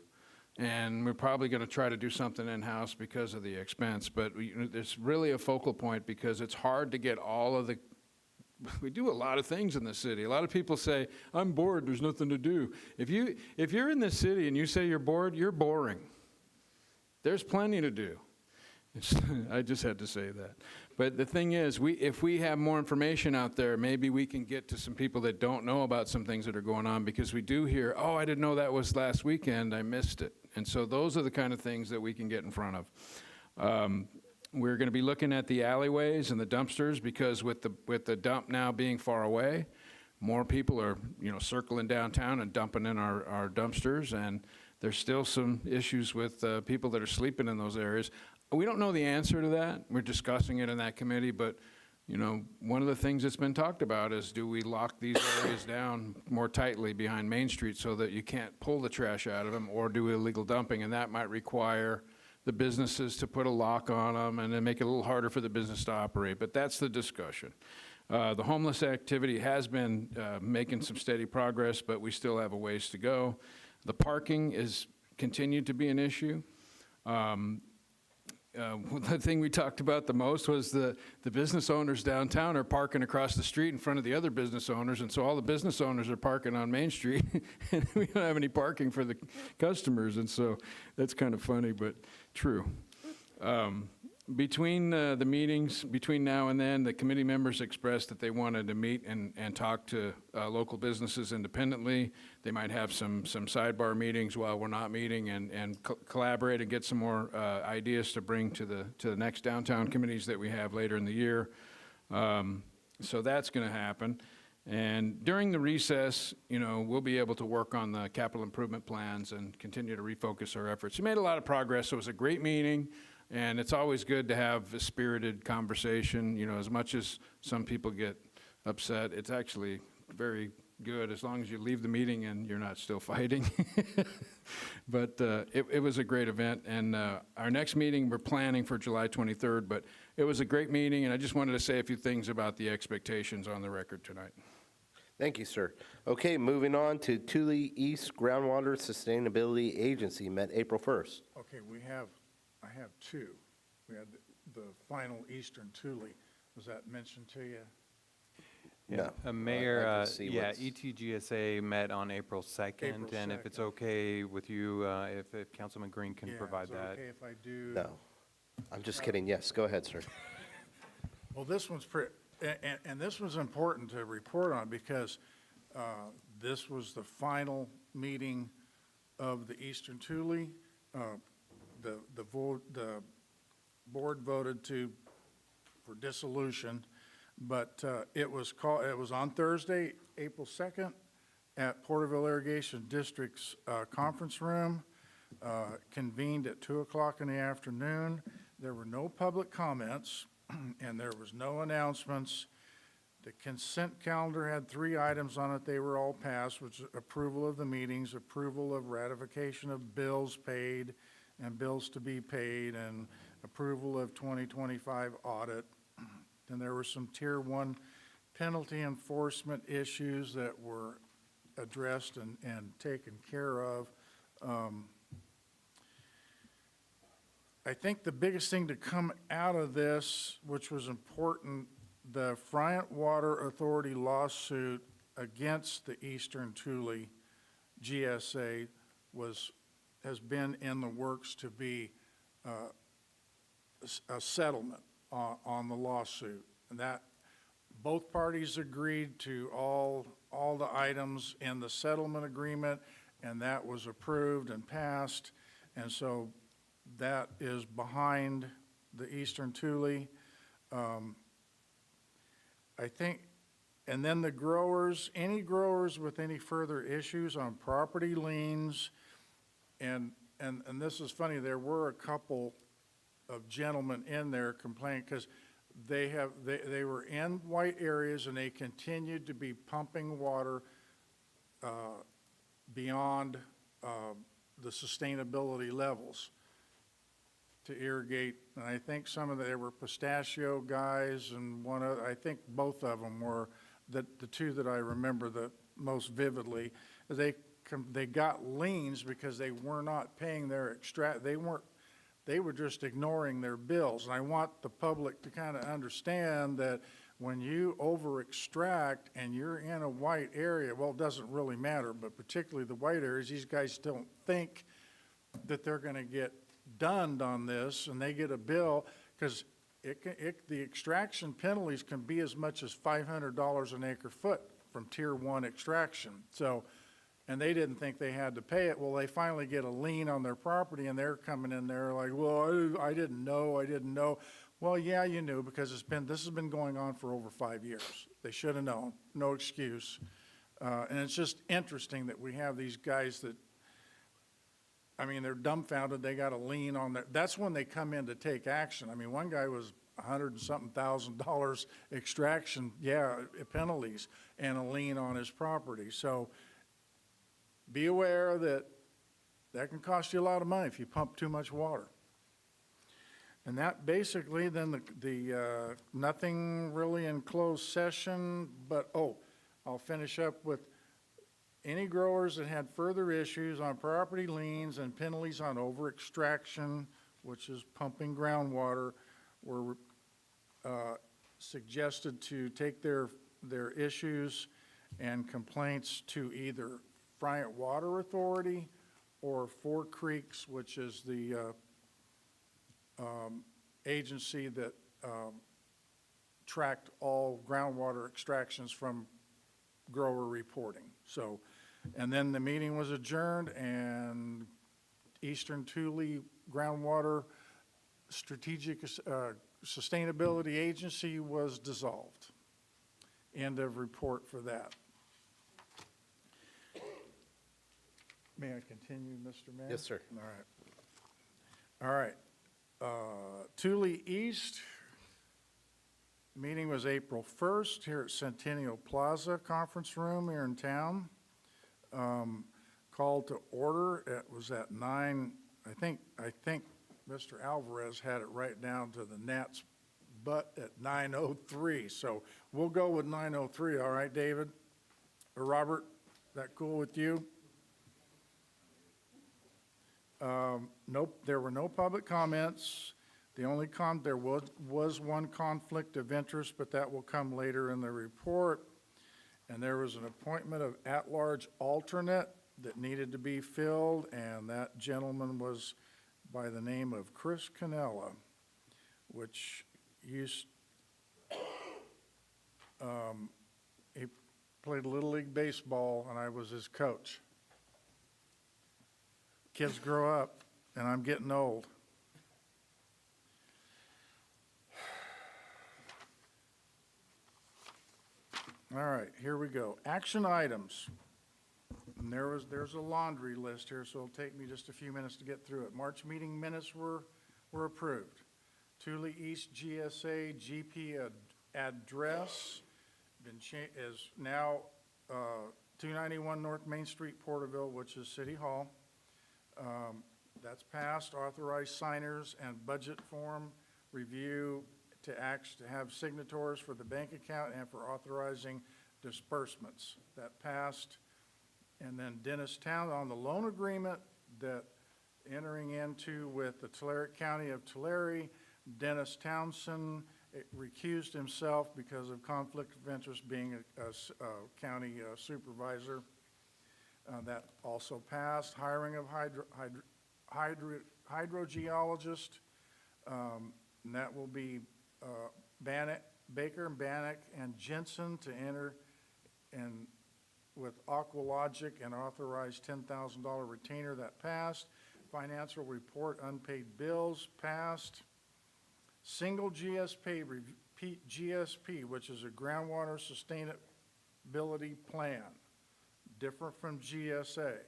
And we're probably going to try to do something in-house because of the expense. But it's really a focal point because it's hard to get all of the, we do a lot of things in the city. A lot of people say, I'm bored, there's nothing to do. If you're in the city and you say you're bored, you're boring. There's plenty to do. I just had to say that. But the thing is, if we have more information out there, maybe we can get to some people that don't know about some things that are going on, because we do hear, oh, I didn't know that was last weekend, I missed it. And so those are the kind of things that we can get in front of. We're going to be looking at the alleyways and the dumpsters, because with the dump now being far away, more people are circling downtown and dumping in our dumpsters, and there's still some issues with people that are sleeping in those areas. We don't know the answer to that. We're discussing it in that committee, but one of the things that's been talked about is, do we lock these areas down more tightly behind Main Street so that you can't pull the trash out of them, or do illegal dumping? And that might require the businesses to put a lock on them and then make it a little harder for the business to operate. But that's the discussion. The homeless activity has been making some steady progress, but we still have a ways to go. The parking is continued to be an issue. The thing we talked about the most was the business owners downtown are parking across the street in front of the other business owners, and so all the business owners are parking on Main Street, and we don't have any parking for the customers, and so that's kind of funny, but true. Between the meetings, between now and then, the committee members expressed that they wanted to meet and talk to local businesses independently. They might have some sidebar meetings while we're not meeting, and collaborate and get some more ideas to bring to the next downtown committees that we have later in the year. So that's going to happen. And during the recess, we'll be able to work on the capital improvement plans and continue to refocus our efforts. We made a lot of progress. So it was a great meeting. And it's always good to have a spirited conversation. As much as some people get upset, it's actually very good as long as you leave the meeting and you're not still fighting. But it was a great event. And our next meeting, we're planning for July 23rd. But it was a great meeting, and I just wanted to say a few things about the expectations on the record tonight. Thank you, sir. Okay, moving on to Thule East Groundwater Sustainability Agency, met April 1st. Okay, I have two. We had the final Eastern Thule. Was that mentioned to you? No. Mayor, I'd like to see what's- ETGSA met on April 2nd, April and if it's 2nd. okay with you, if Councilman Green can provide Yeah, that. is it okay if I do? No. I'm just kidding. Yes, go ahead, sir. Well, this one's and this was important to report on, because this was the final meeting of the Eastern Thule. The board voted for dissolution, but it was on Thursday, April 2nd, at Porterville Irrigation District's conference room, convened at 2:00 in the afternoon. There were no public comments, and there was no announcements. The consent calendar had 3 items on it. They were all passed, which is approval of the meetings, approval of ratification of bills paid and bills to be paid, and approval of 2025 audit. And there were some Tier 1 penalty enforcement issues that were addressed and taken care of. I think the biggest thing to come out of this, which was important, the Friant Water Authority lawsuit against the Eastern Thule GSA has been in the works to be a settlement on the lawsuit. And that, both parties agreed to all the items in the settlement agreement, and that was approved and passed. And so that is behind the Eastern Thule. I think, and then the growers, any growers with any further issues on property liens, and this is funny, there were a couple of gentlemen in there complaining because they were in white areas and they continued to be pumping water beyond the sustainability levels to irrigate. And I think there were pistachio guys and one other, I think both of them were, the two that I remember the most vividly. They got liens because they were not paying their they were just ignoring their bills. And I want the public to kind of understand that when you over extract and you're in a white area, well, it doesn't really matter, but particularly the white areas, these guys don't think that they're going to get done on this, and they get a bill because the extraction penalties can be as much as $500 an acre foot from tier 1 extraction. So, and they didn't think they had to pay it. Well, they finally get a lien on their property, and they're coming in there like, well, I didn't know. Well, yeah, you knew, because this has been going on for over 5 years. They should have known. No excuse. And it's just interesting that we have these guys that, I mean, they're dumbfounded. They got a lien on their, that's when they come in to take action. I mean, one guy was $100 and something thousand extraction, penalties, and a lien on his property. So be aware that that can cost you a lot of money if you pump too much water. And that basically, then the nothing really in closed session, but, I'll finish up with any growers that had further issues on property liens and penalties on over extraction, which is pumping groundwater, were suggested to take their issues and complaints to either Friant Water Authority or Four Creeks, which is the agency that tracked all groundwater extractions from grower reporting. So, and then the meeting was adjourned, and Eastern Thule Groundwater Strategic Sustainability Agency was dissolved. End of report for that. May I continue, Mr. Mayor? Yes, sir. All right. Thule East, meeting was April 1st here at Centennial Plaza Conference Room here in town. Called to order, it was at 9, I think Mr. Alvarez had it right down to the gnat's butt at 9:03. So we'll go with 9:03, all right, David? Or Robert, is that cool with you? Nope, there were no public comments. The only there was one conflict of interest, but that will come later in the report. And there was an appointment of at-large alternate that needed to be filled, and that gentleman was by the name of Chris Canella, which he played Little League Baseball, and I was his coach. Kids grow up, and I'm getting old. All right, here we go. Action items. And there's a laundry list here, so it'll take me just a few minutes to get through it. March meeting minutes were approved. Thule East GSA GP address is now 291 North Main Street, Porterville, which is City Hall. That's passed. Authorized signers and budget form review to have signatories for the bank account and for authorizing disbursements. That passed. And then Dennis Town on the loan agreement that entering into with the Tulare County of Tulare. Dennis Townsend recused himself because of conflict of interest being a county supervisor. That also passed. Hiring of hydrogeologist, and that will be Baker and Bannock and Jensen to enter and with Aqualogic and authorized $10,000 retainer. That passed. Financial report, unpaid bills, passed. Single GSP, which is a groundwater sustainability plan, different from GSA.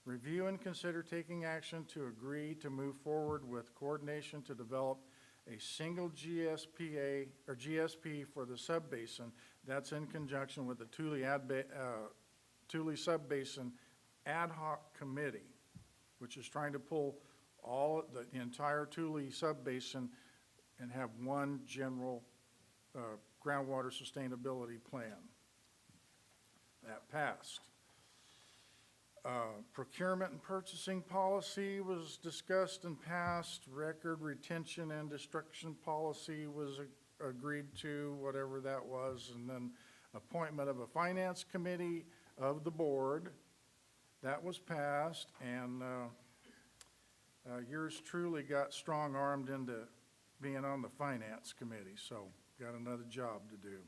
Review and consider taking action to agree to move forward with coordination to develop a single GSP for the subbasin. That's in conjunction with the Tule Subbasin Ad Hoc Committee, which is trying to pull the entire Tule Subbasin and have one general groundwater sustainability plan. That passed. Procurement and purchasing policy was discussed and passed. Record retention and destruction policy was agreed to, whatever that was. And then appointment of a finance committee of the board, that was passed. And yours truly got strong-armed into being on the finance committee, so got another job to do.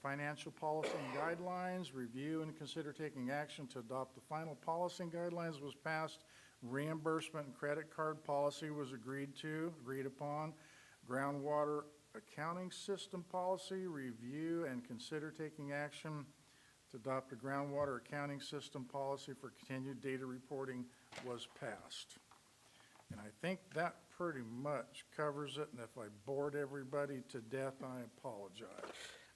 Financial policy and guidelines, review and consider taking action to adopt the final policy and guidelines was passed. Reimbursement and credit card policy was agreed upon. Groundwater accounting system policy, review and consider taking action to adopt a groundwater accounting system policy for continued data reporting was passed. And I think that pretty much covers it, and if I bored everybody to death, I apologize.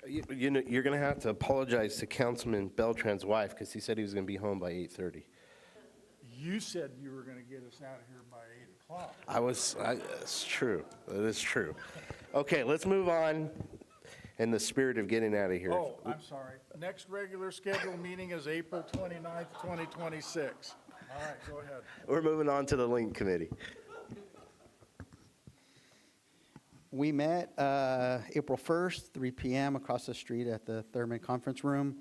You know, you're going to have to apologize to Councilman Beltran's wife, because he said he was going to be home by 8:30. You said you were going to get us out of here by 8 o'clock. It's true. It is true. Okay, let's move on in the spirit of getting out of here. Oh, I'm sorry. Next regular scheduled meeting is April 29th, 2026. All right, go ahead. We're moving on to the Link Committee. We met April 1st, 3 p.m. across the street at the Thurman Conference Room.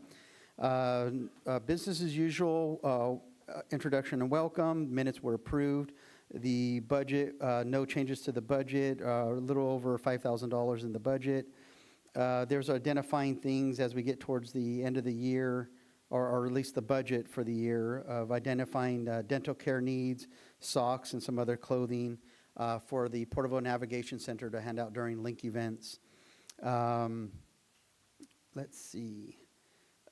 Business as usual, introduction and welcome. Minutes were approved. The budget, no changes to the budget, a little over $5,000 in the budget. There's identifying things as we get towards the end of the year, or at least the budget for the year, of identifying dental care needs, socks, and some other clothing for the Porterville Navigation Center to hand out during Link events. Let's see.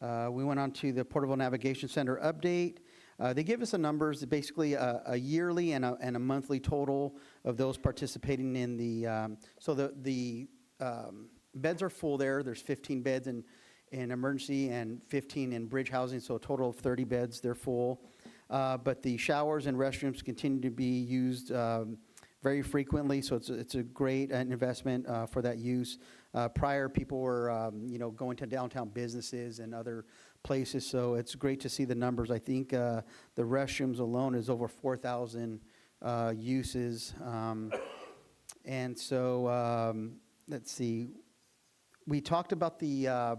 We went on to the Porterville Navigation Center update. They give us the numbers, basically a yearly and a monthly total of those participating in the, so the beds are full there. There's 15 beds in emergency and 15 in bridge housing, so a total of 30 beds, they're full. But the showers and restrooms continue to be used very frequently, so it's a great investment for that use. Prior, people were going to downtown businesses and other places, so it's great to see the numbers. I think the restrooms alone is over 4,000 uses. And so let's see. We talked about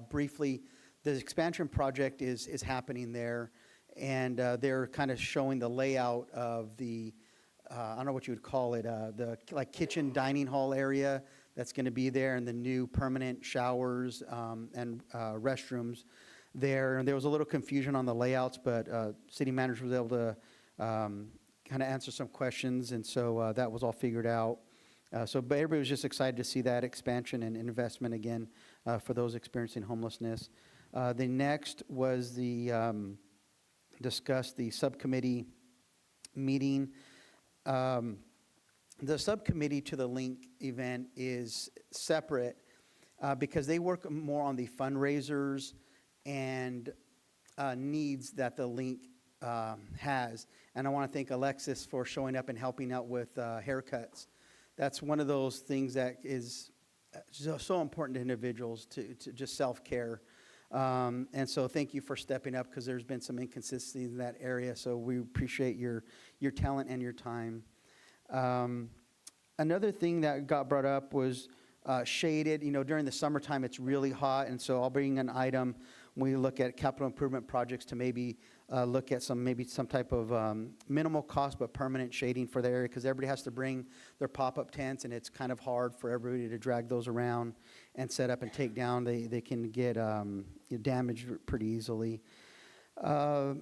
briefly, the expansion project is happening there, and they're kind of showing the layout of the I don't know what you would call it, the like kitchen dining hall area that's going to be there, and the new permanent showers and restrooms there. And there was a little confusion on the layouts, but city manager was able to kind of answer some questions, and so that was all figured out. But everybody was just excited to see that expansion and investment again for those experiencing homelessness. The next was discuss the subcommittee meeting. The subcommittee to the Link event is separate because they work more on the fundraisers and needs that the Link has. And I want to thank Alexis for showing up and helping out with haircuts. That's one of those things that is so important to individuals to just self-care. And so thank you for stepping up because there's been some inconsistency in that area. So we appreciate your talent and your time. Another thing that got brought up was shaded. You know, during the summertime, it's really hot, and so I'll bring an item when we look at capital improvement projects to maybe look at some type of minimal cost but permanent shading for the area, because everybody has to bring their pop-up tents, and it's kind of hard for everybody to drag those around and set up and take down. They can get damaged pretty easily. Let's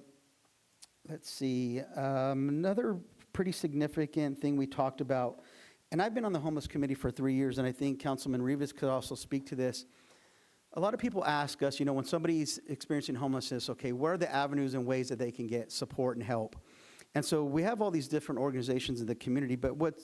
see. Another pretty significant thing we talked about, and I've been on the homeless committee for 3 years, and I think Councilman Rivas could also speak to this. A lot of people ask us, you know, when somebody's experiencing homelessness, okay, where are the avenues and ways that they can get support and help? And so we have all these different organizations in the community, but what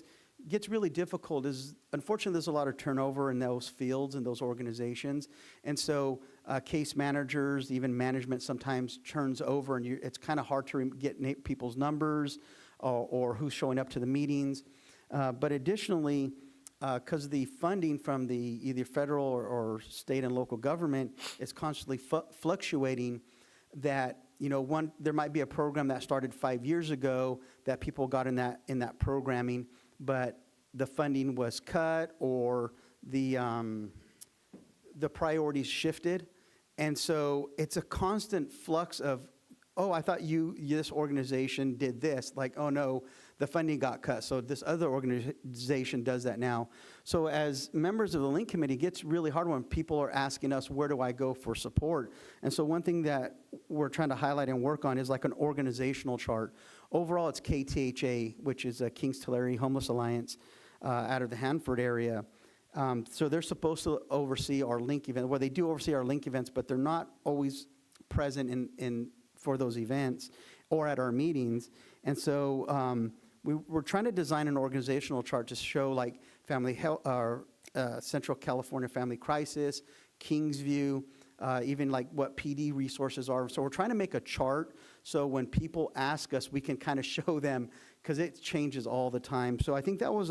gets really difficult is, unfortunately, there's a lot of turnover in those fields and those organizations. And so case managers, even management sometimes turns over, and it's kind of hard to get people's numbers or who's showing up to the meetings. But additionally, because the funding from the either federal or state and local government is constantly fluctuating, that, you know, there might be a program that started 5 years ago that people got in that programming, but the funding was cut or the priorities shifted. And so it's a constant flux of, oh, I thought this organization did this. Like, oh no, the funding got cut, so this other organization does that now. So as members of the Link Committee, it gets really hard when people are asking us, where do I go for support? And so one thing that we're trying to highlight and work on is like an organizational chart. Overall, it's KTHA, which is a Kings Tulare Homeless Alliance out of the Hanford area. So they're supposed to oversee our Link event. Well, they do oversee our Link events, but they're not always present for those events or at our meetings. And so we're trying to design an organizational chart to show like Family Health, Central California Family Crisis, Kingsview, even like what PD resources are. So we're trying to make a chart so when people ask us, we can kind of show them, because it changes all the time. So I think that was,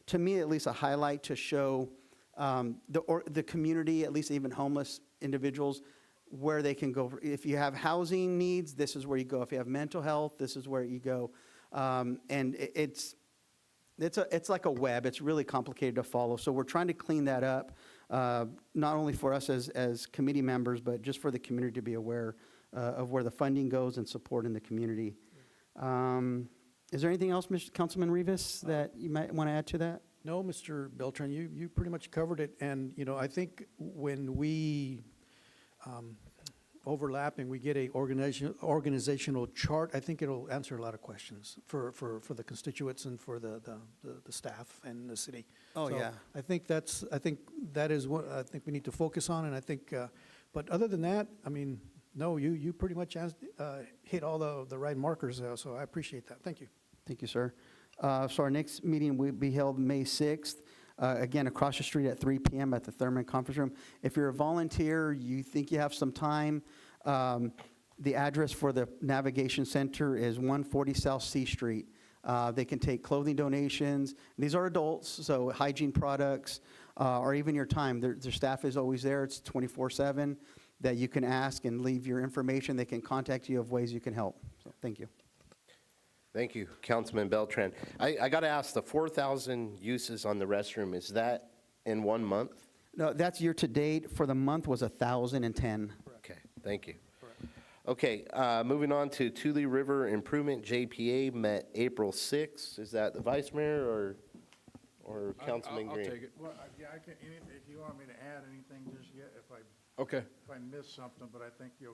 to me at least, a highlight to show the community, at least even homeless individuals, where they can go. If you have housing needs, this is where you go. If you have mental health, this is where you go. And it's like a web. It's really complicated to follow. So we're trying to clean that up, not only for us as committee members, but just for the community to be aware of where the funding goes and support in the community. Is there anything else, Mr. Councilman Rivas, that you might want to add to that? No, Mr. Beltran, you pretty much covered it. And, you know, I think when we overlapping, we get a organizational chart, I think it'll answer a lot of questions for the constituents and for the staff and the city. Oh, So yeah. I think that is what I think we need to focus on, and I think, but other than that, I mean, no, you pretty much hit all the right markers, so I appreciate that. Thank you. Thank you, sir. So our next meeting will be held May 6th. Again, across the street at 3 p.m. at the Thurman Conference Room. If you're a volunteer, you think you have some time, the address for the Navigation Center is 140 South C Street. They can take clothing donations. These are adults, so hygiene products, or even your time. Their staff is always there. It's 24/7 that you can ask and leave your information. They can contact you of ways you can help. So thank you. Thank you, Councilman Beltran. I got to ask, the 4,000 uses on the restroom, is that in 1 month? No, that's year to date. For the month was 1,010. Okay, thank you. Okay, moving on to Tule River Improvement, JPA, met April 6th. Is that the Vice Mayor or Councilman Green? I'll take it. Well, yeah, if you want me to add anything, just yet, if Okay. I miss something, but I think you're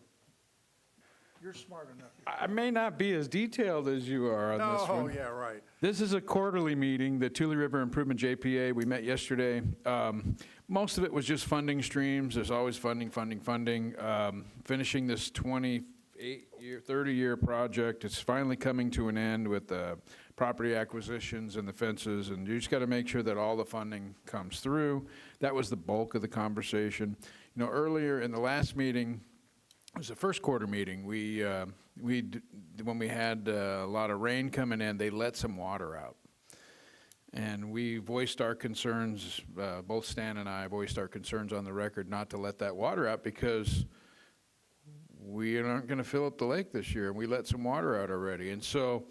smart enough. I may not be as detailed as you are on this one. Oh, yeah, right. This is a quarterly meeting, the Tule River Improvement JPA. We met yesterday. Most of it was just funding streams. There's always funding. Finishing this 30-year project. It's finally coming to an end with the property acquisitions and the fences, and you just got to make sure that all the funding comes through. That was the bulk of the conversation. You know, earlier in the last meeting, it was the first quarter meeting. When we had a lot of rain coming in, they let some water out. And we voiced our concerns, both Stan and I voiced our concerns on the record not to let that water out because we aren't going to fill up the lake this year, and we let some water out already. And so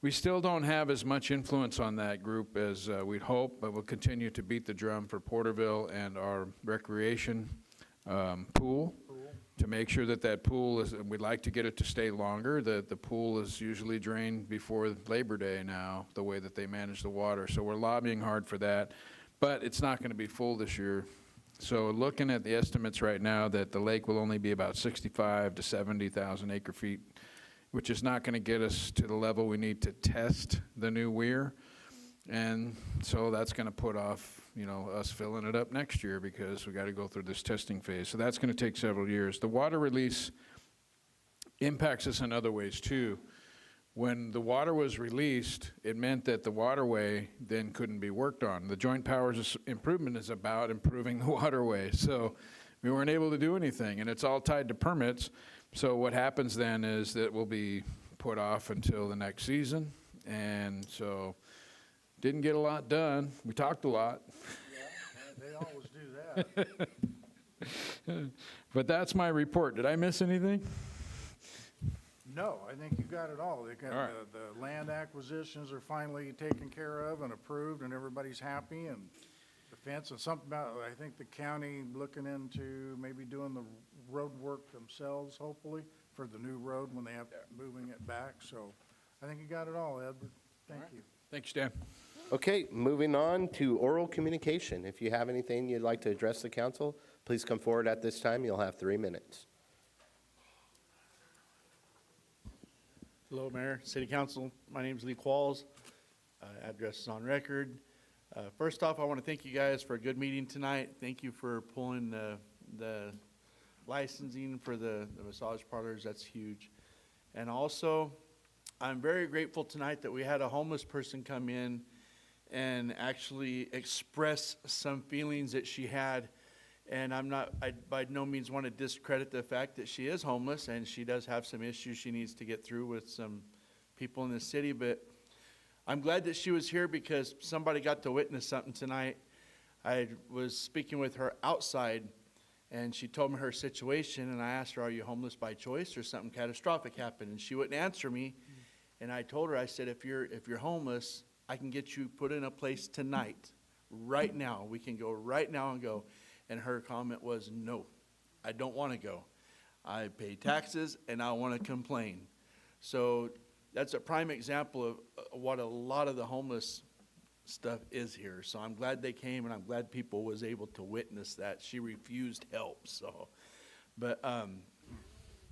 we still don't have as much influence on that group as we'd hope, but we'll continue to beat the drum for Porterville and our recreation pool to make sure that that pool is, we'd like to get it to stay longer. The pool is usually drained before Labor Day now, the way that they manage the water. So we're lobbying hard for that, but it's not going to be full this year. So looking at the estimates right now, that the lake will only be about 65 to 70,000 acre feet, which is not going to get us to the level we need to test the new weir. And so that's going to put off, you know, us filling it up next year because we got to go through this testing phase. So that's going to take several years. The water release impacts us in other ways too. When the water was released, it meant that the waterway then couldn't be worked on. The joint powers improvement is about improving the waterway. So we weren't able to do anything, and it's all tied to permits. So what happens then is that will be put off until the next season. And so didn't get a lot done. We talked a lot. Yeah, they always do that. But that's my report. Did I miss anything? No, I think you got it all. They got All right. the land acquisitions are finally taken care of and approved, and everybody's happy, and the fence, and something about, I think the county looking into maybe doing the road work themselves, hopefully, for the new road when they have moving it back. So I think you got it all, Edward. Thank you. Thanks, Stan. Okay, moving on to oral communication. If you have anything you'd like to address the council, please come forward at this time. You'll have 3 minutes. Hello, Mayor, City Council. My name is Lee Qualls. Address is on record. First off, I want to thank you guys for a good meeting tonight. Thank you for pulling the licensing for the massage parlors. That's huge. And also, I'm very grateful tonight that we had a homeless person come in and actually express some feelings that she had. And I by no means want to discredit the fact that she is homeless and she does have some issues she needs to get through with some people in the city. But I'm glad that she was here because somebody got to witness something tonight. I was speaking with her outside and she told me her situation, and I asked her, are you homeless by choice or something catastrophic happened? And she wouldn't answer me. And I told her, I said, if you're homeless, I can get you put in a place tonight, right now. We can go right now and go. And her comment was, no, I don't want to go. I pay taxes and I want to complain. So that's a prime example of what a lot of the homeless stuff is here. So I'm glad they came, and I'm glad people was able to witness that. She refused help. So, but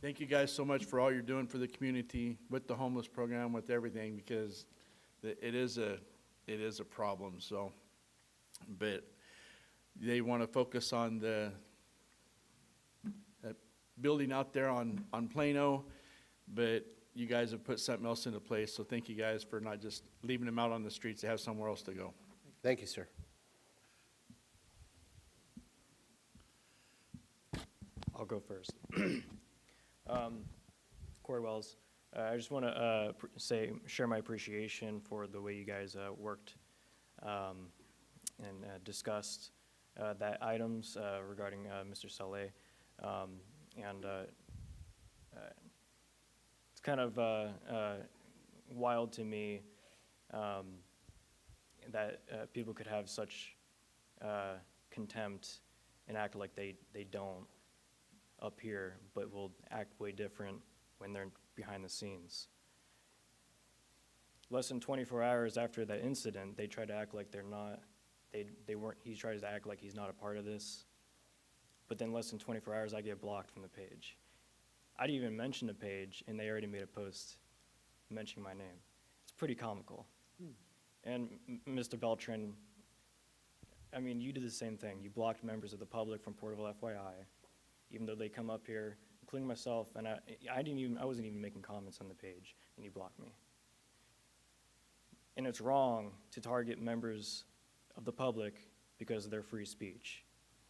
thank you guys so much for all you're doing for the community with the homeless program, with everything, because it is a problem. So, but they want to focus on the building out there on Plano, but you guys have put something else into place. So thank you guys for not just leaving them out on the streets to have somewhere else to go. Thank you, sir. I'll go first. Corey Wells, I just want to share my appreciation for the way you guys worked and discussed that items regarding Mr. Saleh. And it's kind of wild to me that people could have such contempt and act like they don't up here, but will act way different when they're behind the scenes. Less than 24 hours after that incident, they try to act like they're not, they weren't, he tries to act like he's not a part of this. But then less than 24 hours, I get blocked from the page. I didn't even mention the page, and they already made a post mentioning my name. It's pretty comical. And Mr. Beltran, I mean, you did the same thing. You blocked members of the public from Porterville FYI, even though they come up here, including myself, and I wasn't even making comments on the page, and you blocked me. And it's wrong to target members of the public because of their free speech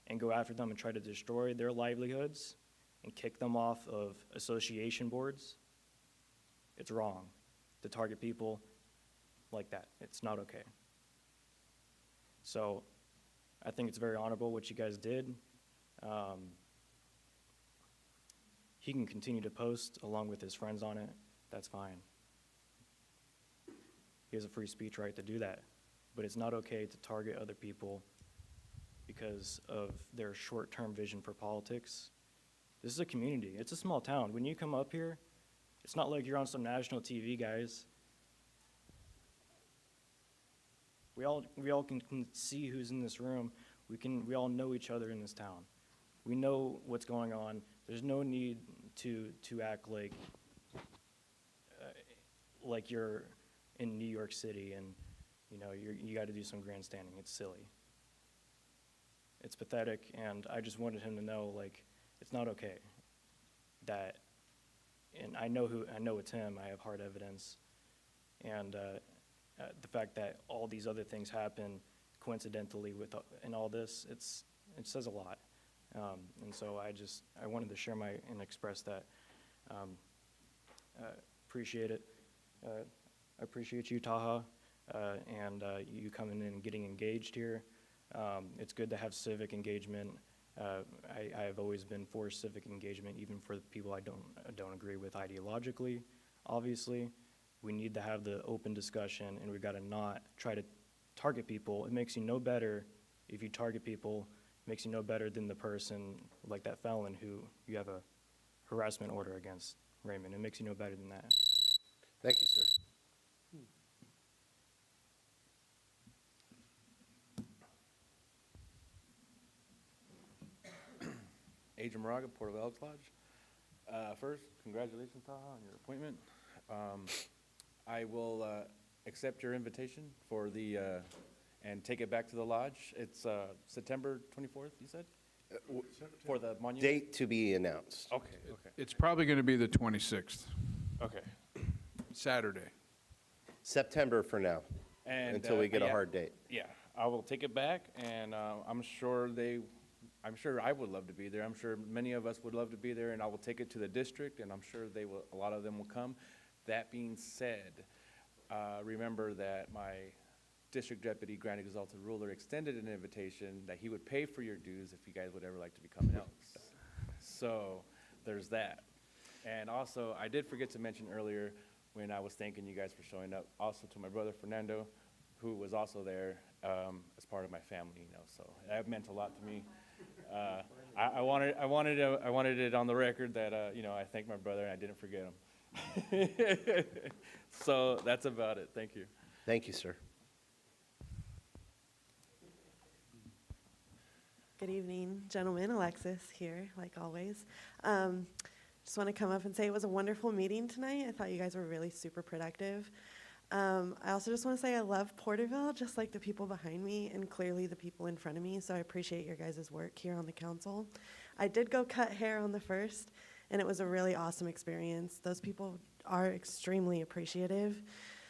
and go after them and try to destroy their livelihoods and kick them off of association boards. It's wrong to target people like that. It's not okay. So I think it's very honorable what you guys did. he can continue to post along with his friends on it, that's fine. He has a free speech right to do that. But it's not okay to target other people because of their short-term vision for politics. This is a community. It's a small town. When you come up here, it's not like you're on some national TV, guys. We all can see who's in this room. We all know each other in this town. We know what's going on. There's no need to act like you're in New York City and you got to do some grandstanding. It's silly. It's pathetic, and I just wanted him to know, like, it's not okay. That, and I know it's him. I have hard evidence, and the fact that all these other things happen coincidentally in all this, it says a lot. And so I wanted to share and express that. Appreciate it. I appreciate you, Taha, and you coming in and getting engaged here. It's good to have civic engagement. I have always been for civic engagement, even for the people I don't agree with ideologically. Obviously, we need to have the open discussion, and we've got to not try to target people. It makes you no better if you target people. It makes you no better than the person, like that felon who you have a harassment order against, Raymond. It makes you no better than that. Thank you, sir. Adrian Moraga, Porterville Elks Lodge. First, congratulations, Taha, on your appointment. I will accept your invitation for and take it back to the lodge. It's September 24th, you said? For the monument? Date to be announced. Okay, okay. It's probably going to be the 26th, Okay. Saturday. September for now, And, until we get a yeah, hard date. Yeah, I will take it back, and I'm sure I would love to be there. I'm sure many of us would love to be there, and I will take it to the district, and I'm sure a lot of them will come. That being said, remember that my district deputy, Grand Exalted Ruler, extended an invitation that he would pay for your dues if you guys would ever like to become elks. So there's that. And also, I did forget to mention earlier when I was thanking you guys for showing up, also to my brother Fernando, who was also there as part of my family, so that meant a lot to me. I wanted it on the record that I thanked my brother and I didn't forget him. So that's about it. Thank you. Thank you, sir. Good evening, gentlemen. Alexis here, like always. Just want to come up and say it was a wonderful meeting tonight. I thought you guys were really super productive. I also just want to say I love Porterville, just like the people behind me and clearly the people in front of me, so I appreciate your guys' work here on the council. I did go cut hair on the 1st, and it was a really awesome experience. Those people are extremely appreciative.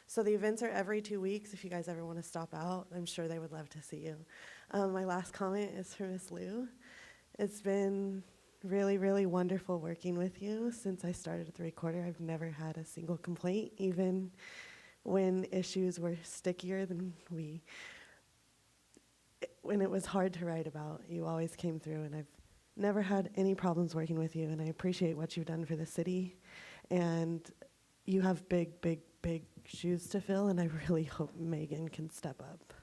So the events are every 2 weeks. If you guys ever want to stop out, I'm sure they would love to see you. My last comment is for Ms. Liu. It's been really, really wonderful working with you since I started at the Recorder. I've never had a single complaint, even when issues were stickier than when it was hard to write about. You always came through, and I've never had any problems working with you, and I appreciate what you've done for the city. And you have big, big, big shoes to fill, and I really hope Megan can step up.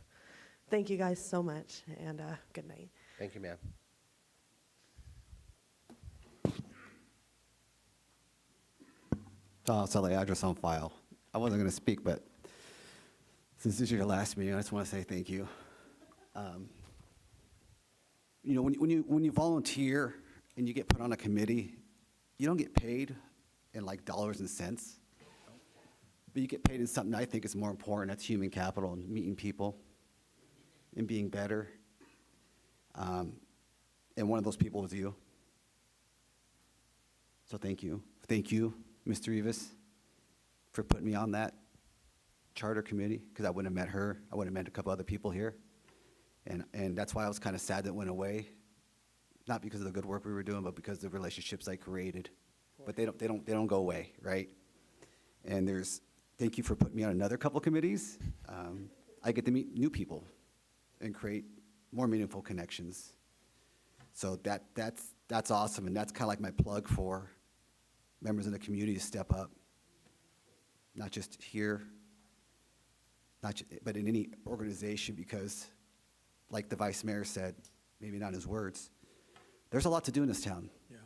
Thank you guys so much, and good night. Thank you, ma'am. I'll sell the address on file. I wasn't going to speak, but since this is your last meeting, I just want to say thank you. When you volunteer and you get put on a committee, you don't get paid in like dollars and cents, but you get paid in something I think is more important. That's human capital and meeting people and being better. And one of those people was you. So thank you. Thank you, Mr. Rivas, for putting me on that charter committee, because I wouldn't have met her. I would have met a couple other people here. And that's why I was kind of sad that it went away. Not because of the good work we were doing, but because of the relationships I created. But they don't go away, right? And thank you for putting me on another couple committees. I get to meet new people and create more meaningful connections. So that's awesome, and that's kind of like my plug for members in the community to step up, not just here, but in any organization, because like the vice mayor said, maybe not in his words, there's a lot to do in this town. Yeah.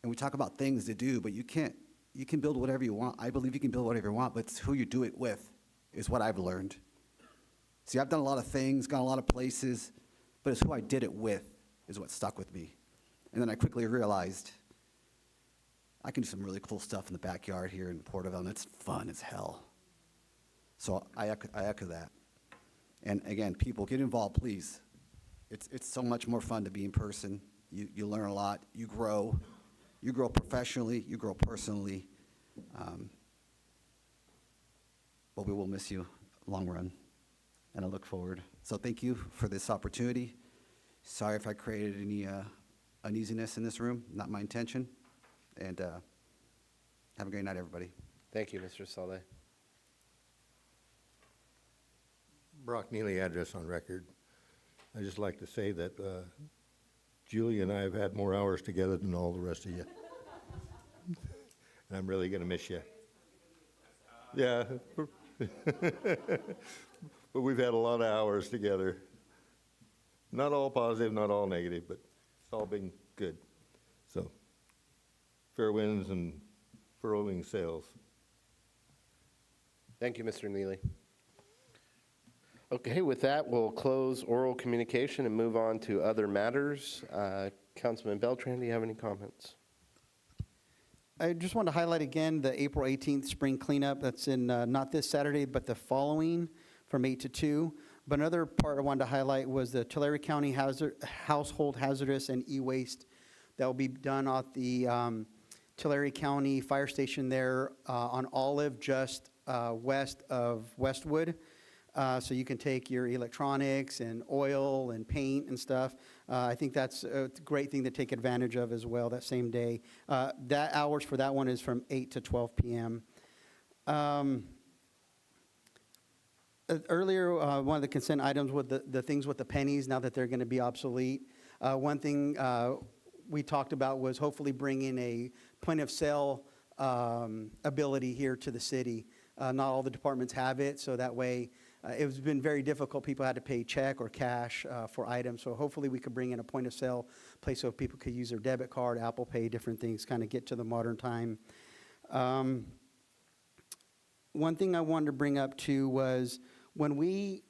And we talk about things to do, but you can build whatever you want. I believe you can build whatever you want, but it's who you do it with is what I've learned. See, I've done a lot of things, gone a lot of places, but it's who I did it with is what stuck with me. And then I quickly realized I can do some really cool stuff in the backyard here in Porterville, and it's fun as hell. So I echo that. And again, people, get involved, please. It's so much more fun to be in person. You learn a lot. You grow. You grow professionally. You grow personally. But we will miss you long run, and I look forward. So thank you for this opportunity. Sorry if I created any uneasiness in this room. Not my intention. And have a great night, everybody. Thank you, Mr. Saleh. Brock Neely, address on record. I'd just like to say that Julie and I have had more hours together than all the rest of you. And I'm really going to miss you. Yeah. But we've had a lot of hours together. Not all positive, not all negative, but it's all been good. So, fair winds and furrowing sails. Thank you, Mr. Neely. Okay, with that, we'll close oral communication and move on to other matters. Councilman Beltran, do you have any comments? I just want to highlight again the April 18th spring cleanup. That's in not this Saturday, but the following from 8 to 2. But another part I wanted to highlight was the Tulare County Household Hazardous and E-Waste that will be done at the Tulare County Fire Station there on Olive, just west of Westwood. So you can take your electronics and oil and paint and stuff. I think that's a great thing to take advantage of as well that same day. That hours for that one is from 8 to 12 p.m. Earlier, one of the consent items was the things with the pennies, now that they're going to be obsolete. One thing we talked about was hopefully bringing a point of sale ability here to the city. Not all the departments have it, so that way it's been very difficult. People had to pay check or cash for items, so hopefully we could bring in a point of sale place so people could use their debit card, Apple Pay, different things, kind of get to the modern time. One thing I wanted to bring up too was when we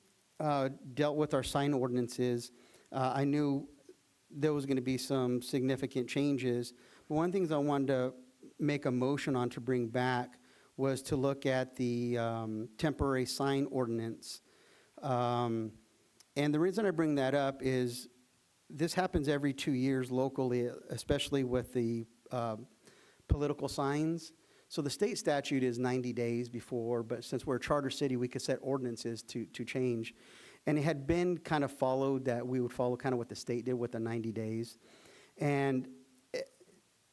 dealt with our sign ordinances, I knew there was going to be some significant changes. But one of the things I wanted to make a motion on to bring back was to look at the temporary sign ordinance. And the reason I bring that up is this happens every 2 years locally, especially with the political signs. So the state statute is 90 days before, but since we're a charter city, we could set ordinances to change. And it had been kind of followed that we would follow kind of what the state did with the 90 days. And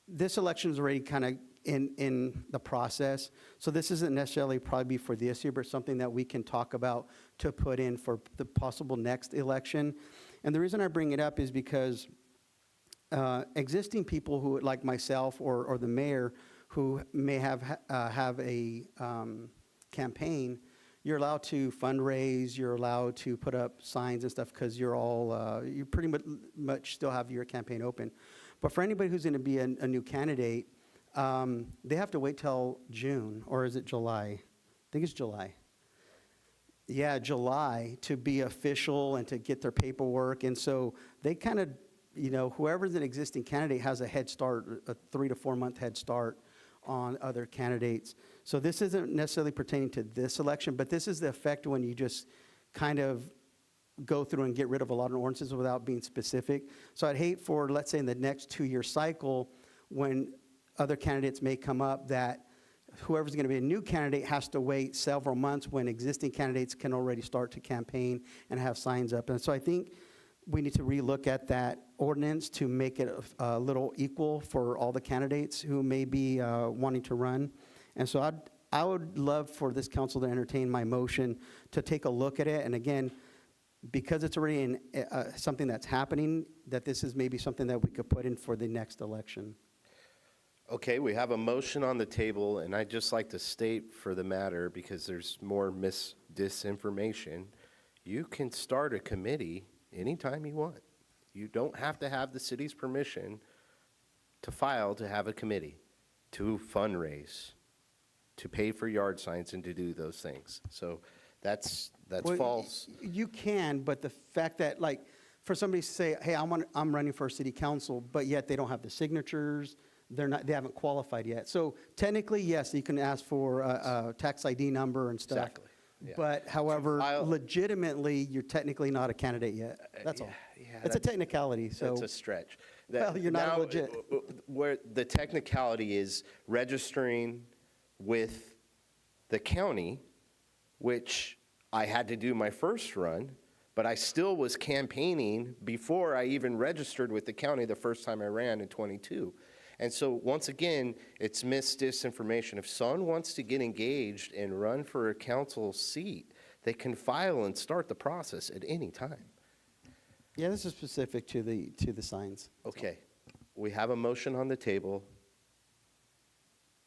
this election is already kind of in the process. So this isn't necessarily probably be for this year, but something that we can talk about to put in for the possible next election. And the reason I bring it up is because existing people who, like myself or the mayor, who may have a campaign, you're allowed to fundraise, you're allowed to put up signs and stuff because you're all, you pretty much still have your campaign open. But for anybody who's going to be a new candidate, they have to wait till June, or is it July? I think it's July. Yeah, July to be official and to get their paperwork. And so they kind of, you know, whoever's an existing candidate has a head start, a 3 to 4 month head start on other candidates. So this isn't necessarily pertaining to this election, but this is the effect when you just kind of go through and get rid of a lot of ordinances without being specific. So I'd hate for, let's say in the next 2-year cycle, when other candidates may come up, that whoever's going to be a new candidate has to wait several months when existing candidates can already start to campaign and have signs up. And so I think we need to relook at that ordinance to make it a little equal for all the candidates who may be wanting to run. And so I would love for this council to entertain my motion to take a look at it. And again, because it's already in something that's happening, that this is maybe something that we could put in for the next election. Okay, we have a motion on the table, and I'd just like to state for the matter, because there's more disinformation, you can start a committee anytime you want. You don't have to have the city's permission to file to have a committee, to fundraise, to pay for yard signs, and to do those things. So that's Well, false. You can, but the fact that, like, for somebody to say, hey, I'm running for city council, but yet they don't have the signatures, they haven't qualified yet. So technically, yes, you can ask for a tax ID number and stuff. Exactly, yeah. But however, legitimately, you're technically not a candidate yet. That's all. Yeah, It's a technicality, so. It's a stretch. Well, you're not Now, legit. Where the technicality is registering with the county, which I had to do my first run, but I still was campaigning before I even registered with the county the first time I ran in '22. And so, once again, it's disinformation. If someone wants to get engaged and run for a council seat, they can file and start the process at any time. Yeah, this is specific to the signs. Okay, we have a motion on the table.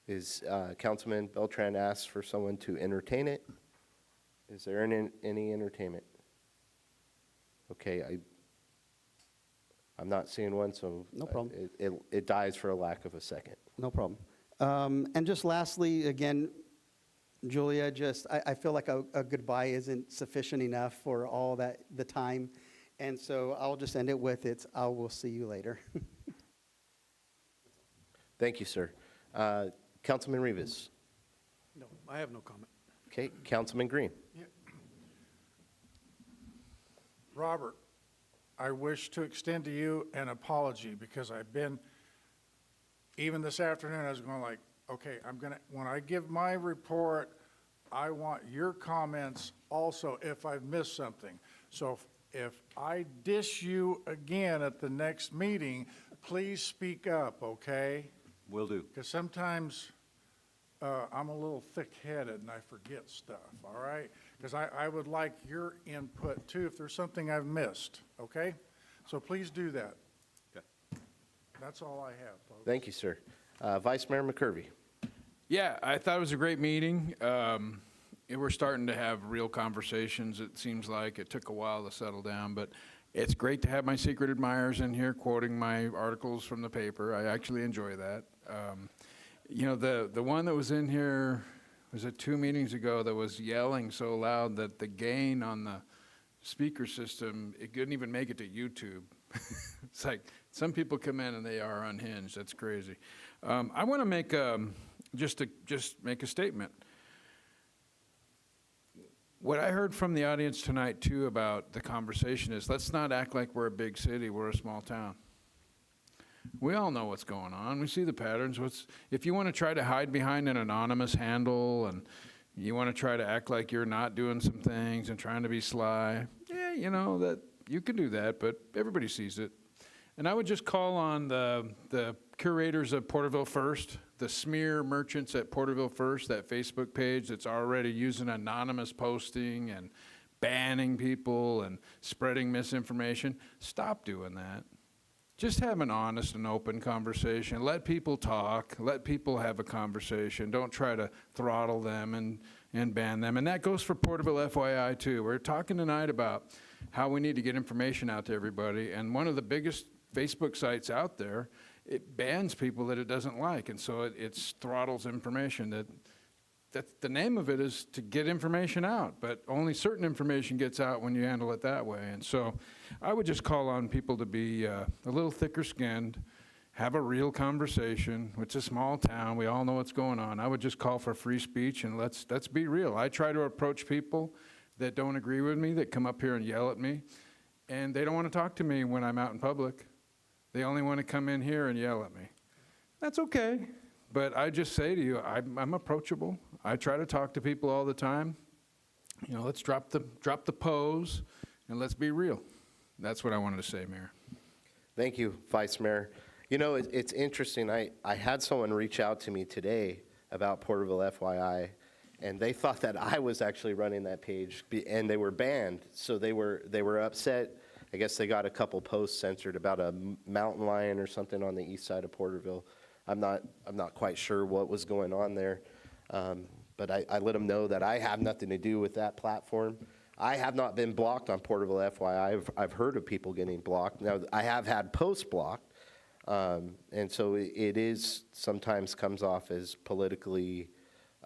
Is Councilman Beltran asked for someone to entertain it? Is there any entertainment? Okay, I'm not seeing one, so. No problem. It dies for a lack of a second. No problem. And just lastly, again, Julia, I feel like a goodbye isn't sufficient enough for all that, the time. And so I'll just end it with I will see you later. Thank you, sir. Councilman Rivas. No, I have no comment. Okay, Councilman Green. Robert, I wish to extend to you an apology because even this afternoon, I was going like, okay, when I give my report, I want your comments also if I've missed something. So if I dish you again at the next meeting, please speak up, okay? Will do. Because sometimes I'm a little thick-headed and I forget stuff, all right? Because I would like your input too if there's something I've missed, okay? So please do that. Okay. That's all I have, folks. Thank you, sir. Vice Mayor McCurvey. Yeah, I thought it was a great meeting. We're starting to have real conversations. It seems like it took a while to settle down, but it's great to have my secret admirers in here quoting my articles from the paper. I actually enjoy that. The one that was in here, was it 2 meetings ago, that was yelling so loud that the gain on the speaker system, it couldn't even make it to YouTube. It's like some people come in and they are unhinged. That's crazy. I want to make just make a statement. What I heard from the audience tonight too about the conversation is, let's not act like we're a big city. We're a small town. We all know what's going on. We see the patterns. If you want to try to hide behind an anonymous handle and you want to try to act like you're not doing some things and trying to be sly, yeah, that you can do that, but everybody sees it. And I would just call on the curators of Porterville First, the smear merchants at Porterville First, that Facebook page that's already using anonymous posting and banning people and spreading misinformation. Stop doing that. Just have an honest and open conversation. Let people talk. Let people have a conversation. Don't try to throttle them and ban them. And that goes for Porterville FYI too. We're talking tonight about how we need to get information out to everybody. And one of the biggest Facebook sites out there, it bans people that it doesn't like. And so it throttles information. That the name of it is to get information out, but only certain information gets out when you handle it that way. And so I would just call on people to be a little thicker skinned, have a real conversation. It's a small town. We all know what's going on. I would just call for free speech and let's be real. I try to approach people that don't agree with me, that come up here and yell at me, and they don't want to talk to me when I'm out in public. They only want to come in here and yell at me. That's okay. But I just say to you, I'm approachable. I try to talk to people all the time. Let's drop the pose and let's be real. That's what I wanted to say, Mayor. Thank you, Vice Mayor. It's interesting. I had someone reach out to me today about Porterville FYI, and they thought that I was actually running that page, and they were banned. So they were upset. I guess they got a couple posts censored about a mountain lion or something on the east side of Porterville. I'm not quite sure what was going on there. But I let them know that I have nothing to do with that platform. I have not been blocked on Porterville, FYI. I've heard of people getting blocked. Now, I have had posts blocked, and so it is sometimes comes off as politically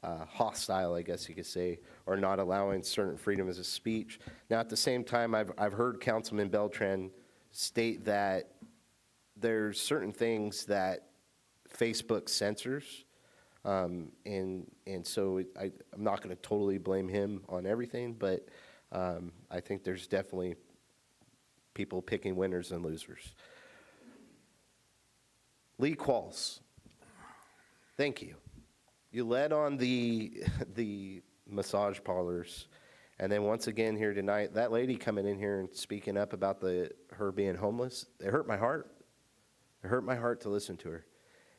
hostile, I guess you could say, or not allowing certain freedoms of speech. Now, at the same time, I've heard Councilman Beltran state that there's certain things that Facebook censors, and so I'm not going to totally blame him on everything, but I think there's definitely people picking winners and losers. Lee Qualls, thank you. You led on the massage parlors, and then once again here tonight, that lady coming in here and speaking up about her being homeless, it hurt my heart. It hurt my heart to listen to her.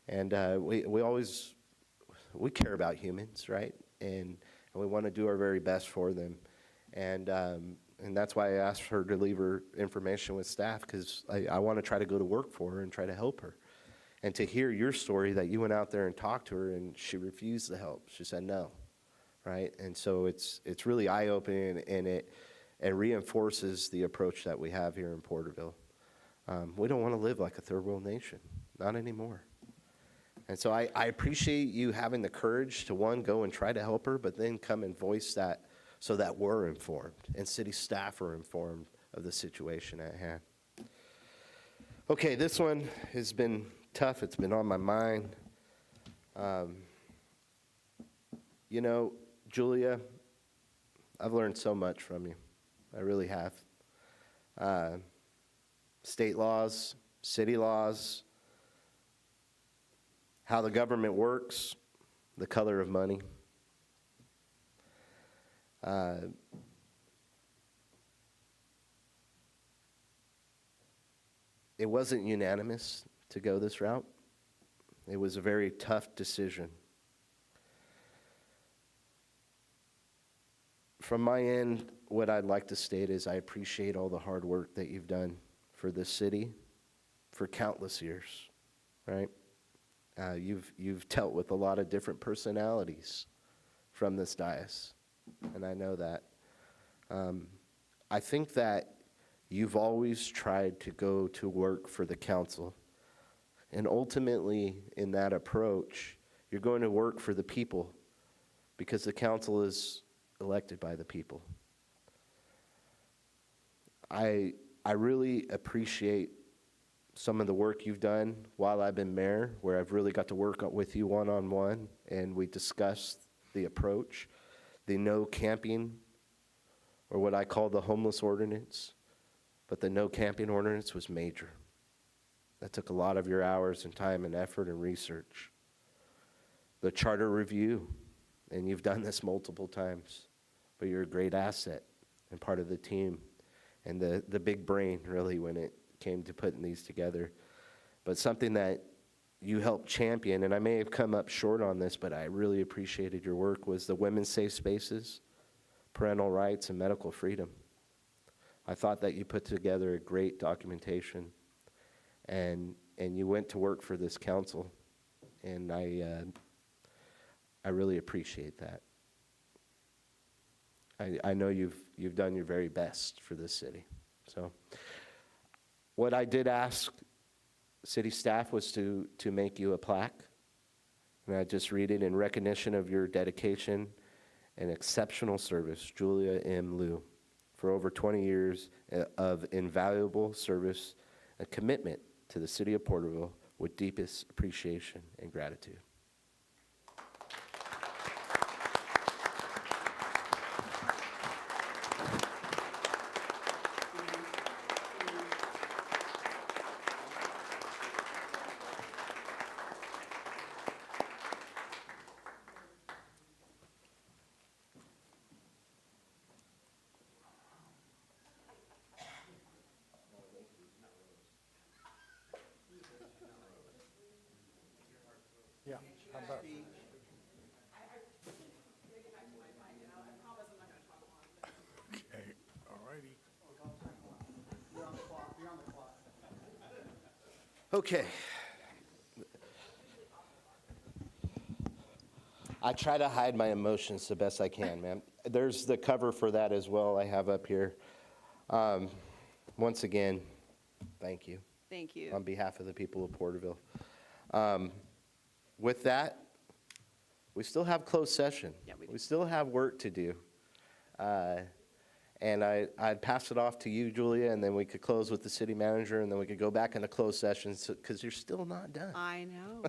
And we care about humans, right? And we want to do our very best for them. And that's why I asked her to leave her information with staff, because I want to try to go to work for her and try to help her. And to hear your story that you went out there and talked to her and she refused the help. She said no, right? And so it's really eye-opening, and it reinforces the approach that we have here in Porterville. We don't want to live like a third world nation, not anymore. And so I appreciate you having the courage to, one, go and try to help her, but then come and voice that so that we're informed and city staff are informed of the situation at hand. Okay, this one has been tough. It's been on my mind. You know, Julia, I've learned so much from you. I really have. State laws, city laws, how the government works, the color of money. It wasn't unanimous to go this route. It was a very tough decision. From my end, what I'd like to state is I appreciate all the hard work that you've done for this city for countless years, right? You've dealt with a lot of different personalities from this dais, and I know that. I think that you've always tried to go to work for the council, and ultimately in that approach, you're going to work for the people because the council is elected by the people. I really appreciate some of the work you've done while I've been mayor, where I've really got to work with you one-on-one, and we discussed the approach, the no camping, or what I call the homeless ordinance, but the no camping ordinance was major. That took a lot of your hours and time and effort and research. The charter review, and you've done this multiple times, but you're a great asset and part of the team and the big brain, really, when it came to putting these together. But something that you helped champion, and I may have come up short on this, but I really appreciated your work, was the women's safe spaces, parental rights, and medical freedom. I thought that you put together a great documentation, and you went to work for this council, and I really appreciate that. I know you've done your very best for this city. So what I did ask city staff was to make you a plaque, and I just read it: in recognition of your dedication and exceptional service, Julia M. Liu, for over 20 years of invaluable service and commitment to the city of Porterville, with deepest appreciation and gratitude. Yeah, how about? Okay, all righty. Okay. I try to hide my emotions the best I can, man. There's the cover for that as well I have up here. Once again, thank you. Thank you. On behalf of the people of Porterville. With that, we still have closed session. Yeah, we do. We still have work to do. And I'd pass it off to you, Julia, and then we could close with the city manager, and then we could go back into closed session, because you're still not done. I know.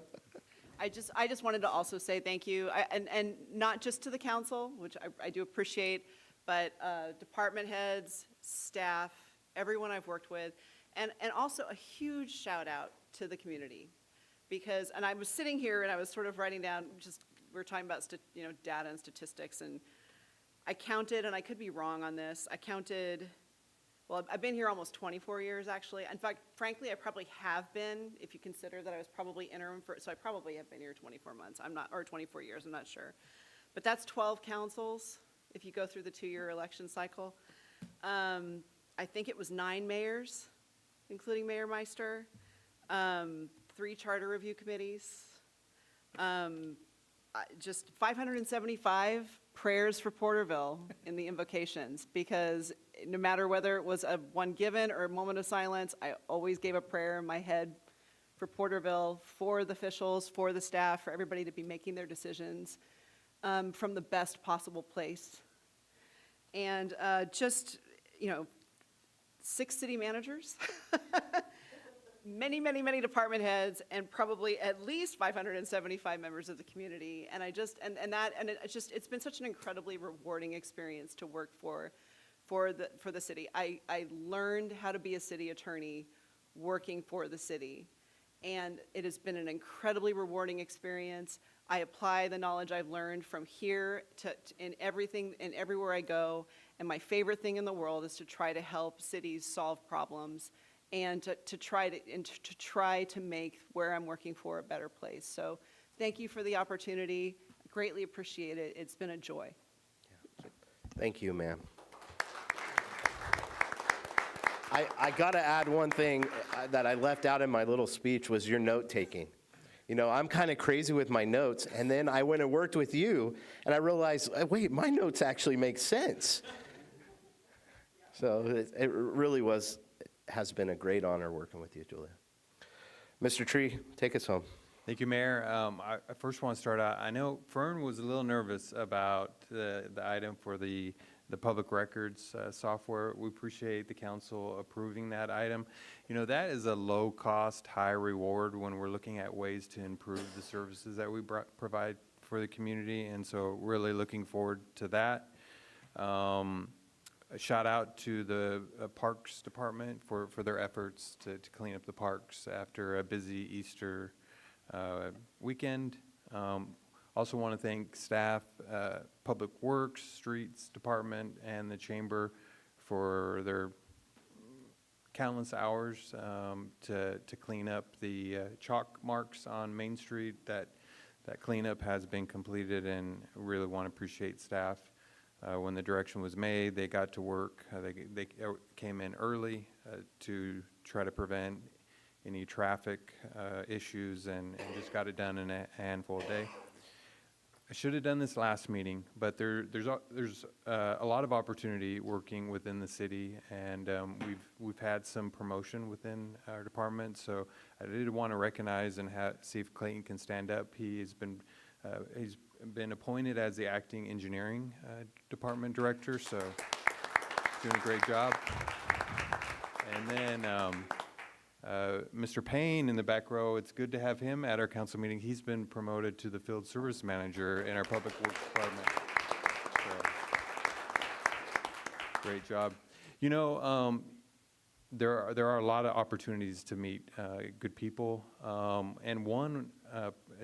I just wanted to also say thank you, and not just to the council, which I do appreciate, but department heads, staff, everyone I've worked with, and also a huge shout out to the community. Because, and I was sitting here and I was sort of writing down, we were talking about data and statistics, and I counted, and I could be wrong on this, well, I've been here almost 24 years, actually. In fact, frankly, I probably have been, if you consider that I was probably interim so I probably have been here 24 months, or 24 years, I'm not sure. But that's 12 councils, if you go through the 2-year election cycle. I think it was 9 mayors, including Mayor Meister, 3 charter review committees, just 575 prayers for Porterville in the invocations, because no matter whether it was a one given or a moment of silence, I always gave a prayer in my head for Porterville, for the officials, for the staff, for everybody to be making their decisions from the best possible place. And 6 city managers, many department heads, and probably at least 575 members of the community. And it's been such an incredibly rewarding experience to work for the city. I learned how to be a city attorney working for the city, and it has been an incredibly rewarding experience. I apply the knowledge I've learned from here in everything and everywhere I go. And my favorite thing in the world is to try to help cities solve problems, and to try to make where I'm working for a better place. So thank you for the opportunity. Greatly appreciate it. It's been a joy. Thank you, ma'am. I got to add one thing that I left out in my little speech was your note-taking. I'm kind of crazy with my notes, and then I went and worked with you, and I realized, wait, my notes actually make sense. So it really has been a great honor working with you, Julia. Mr. Tree, take us home. Thank you, Mayor. I first want to start out, I know Fern was a little nervous about the item for the public records software. We appreciate the council approving that item. That is a low-cost, high-reward when we're looking at ways to improve the services that we provide for the community, and so really looking forward to that. A shout out to the Parks Department for their efforts to clean up the parks after a busy Easter weekend. Also want to thank staff, Public Works, Streets Department, and the Chamber for their countless hours to clean up the chalk marks on Main Street. That cleanup has been completed, and really want to appreciate staff. When the direction was made, they got to work. They came in early to try to prevent any traffic issues, and just got it done in a handful of days. I should have done this last meeting, but there's a lot of opportunity working within the city, and we've had some promotion within our department. So I did want to recognize and see if Clayton can stand up. He's been appointed as the acting engineering department director, so doing a great job. And then Mr. Payne in the back row, it's good to have him at our council meeting. He's been promoted to the field service manager in our public works department. So, great job. There are a lot of opportunities to meet good people, and one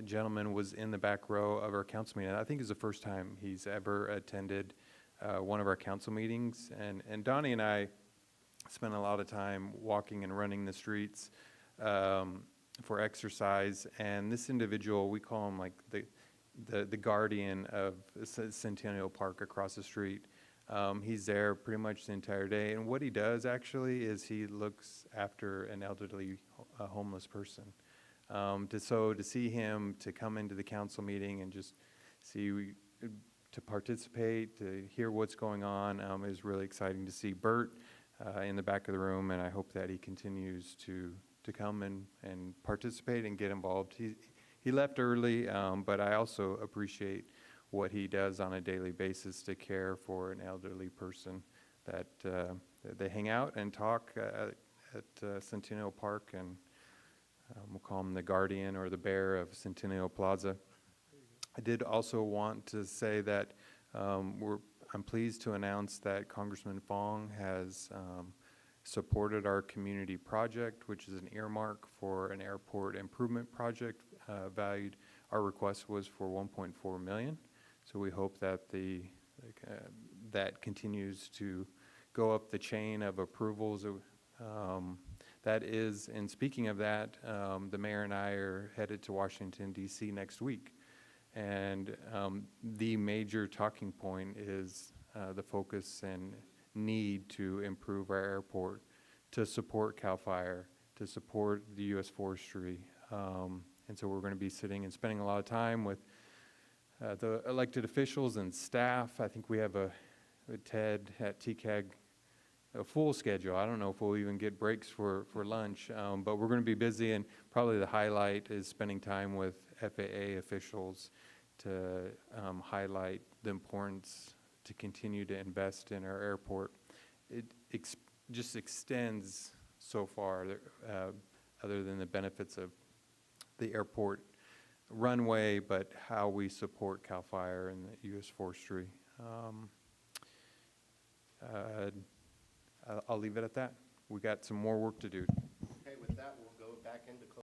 gentleman was in the back row of our council meeting. I think it's the first time he's ever attended one of our council meetings, and Donnie and I spent a lot of time walking and running the streets for exercise, and this individual, we call him like the guardian of Centennial Park across the street. He's there pretty much the entire day, and what he does actually is he looks after an elderly homeless person. To see him to come into the council meeting and just to participate, to hear what's going on. It was really exciting to see Bert in the back of the room, and I hope that he continues to come and participate and get involved. He left early, but I also appreciate what he does on a daily basis to care for an elderly person, that they hang out and talk at Centennial Park, and we'll call him the guardian or the bear of Centennial Plaza. I did also want to say that I'm pleased to announce that Congressman Fong has supported our community project, which is an earmark for an airport improvement project valued. Our request was for 1.4 million. So we hope that that continues to go up the chain of approvals. That is, and speaking of that, the mayor and I are headed to Washington, D.C. next week. And the major talking point is the focus and need to improve our airport, to support CAL FIRE, to support the U.S. Forestry. And so we're going to be sitting and spending a lot of time with the elected officials and staff. I think we have a TED at TCAG, a full schedule. I don't know if we'll even get breaks for lunch, but we're going to be busy, and probably the highlight is spending time with FAA officials to highlight the importance to continue to invest in our airport. It just extends so far, other than the benefits of the airport runway, but how we support CAL FIRE and the U.S. Forestry. I'll leave it at that. We got some more work to do. Okay, with that, we'll go back into closed